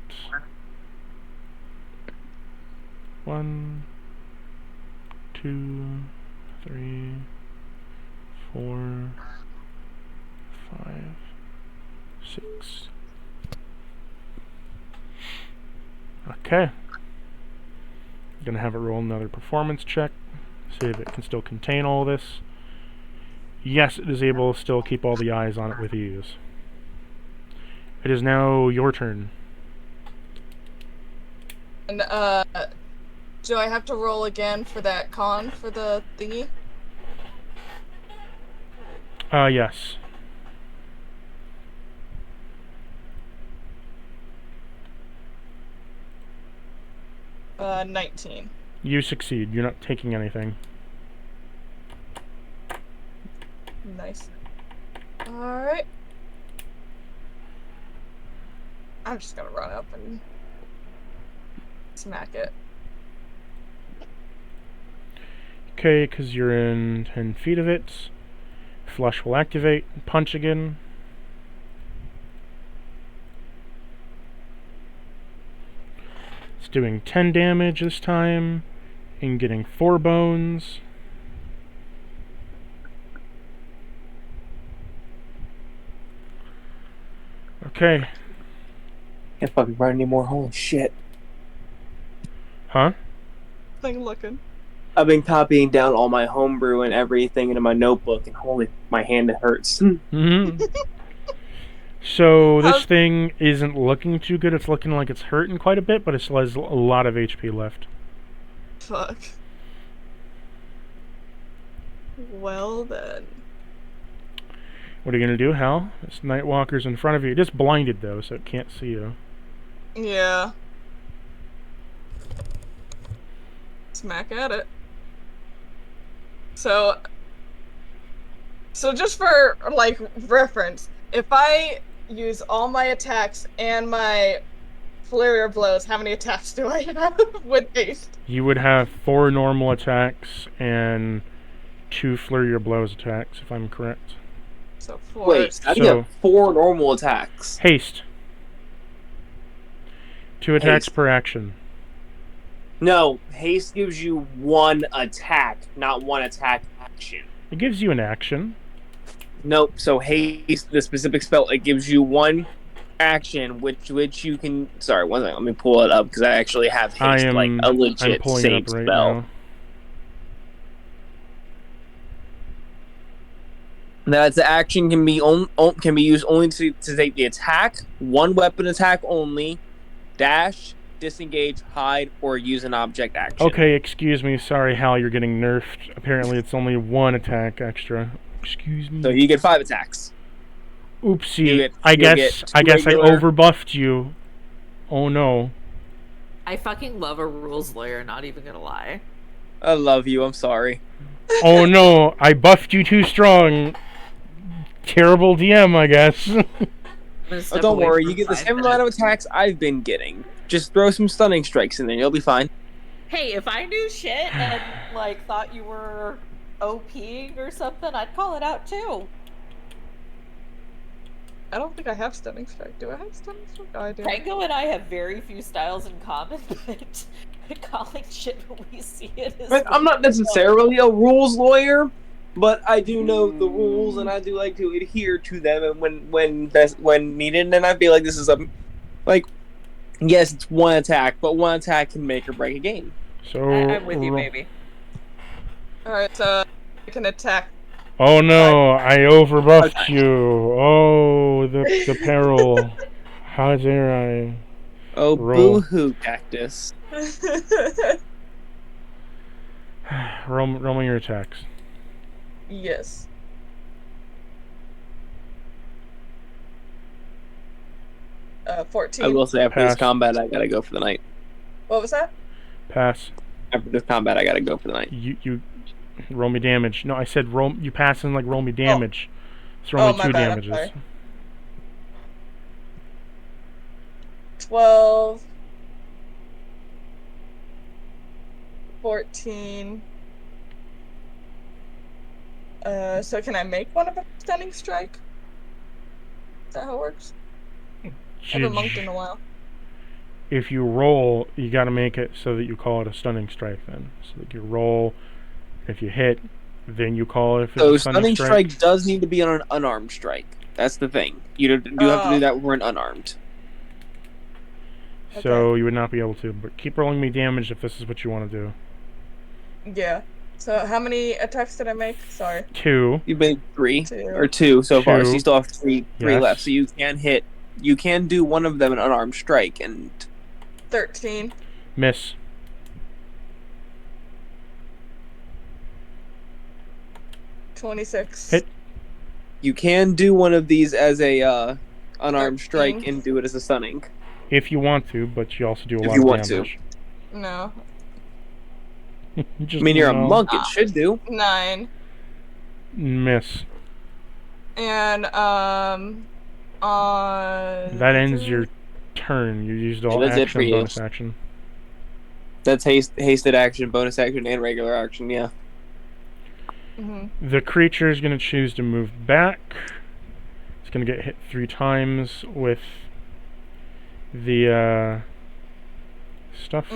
S2: 1, 2, 3, 4, 5, 6. Okay. Gonna have it roll another performance check. See if it can still contain all this. Yes, it is able to still keep all the eyes on it with ease. It is now your turn.
S4: And do I have to roll again for that con for the thingy?
S2: Yes.
S4: Uh, 19.
S2: You succeed. You're not taking anything.
S4: Nice. Alright. I'm just gonna run up and smack it.
S2: Okay, because you're in 10 feet of it. Flush will activate. Punch again. It's doing 10 damage this time. And getting 4 bones. Okay.
S3: Can't fucking run anymore. Holy shit.
S2: Huh?
S4: Thing looking.
S3: I've been copying down all my homebrew and everything into my notebook, and holy, my hand hurts.
S2: Mm-hmm. So this thing isn't looking too good. It's looking like it's hurting quite a bit, but it still has a lot of HP left.
S4: Fuck. Well then.
S2: What are you gonna do, Hal? This Nightwalker's in front of you. It is blinded though, so it can't see you.
S4: Yeah. Smack at it. So just for, like, reference, if I use all my attacks and my flurry of blows, how many attacks do I have with haste?
S2: You would have 4 normal attacks and 2 flurry of blows attacks, if I'm correct.
S4: So 4.
S3: Wait, how do you have 4 normal attacks?
S2: Haste. 2 attacks
S3: Haste.
S2: per action.
S3: No, haste gives you 1 attack, not 1 attack action.
S2: It gives you an action.
S3: Nope, so haste, the specific spell, it gives you 1 action, which you can... Sorry, one second, let me pull it up, because I actually have haste, like a
S2: I'm
S3: legit
S2: pulling
S3: save
S2: it up right
S3: spell.
S2: now.
S3: Now, its action can be used only to take the attack, 1 weapon attack only, dash, disengage, hide, or use an object action.
S2: Okay, excuse me. Sorry, Hal, you're getting nerfed. Apparently, it's only 1 attack extra. Excuse me.
S3: So you get 5 attacks.
S2: Oopsie. I
S3: you
S2: guess
S3: get
S2: I
S3: 2 regular-
S2: overbuffed you. Oh no.
S1: I fucking love a rules lawyer, not even gonna lie.
S3: I love you, I'm sorry.
S2: Oh no, I buffed you too strong. Terrible DM, I guess.
S3: Oh, don't worry, you get the same amount of attacks I've been getting. Just throw some stunning strikes in there, you'll be fine.
S1: Hey, if I knew shit and, like, thought you were OPing or something, I'd call it out too.
S4: I don't think I have Stunning Strike. Do I have Stunning Strike? Oh, I do.
S1: Prango and I have very few styles in common, but calling shit when we see it is.
S3: But I'm not necessarily a rules lawyer, but I do know the rules and I do like to adhere to them. And when needed, and I feel like this is yes, it's one attack, but one attack can make or break a game.
S2: So
S1: I'm with you, baby.
S4: Alright, so I can attack.
S2: Oh no, I overbuffed you. Oh, the peril. How dare I?
S3: Oh,
S2: Roll.
S3: boo-hoo, Cactus.
S2: Roll me your attacks.
S4: Yes.
S3: I
S4: 14.
S3: will say, after this
S2: Pass.
S3: combat, I gotta go for the night.
S4: What was that?
S2: Pass.
S3: After this combat, I gotta go for the night.
S2: You roll me damage. No, I said roll. You pass and roll me damage. So roll
S4: Oh,
S2: me
S4: my
S2: 2
S4: bad, I'm
S2: damages.
S4: sorry. 12. 14. So can I make one of a Stunning Strike? Is that how it works? I haven't monked in a while.
S2: If you roll, you got to make it so that you call it a stunning strike. Then, so that you roll. If you hit, then you call it. If it's
S3: So
S2: a
S3: Stunning Strike does need to be on an unarmed strike. That's the thing. You do have to do that when we're unarmed.
S2: So you would not be able to. But keep rolling me damage if this is what you want to do.
S4: Yeah. So how many attacks did I make? Sorry.
S2: 2.
S3: You made 3
S4: 2.
S3: or 2 so far. So
S2: 2.
S3: you still have three
S2: Yes.
S3: left. So you can hit. You can do one of them an unarmed strike, and
S4: 13.
S2: Miss.
S4: $26.
S2: Hit.
S3: you can do one of these as a unarmed
S4: 13.
S3: strike and do it as a stunning.
S2: If you want to, but you also do a
S3: If
S2: lot
S3: you
S2: of
S3: want to.
S2: damage.
S4: No.
S3: I mean, you're a monk. It should do.
S4: 9.
S2: Miss.
S4: And
S2: That ends your turn. You used all
S3: that's it for
S2: action,
S3: you.
S2: bonus action.
S3: That's hasted action, bonus action, and regular action. Yeah.
S2: The creature is going to choose to move back. It's going to get hit 3 times with the stuff.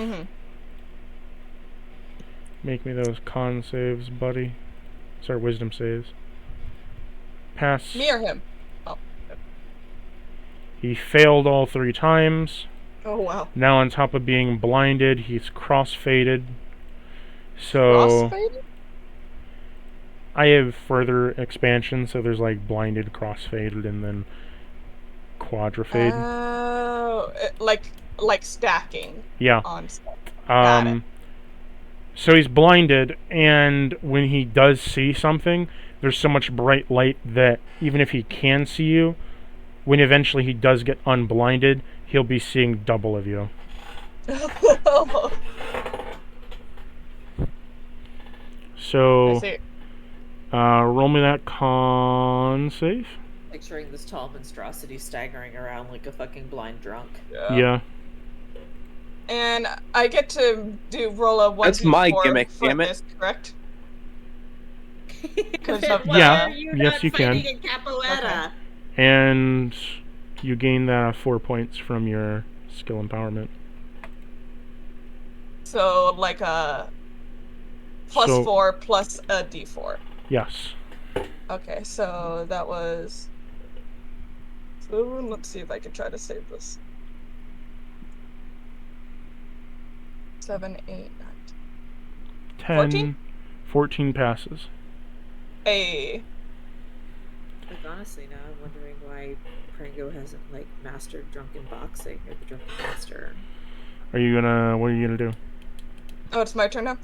S2: Make me those con saves, buddy. Sorry, wisdom saves. Pass.
S4: Me or him? Oh.
S2: He failed all 3 times.
S4: Oh wow.
S2: Now on top of being blinded, he's cross-faded. So
S4: Crossfade?
S2: I have further expansion, so there's blinded, cross-faded, and then quadrifade.
S4: Oh, like stacking.
S2: Yeah.
S4: On stuff. Got it.
S2: So he's blinded, and when he does see something, there's so much bright light that even if he can see you, when eventually he does get unblinded, he'll be seeing double of you. So,
S4: I see.
S2: roll me that con save.
S1: Picturing this tall monstrosity staggering around like a fucking blind drunk.
S2: Yeah.
S4: And I get to roll a 1d4
S3: That's my gimmick,
S4: for
S3: damn it.
S4: this, correct?
S2: Yeah,
S1: you
S2: yes, you can.
S1: In capoeira?
S2: And you gain 4 points from your skill empowerment.
S4: So like a plus
S2: So-
S4: 4 plus a d4.
S2: Yes.
S4: Okay, so that was. So let's see if I can try to save this. 7, 8, 9.
S2: 10,
S4: 14?
S2: 14 passes.
S4: Hey.
S1: Like honestly, now I'm wondering why Prango hasn't mastered drunken boxing or the drunken master.
S2: What are you gonna do?
S4: Oh, it's my turn now.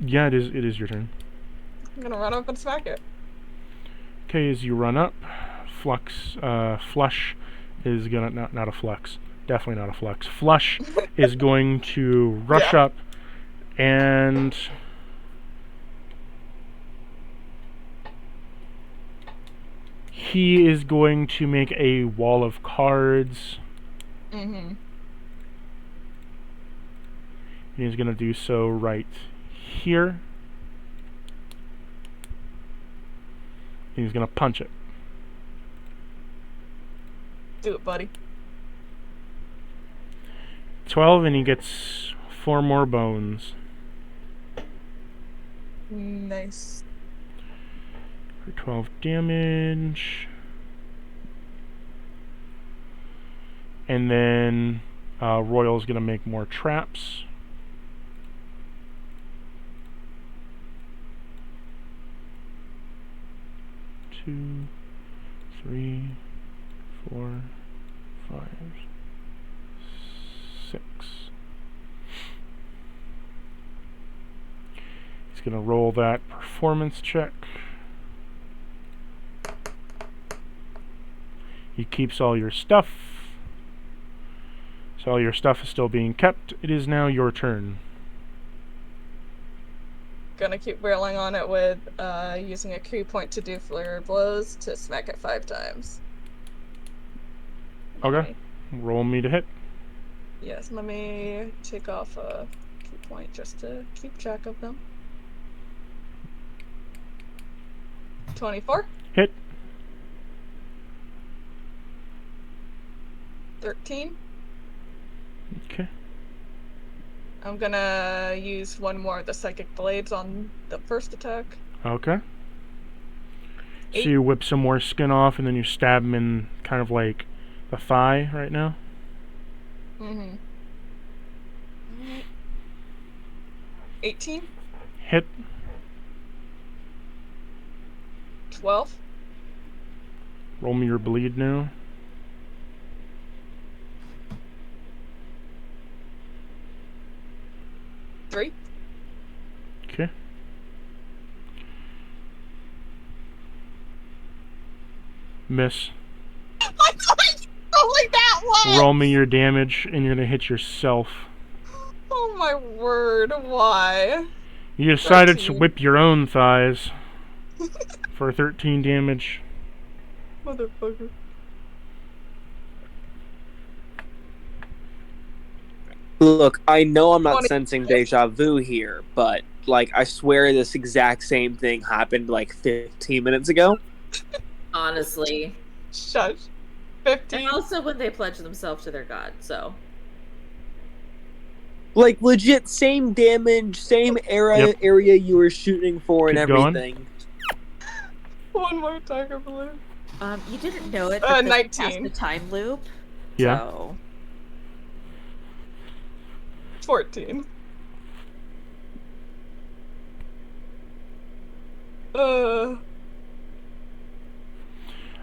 S2: Yeah, it is your turn.
S4: I'm gonna run up and smack it.
S2: Okay, as you run up, Flush is gonna not a flux. Definitely not a flux. Flush is going to rush up and he is going to make a wall of cards.
S4: Mm-hmm.
S2: He's going to do so right here. He's going to punch it.
S4: Do it, buddy.
S2: 12, and he gets 4 more bones.
S4: Nice.
S2: For 12 damage. And then Royal's going to make more traps. Two, 3, 4, 5, 6. He's going to roll that performance check. He keeps all your stuff. So all your stuff is still being kept. It is now your turn.
S4: Gonna keep railing on it with using a key point to do flurry blows to smack it 5 times.
S2: Okay. Roll me to hit.
S4: Yes, let me take off a key point just to keep track of them. 24.
S2: Hit.
S4: 13.
S2: Okay.
S4: I'm gonna use one more of the psychic blades on the first attack.
S2: Okay. So
S4: 8.
S2: you whip some more skin off, and then you stab him in kind of like the thigh right now.
S4: Mm-hmm. 18.
S2: Hit.
S4: 12.
S2: Roll me your bleed now.
S4: Three.
S2: Okay. Miss.
S4: I'm rolling that one!
S2: Roll me your damage, and you're gonna hit yourself.
S4: Oh my word, why?
S2: You decided to
S4: 13.
S2: whip your own thighs for 13 damage.
S4: Motherfucker.
S3: Look, I know I'm not
S4: 20.
S3: sensing deja vu here, but, like, I swear this exact same thing happened, like, 15 minutes ago.
S1: Honestly.
S4: Shush.
S1: And
S4: 15.
S1: also when they pledge themselves to their god, so.
S3: Like, legit, same damage, same area you were shooting for and
S2: Keep going.
S3: everything.
S4: One more time, I believe.
S1: You didn't know it, but
S4: 19.
S1: the time loop.
S2: Yeah.
S1: So.
S4: 14.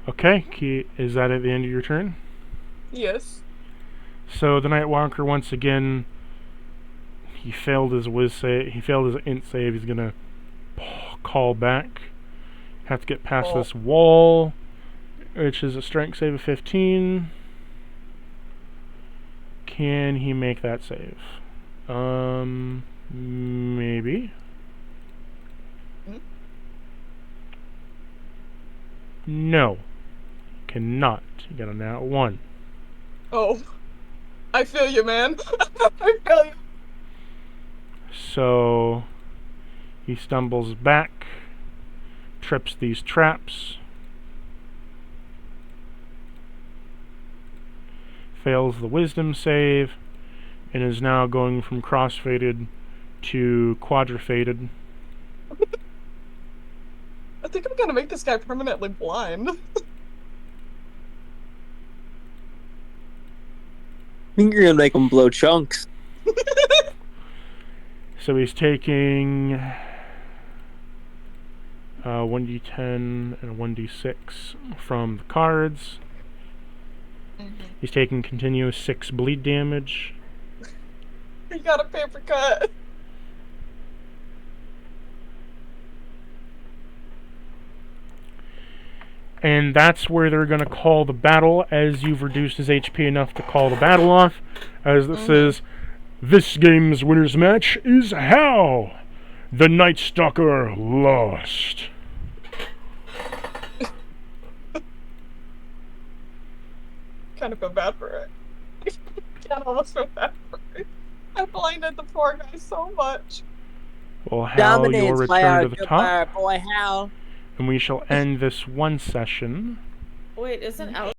S2: Okay, is that at the end of your turn?
S4: Yes.
S2: So the Nightwalker once again, he failed his whiz save. He failed his int save. He's gonna call back. Have to get past this wall, which is a strength save of 15. Can he make that save? Maybe. No, cannot. You got a nat 1.
S4: Oh. I feel you, man. I feel you.
S2: So he stumbles back, trips these traps, fails the wisdom save, and is now going from crossfaded to quadrifaded.
S4: I think I'm gonna make this guy permanently blind.
S3: I think you're gonna make him blow chunks.
S2: So he's taking 1d10 and a 1d6 from the cards. He's taking continuous 6 bleed damage.
S4: You got a paper cut.
S2: And that's where they're going to call the battle, as you've reduced his HP enough to call the battle off. As it says, this game's winner's match is how the Night Stalker lost.
S4: Kind of feel bad for it. Can't almost feel bad for it. I blinded the poor guy so much.
S2: Well, Hal, you'll return to the top.
S3: Boy, Hal.
S2: And we shall end this one session.
S1: Wait, isn't Alex